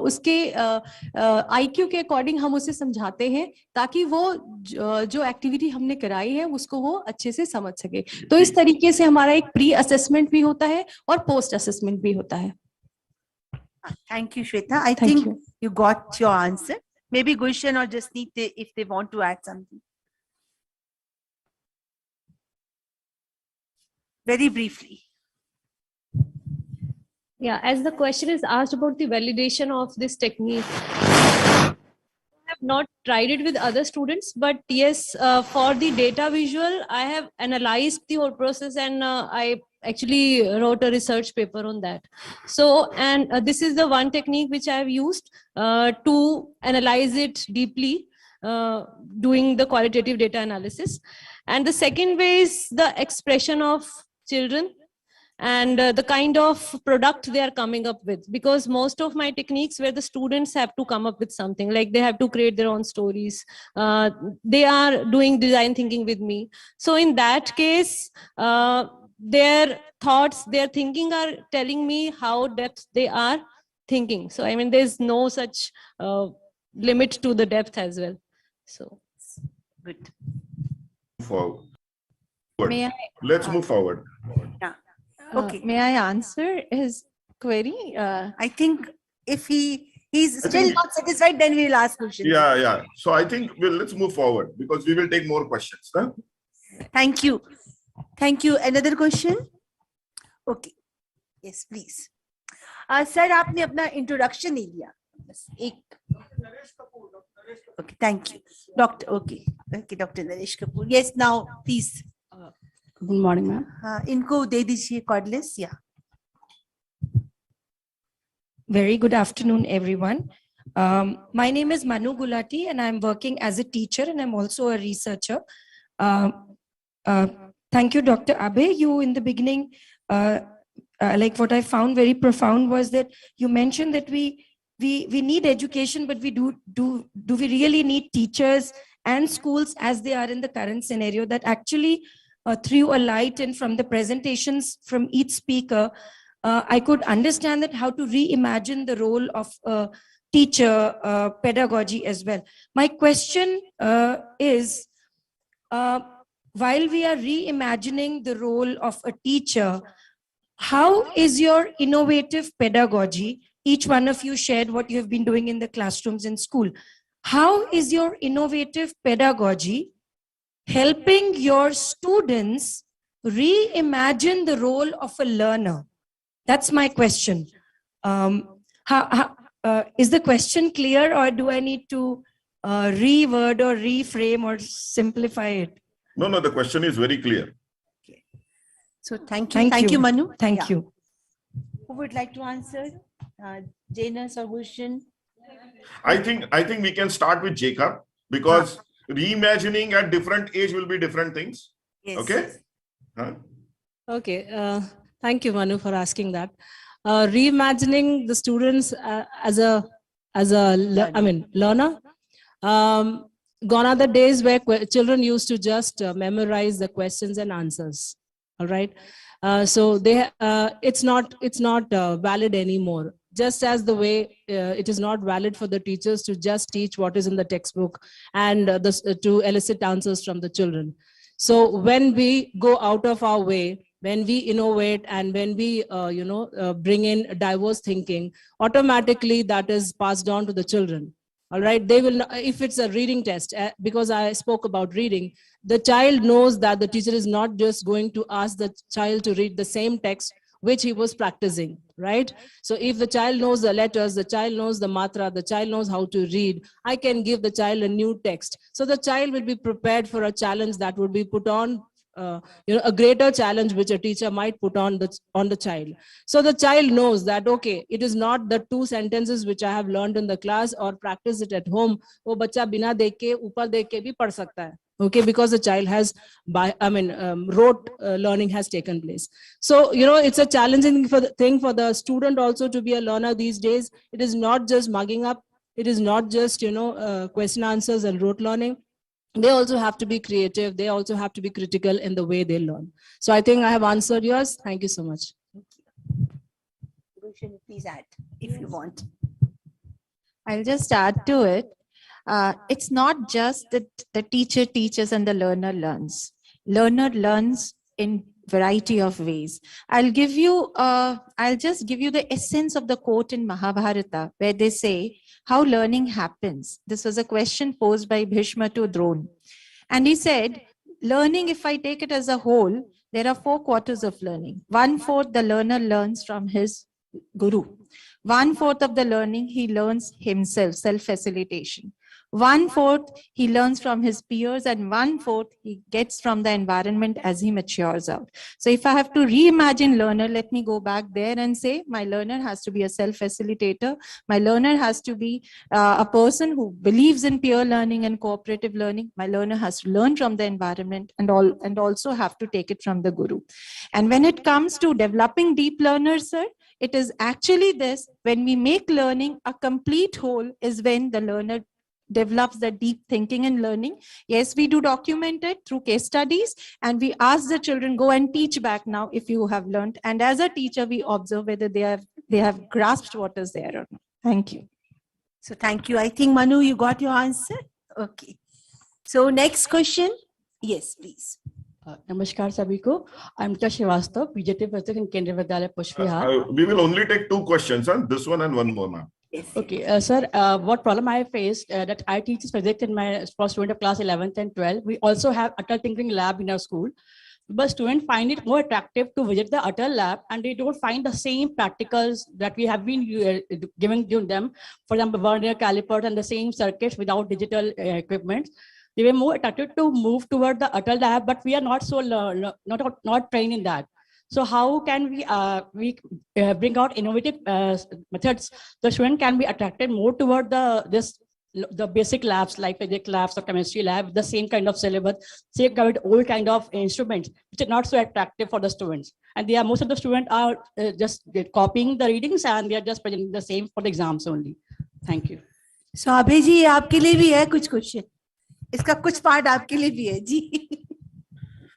उसके आईक्यू के अकॉर्डिंग हम उसे समझाते हैं ताकि वो जो एक्टिविटी हमने कराई है उसको वो अच्छे से समझ सके। तो इस तरीके से हमारा एक प्री असेसमेंट भी होता है और पोस्ट असेसमेंट भी होता है। Thank you, Shweta. I think you got your answer. Maybe Gulshan or Jasneet, if they want to add something. Very briefly. Yeah, as the question is asked about the validation of this technique, I have not tried it with other students, but yes, for the data visual, I have analyzed the whole process and I actually wrote a research paper on that. So, and this is the one technique which I have used to analyze it deeply, doing the qualitative data analysis. And the second way is the expression of children and the kind of product they are coming up with, because most of my techniques where the students have to come up with something, like they have to create their own stories, they are doing design thinking with me. So in that case, their thoughts, their thinking are telling me how depth they are thinking. So I mean, there's no such limit to the depth as well. So good. Forward. Let's move forward. Yeah. Okay. May I answer his query? I think if he he's I still think- not satisfied, then we will ask questions. Yeah. So I think let's move forward because we will take more questions. Huh? Thank you. Thank you. Another question? Okay. Yes, please. Sir आपने अपना introduction नहीं दिया, बस एक. Okay, thank you. Doctor, okay, Dr. Naresh Kapoor. Yes, now please. Good morning, ma'am. इनको दे दीजिए cordless, yeah. Very good afternoon, everyone. My name is Manu Gulati, and I'm working as a teacher, and I'm also a researcher. Thank you, Dr. Abe. You, in the beginning, like what I found very profound was that you mentioned that we need education, but do we really need teachers and schools as they are in the current scenario? That actually threw a light in from the presentations from each speaker. I could understand that how to reimagine the role of teacher pedagogy as well. My question is, while we are reimagining the role of a teacher, how is your innovative pedagogy? Each one of you shared what you have been doing in the classrooms in school. How is your innovative pedagogy helping your students reimagine the role of a learner? That's my question. Is the question clear, or do I need to reword or reframe or simplify it? No, the question is very clear. Okay. So thank you, Manu. Thank you. Who would like to answer? Janus or Bhushan? I think we can start with Jacob because reimagining at different age will be different things. Yes. Okay. Huh? Okay. Thank you, Manu, for asking that. Reimagining the students as a learner. Gone are the days where children used to just memorize the questions and answers. All right. So it's not valid anymore. Just as the way it is not valid for the teachers to just teach what is in the textbook and to elicit answers from the children. So when we go out of our way, when we innovate and when we bring in diverse thinking, automatically that is passed on to the children. All right, they will, if it's a reading test, because I spoke about reading, the child knows that the teacher is not just going to ask the child to read the same text which he was practicing, right? So if the child knows the letters, the child knows the matra, the child knows how to read, I can give the child a new text. So the child will be prepared for a challenge that would be put on, a greater challenge which a teacher might put on the child. So the child knows that, okay, it is not the two sentences which I have learned in the class or practice it at home. Oh, bacha bina dekh ke, upar dekh ke bhi pad sakta hai. Okay, because the child has, rote learning has taken place. So, it's a challenging thing for the student also to be a learner these days. It is not just mugging up. It is not just, question answers and rote learning. They also have to be creative. They also have to be critical in the way they learn. So I think I have answered yours. Thank you so much. Please add if you want. I'll just add to it. It's not just that the teacher teaches and the learner learns. Learner learns in variety of ways. I'll just give you the essence of the quote in Mahabharata, where they say how learning happens. This was a question posed by Bhishma to Drona. And he said, learning, if I take it as a whole, there are 4 quarters of learning. 1/4 the learner learns from his guru. 1/4 of the learning he learns himself, self-facilitation. 1/4 he learns from his peers, and 1/4 he gets from the environment as he matures out. So if I have to reimagine learner, let me go back there and say my learner has to be a self-facilitator. My learner has to be a person who believes in peer learning and cooperative learning. My learner has to learn from the environment and also have to take it from the guru. And when it comes to developing deep learners, sir, it is actually this: when we make learning a complete whole is when the learner develops the deep thinking and learning. Yes, we do document it through case studies, and we ask the children, go and teach back now if you have learned. And as a teacher, we observe whether they have grasped what is there or not. Thank you. So thank you. I think, Manu, you got your answer. Okay. So next question. Yes, please. Namaskar Sabiko. I'm Tasha Srivastava, PJT President in Kendriya Vidyalaya Pushpihar. We will only take 2 questions, huh? This one and one more, ma'am. Okay, sir, what problem I faced that I teach physics in my for student of class 11th and 12th. We also have Atal Tinkering Lab in our school, but students find it more attractive to visit the Atal Lab, and they don't find the same practicals that we have been giving to them. For example, vernier calipers and the same circuits without digital equipment. They were more attracted to move toward the Atal Lab, but we are not so not trained in that. So how can we bring out innovative methods? The student can be attracted more toward the basic labs like physics labs or chemistry lab, the same kind of syllabus, same kind of old kind of instruments, which are not so attractive for the students. And they are most of the students are just copying the readings and they are just presenting the same for the exams only. Thank you. So अभय जी आपके लिए भी है कुछ question, इसका कुछ part आपके लिए भी है जी.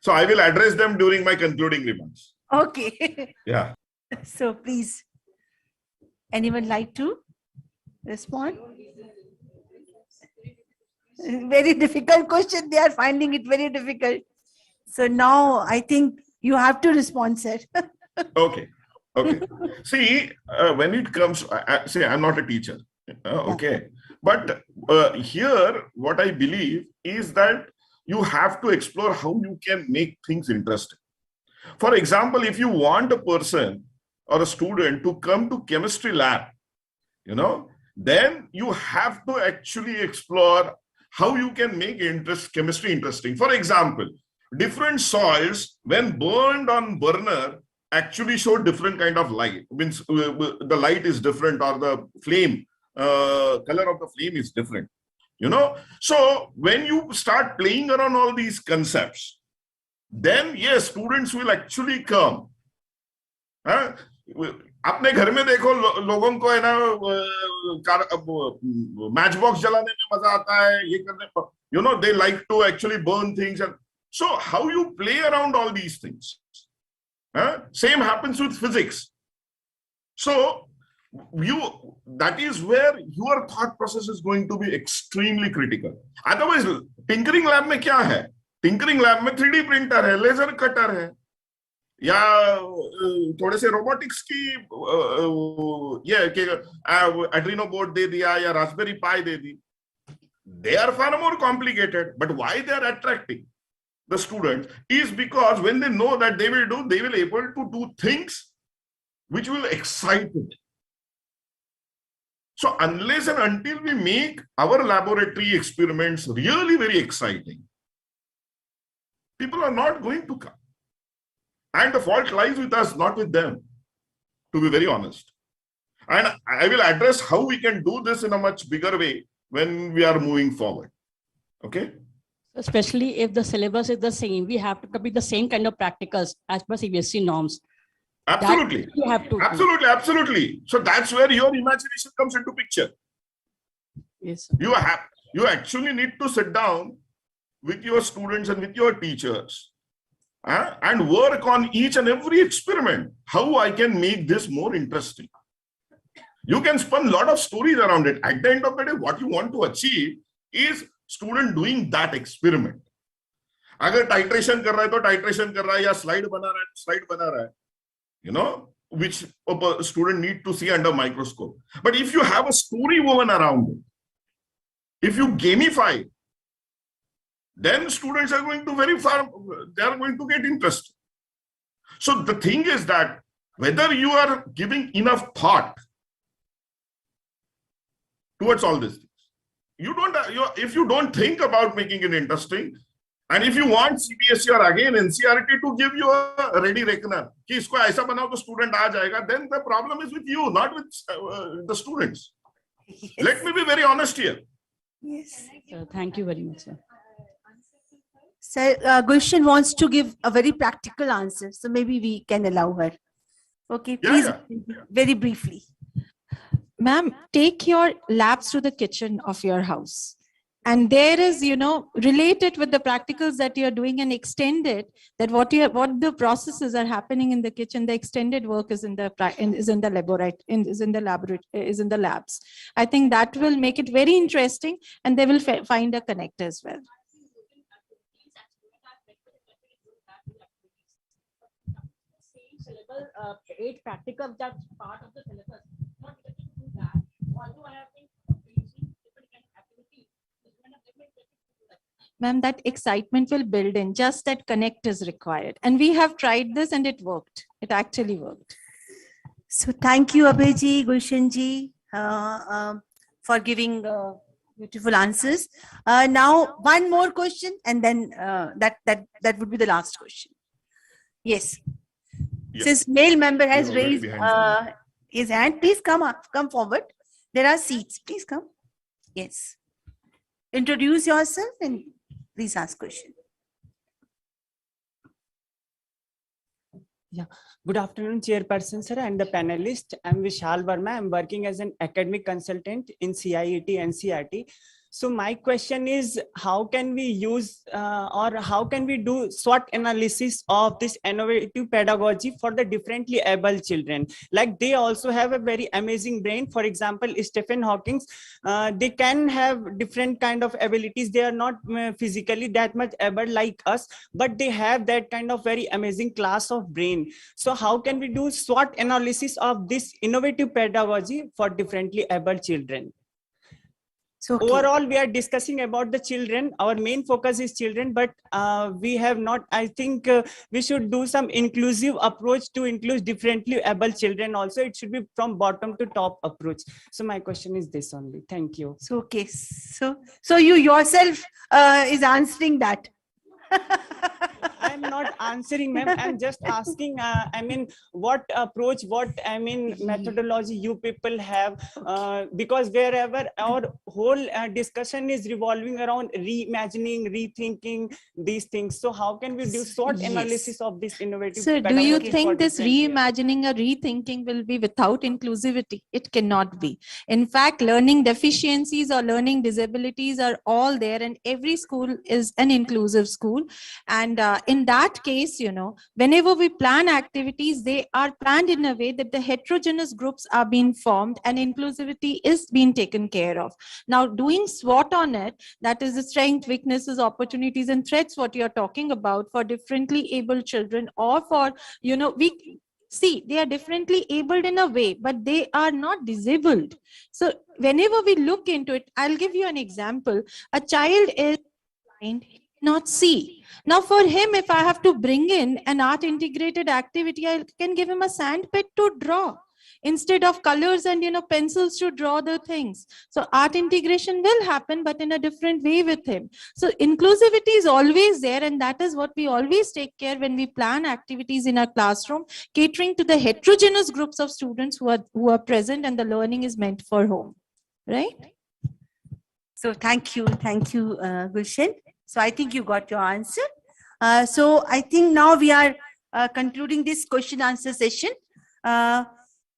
So I will address them during my concluding remarks. Okay. Yeah. So please, anyone like to respond? Very difficult question. They are finding it very difficult. So now I think you have to respond, sir. Okay. Okay. See, when it comes, say I'm not a teacher. Okay. But here, what I believe is that you have to explore how you can make things interesting. For example, if you want a person or a student to come to chemistry lab, then you have to actually explore how you can make chemistry interesting. For example, different soils, when burned on burner, actually show different kind of light. Means the light is different, or the flame, color of the flame is different. So when you start playing around all these concepts, then yes, students will actually come. अपने घर में देखो लोगों को है ना match box जलाने में मजा आता है, ये करने पर they like to actually burn things. And so how you play around all these things, same happens with physics. So that is where your thought process is going to be extremely critical. Otherwise, tinkering lab में क्या है? Tinkering lab में 3D printer है, laser cutter है, या थोड़े से robotics की ये कि एड्रीनो बोर्ड दे दिया या Raspberry pi they the. They are far more complicated, but why they are attracting the students is because when they know that they will able to do things which will excite them. So unless and until we make our laboratory experiments really very exciting, people are not going to come. And the fault lies with us, not with them, to be very honest. And I will address how we can do this in a much bigger way when we are moving forward. Okay? Especially if the syllabus is the same, we have to complete the same kind of practicals as per CBSE norms. Absolutely. You have to absolutely, absolutely. So that's where your imagination comes into picture. Yes. You actually need to sit down with your students and with your teachers and work on each and every experiment. How I can make this more interesting. You can spin a lot of stories around it. At the end of the day, what you want to achieve is student doing that experiment. अगर titration कर रहा है तो titration कर रहा है, या slide बना रहा है तो slide बना रहा है, which a student need to see under microscope. But if you have a story woven around it, if you gamify, then students are going to they are going to get interested. So the thing is that whether you are giving enough thought towards all these things, if you don't think about making it interesting, and if you want CBSE or again NCERT to give you a ready reckoner, कि इसको ऐसा बनाओ तो student आ जाएगा, then the problem is with you, not with the students. Yes. Let me be very honest here. Yes. Thank you very much, sir. Sir, Gulshan wants to give a very practical answer, so maybe we can allow her. Okay, please, very briefly. Ma'am, take your labs to the kitchen of your house. And there is, relate it with the practicals that you're doing and extend it, that what the processes are happening in the kitchen, the extended work is in the labs. I think that will make it very interesting and they will find a connect as well. Syllabus, 8 practicals, that's part of the syllabus. Not to do that. Ma'am, that excitement will build in, just that connect is required. And we have tried this and it worked. It actually worked. So thank you, Abhayji, Gulshanji, for giving beautiful answers. Now, one more question, and then that would be the last question. Yes. Yeah. Since male member has You're already raised behind his hand, please come forward. There are seats. Please come. Yes. Introduce yourself and please ask question. Yeah. Good afternoon, Chairperson, sir, and the panelists. I'm Vishal Verma. I'm working as an academic consultant in CIET NCERT. So my question is, how can we use or how can we do SWOT analysis of this innovative pedagogy for the differently able children? Like they also have a very amazing brain. For example, Stephen Hawking, they can have different kind of abilities. They are not physically that much able like us, but they have that kind of very amazing class of brain. So how can we do SWOT analysis of this innovative pedagogy for differently able children? So overall, we are discussing about the children. Our main focus is children, but we have not, I think we should do some inclusive approach to include differently able children also. It should be from bottom to top approach. So my question is this only. Thank you. So, okay. So you yourself is answering that. I'm not answering, ma'am. I'm just asking, I mean, what approach, what, I mean, methodology you people have, because wherever our whole discussion is revolving around reimagining, rethinking these things. So how can we do SWOT analysis of this innovative So do you pedagogy think this different reimagining or rethinking will be without inclusivity? It cannot be. In fact, learning deficiencies or learning disabilities are all there, and every school is an inclusive school. And in that case, you know, whenever we plan activities, they are planned in a way that the heterogeneous groups are being formed and inclusivity is being taken care of. Now, doing SWOT on it, that is the strengths, weaknesses, opportunities, and threats, what you're talking about for differently able children, or for, you know, we see they are differently abled in a way, but they are not disabled. So whenever we look into it, I'll give you an example. A child is blind, he cannot see. Now for him, if I have to bring in an art integrated activity, I can give him a sand pit to draw instead of colors and, you know, pencils to draw the things. So art integration will happen, but in a different way with him. So inclusivity is always there, and that is what we always take care when we plan activities in our classroom, catering to the heterogeneous groups of students who are present, and the learning is meant for home, right? So thank you, Gulshan. So I think you got your answer. So I think now we are concluding this question answer session.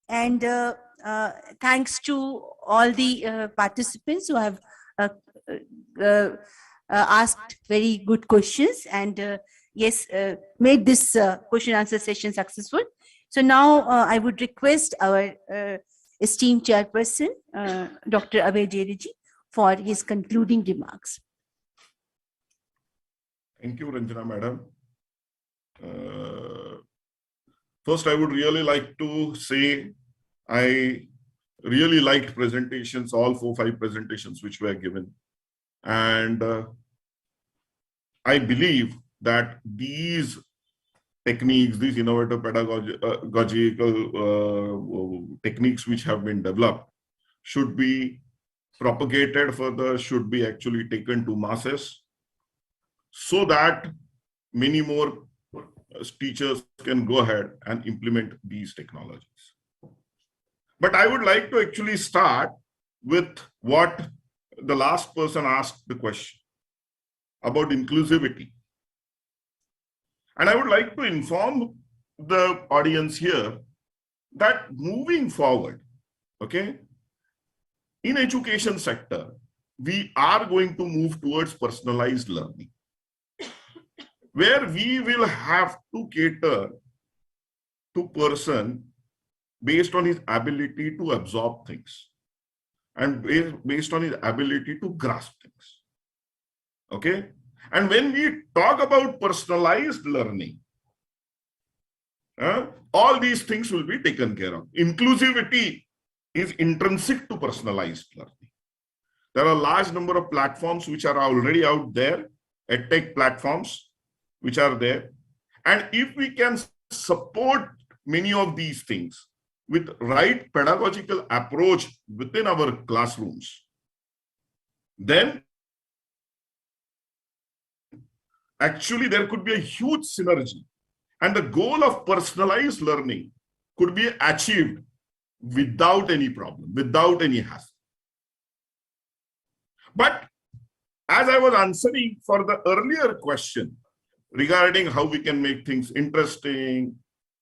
And thanks to all the participants who have asked very good questions and yes, made this question answer session successful. So now I would request our esteemed chairperson, Dr. Abhay Jeriji, for his concluding remarks. Thank you, Ranjana Madam. First, I would really like to say I really liked presentations, all 4-5 presentations which were given. And I believe that these techniques, these innovative pedagogical techniques which have been developed should be propagated further, should be actually taken to masses, so that many more teachers can go ahead and implement these technologies. But I would like to actually start with what the last person asked the question about inclusivity. And I would like to inform the audience here that moving forward, okay, in education sector, we are going to move towards personalized learning, where we will have to cater to person based on his ability to absorb things and based on his ability to grasp things. Okay? And when we talk about personalized learning, all these things will be taken care of. Inclusivity is intrinsic to personalized learning. There are a large number of platforms which are already out there, edtech platforms which are there. And if we can support many of these things with right pedagogical approach within our classrooms, then actually there could be a huge synergy. And the goal of personalized learning could be achieved without any problem, without any hassle. But as I was answering for the earlier question regarding how we can make things interesting,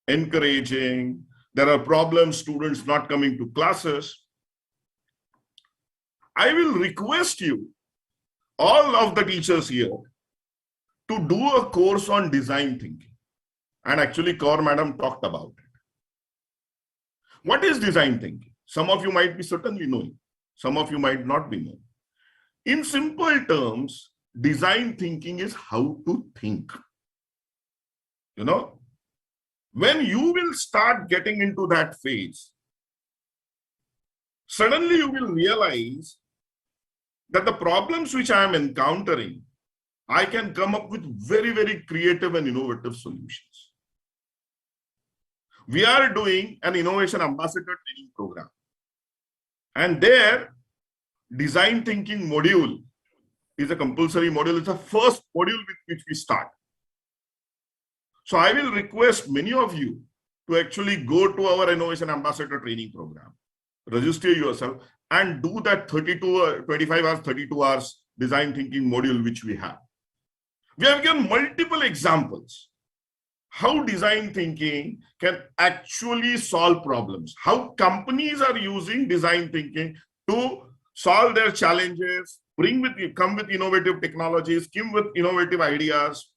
encouraging, there are problems, students not coming to classes, I will request you, all of the teachers here, to do a course on design thinking. And actually, Kaur Madam talked about it. What is design thinking? Some of you might be certainly knowing. Some of you might not be knowing. In simple terms, design thinking is how to think. You know, when you will start getting into that phase, suddenly you will realize that the problems which I am encountering, I can come up with very, very creative and innovative solutions. We are doing an innovation ambassador training program. And there, design thinking module is a compulsory module. It's the first module with which we start. So I will request many of you to actually go to our innovation ambassador training program, register yourself, and do that 25 hours, 32 hours design thinking module which we have. We have given multiple examples how design thinking can actually solve problems, how companies are using design thinking to solve their challenges, come with innovative technologies, come with innovative ideas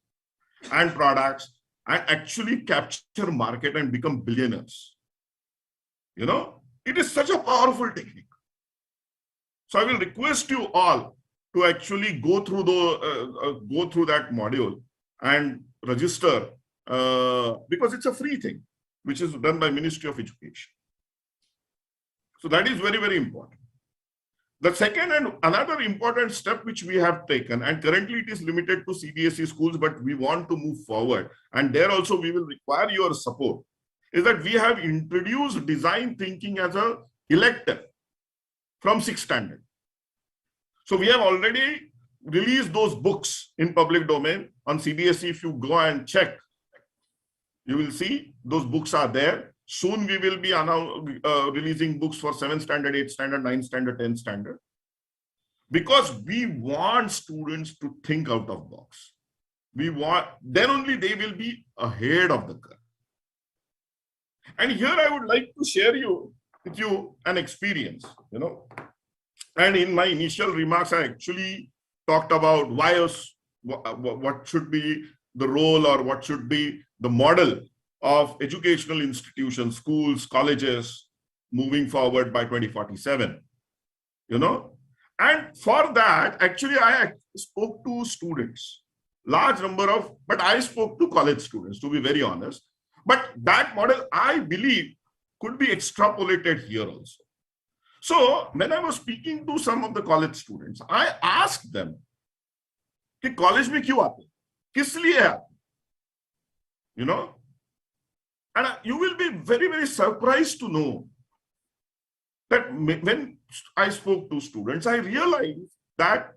and products, and actually capture market and become billionaires. You know, it is such a powerful technique. So I will request you all to actually go through that module and register because it's a free thing, which is done by Ministry of Education. So that is very, very important. The second and another important step which we have taken, and currently it is limited to CBSE schools, but we want to move forward, and there also we will require your support, is that we have introduced design thinking as an elective from 6th standard. So we have already released those books in public domain on CBSE. If you go and check, you will see those books are there. Soon we will be releasing books for 7th standard, 8th standard, 9th standard, 10th standard. Because we want students to think out of the box. Then only they will be ahead of the curve. And here I would like to share with you an experience, you know. And in my initial remarks, I actually talked about what should be the role or what should be the model of educational institutions, schools, colleges, moving forward by 2047, you know. And for that, actually, I spoke to students, large number of, but I spoke to college students, to be very honest. But that model, I believe, could be extrapolated here also. So when I was speaking to some of the college students, I asked them, कि college में क्यों आते? किस लिए आते? You know? And you will be very, very surprised to know that when I spoke to students, I realized that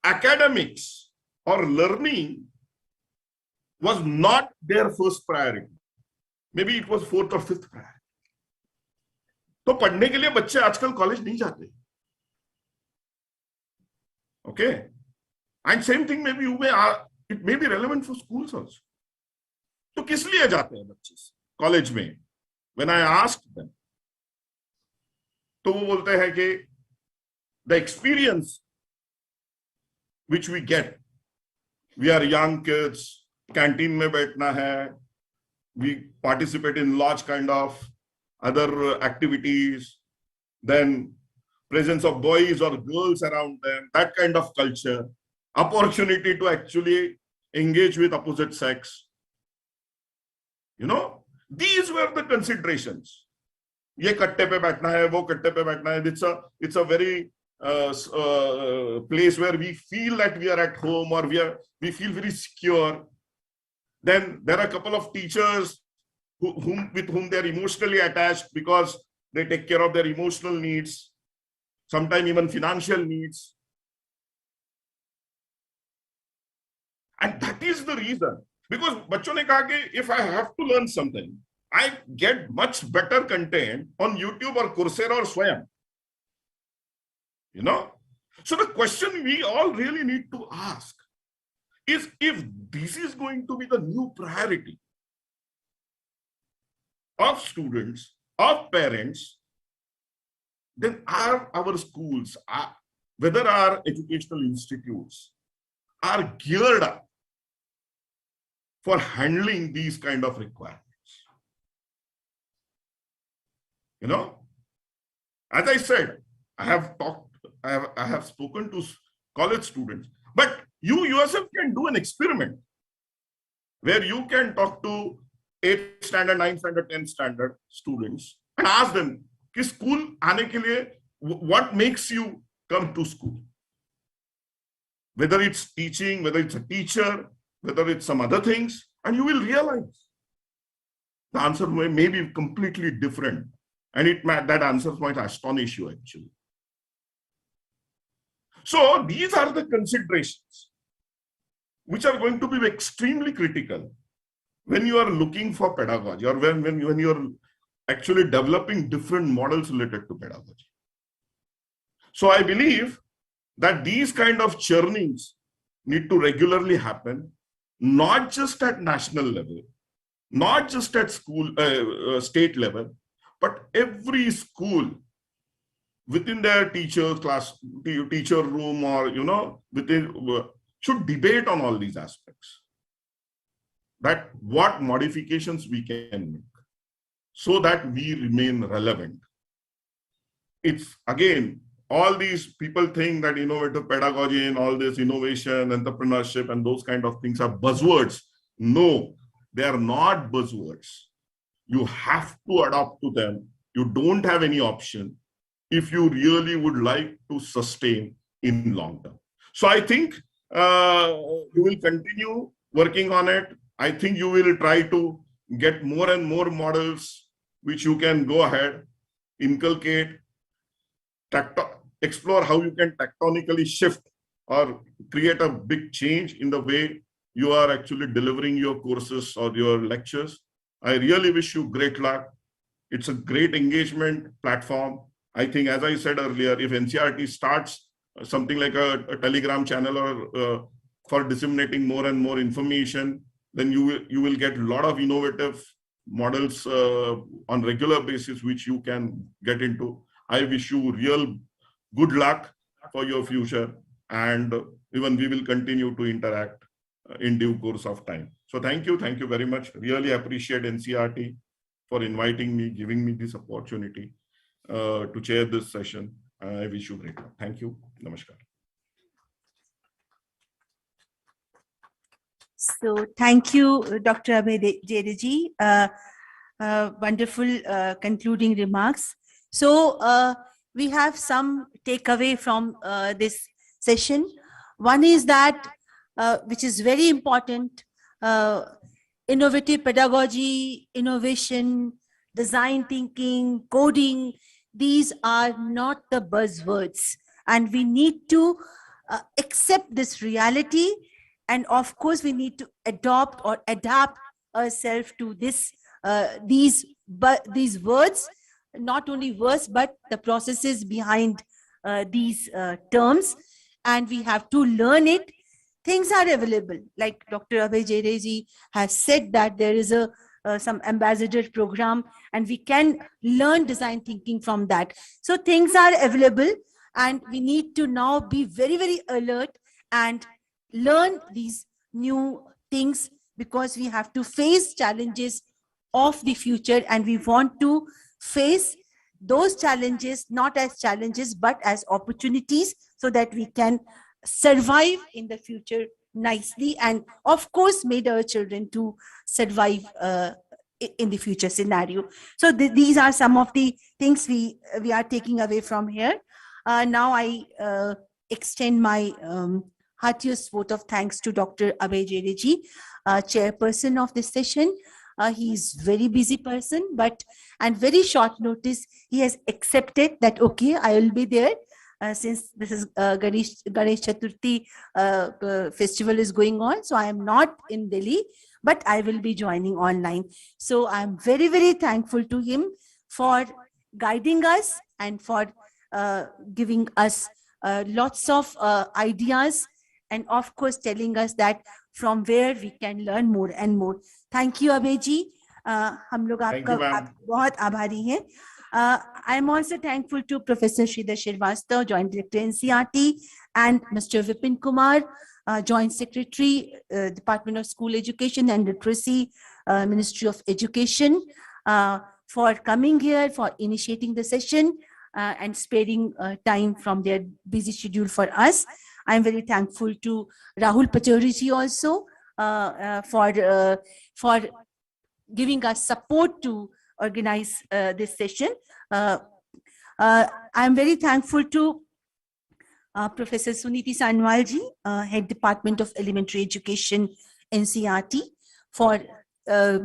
academics or learning was not their first priority. Maybe it was 4th or 5th priority. तो पढ़ने के लिए बच्चे आजकल college नहीं जाते. Okay, and same thing maybe it may be relevant for schools also. तो किस लिए जाते हैं बच्चे कॉलेज में? When I asked them, तो वो बोलते हैं कि the experience which we get, we are young kids, canteen में बैठना है, we participate in large kind of other activities, then presence of boys or girls around them, that kind of culture, opportunity to actually engage with opposite sex. You know, these were the considerations. ये कट्टे पे बैठना है, वो कट्टे पे बैठना है. It's a very place where we feel that we are at home, or we feel very secure. Then there are a couple of teachers with whom they are emotionally attached because they take care of their emotional needs, sometimes even financial needs. And that is the reason. Because बच्चों ने कहा कि if I have to learn something, I get much better content on YouTube or Coursera or Swayam. You know? So the question we all really need to ask is, if this is going to be the new priority of students, of parents, then are our schools, whether our educational institutes, are geared up for handling these kind of requirements? You know, as I said, I have spoken to college students, but you yourself can do an experiment where you can talk to 8th standard, 9th standard, 10th standard students and ask them, कि school आने के लिए what makes you come to school? Whether it's teaching, whether it's a teacher, whether it's some other things, and you will realize the answer may be completely different. And that answer might astonish you actually. So these are the considerations which are going to be extremely critical when you are looking for pedagogy, or when you are actually developing different models related to pedagogy. So I believe that these kind of churnings need to regularly happen, not just at national level, not just at school, state level, but every school within their teacher room, or within should debate on all these aspects. That what modifications we can make so that we remain relevant. It's again, all these people think that innovative pedagogy and all this innovation, entrepreneurship, and those kind of things are buzzwords. No, they are not buzzwords. You have to adapt to them. You don't have any option if you really would like to sustain in long term. So I think you will continue working on it. I think you will try to get more and more models which you can go ahead, inculcate, explore how you can tectonically shift or create a big change in the way you are actually delivering your courses or your lectures. I really wish you great luck. It's a great engagement platform. I think, as I said earlier, if NCERT starts something like a Telegram channel or for disseminating more and more information, then you will get a lot of innovative models on regular basis which you can get into. I wish you real good luck for your future, and even we will continue to interact in due course of time. So thank you very much. Really appreciate NCERT for inviting me, giving me this opportunity to chair this session. I wish you great luck. Thank you. Namaskar. So thank you, Dr. Abhay Jadeji. Wonderful concluding remarks. So we have some takeaway from this session. One is that, which is very important, innovative pedagogy, innovation, design thinking, coding, these are not the buzzwords. And we need to accept this reality. And of course, we need to adopt or adapt ourselves to these words, not only words, but the processes behind these terms. And we have to learn it. Things are available. Like Dr. Abhay Jadeji has said that there is some ambassador program, and we can learn design thinking from that. So things are available, and we need to now be very, very alert and learn these new things, because we have to face challenges of the future, and we want to face those challenges not as challenges but as opportunities, so that we can survive in the future nicely, and of course made our children to survive in the future scenario. So these are some of the things we are taking away from here. Now I extend my heartiest vote of thanks to Dr. Abhay Jereji, chairperson of this session. He's very busy person, but and very short notice, he has accepted that, okay, I will be there. Since this is Ganesh Chaturthi festival is going on, so I am not in Delhi, but I will be joining online. So I'm very, very thankful to him for guiding us and for giving us lots of ideas, and of course telling us that from where we can learn more and more. Thank you, Abhay ji. हम लोग आपका बहुत आभारी हैं. I am also thankful to Professor Shridhar Srivastava, Joint Director NCERT, and Mr. Vipin Kumar, Joint Secretary, Department of School Education and Literacy, Ministry of Education, for coming here, for initiating the session, and sparing time from their busy schedule for us. I am very thankful to Rahul Pachauri ji also for giving us support to organize this session. I am very thankful to Professor Suniti Sanwal ji, Head Department of Elementary Education, NCERT, for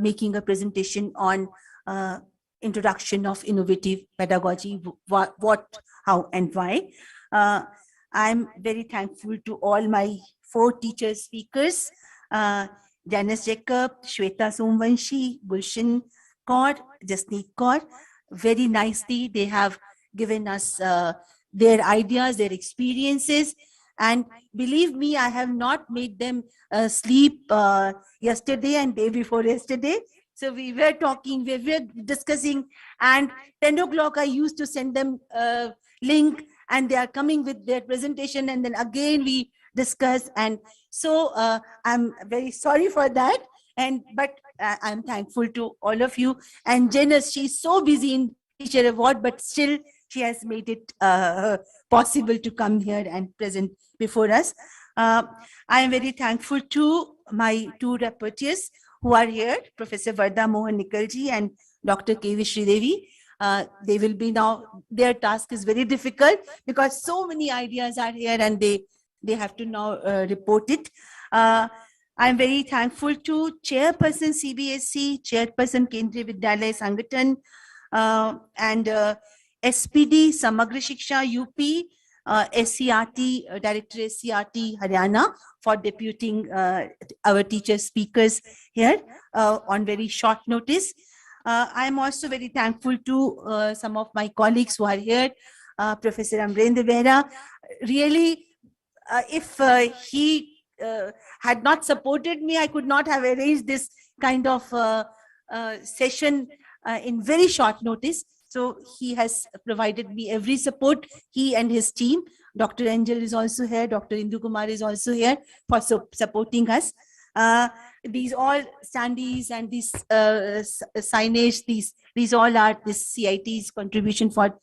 making a presentation on introduction of innovative pedagogy, what, how, and why. I'm very thankful to all my 4 teacher speakers, Janice Jacob, Shweta Somvanshi, Gulshan Kaur, Jasneet Kaur. Very nicely, they have given us their ideas, their experiences, and believe me, I have not made them sleep yesterday and day before yesterday. So we were talking, we were discussing, and 10 o'clock I used to send them a link, and they are coming with their presentation, and then again we discuss. And so I'm very sorry for that, but I'm thankful to all of you. And Janice, she's so busy in teacher award, but still she has made it possible to come here and present before us. I am very thankful to my 2 rapporteurs who are here, Professor Varda Mohan Nikalji and Dr. K.V. Sridevi. They will be now, their task is very difficult because so many ideas are here and they have to now report it. I'm very thankful to Chairperson CBSE, Chairperson Kendriya Vidyalaya Sangathan, and SPD Samagra Shiksha UP, SCRT, Director SCRT Haryana, for deputing our teacher speakers here on very short notice. I'm also very thankful to some of my colleagues who are here, Professor Amrendra Behra. Really, if he had not supported me, I could not have arranged this kind of session in very short notice. So he has provided me every support, he and his team. Dr. Angel is also here, Dr. Indu Kumar is also here for supporting us. These all standees and these signage, these all are this CIT's contribution for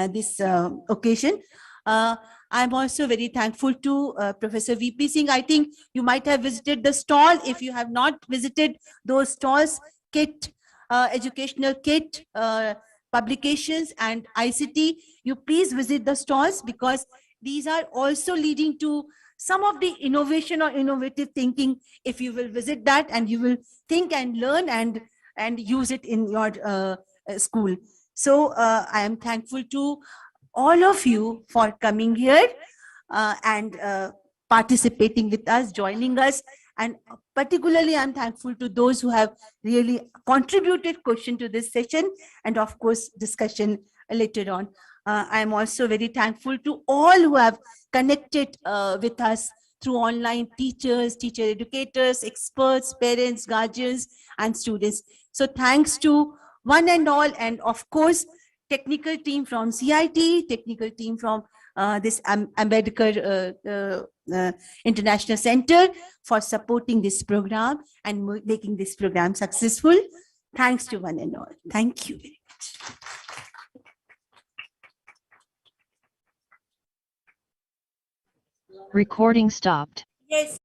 this occasion. I'm also very thankful to Professor VP Singh. I think you might have visited the stall. If you have not visited those stalls, kit, educational kit, publications and ICT, you please visit the stalls, because these are also leading to some of the innovation or innovative thinking. If you will visit that, and you will think and learn and use it in your school. So I am thankful to all of you for coming here and participating with us, joining us. And particularly, I'm thankful to those who have really contributed question to this session, and of course, discussion later on. I'm also very thankful to all who have connected with us through online, teachers, teacher educators, experts, parents, guardians, and students. So thanks to one and all, and of course, technical team from CIT, technical team from this Ambedkar International Center for supporting this program and making this program successful. Thanks to one and all. Thank you very much. Recording stopped. Yes.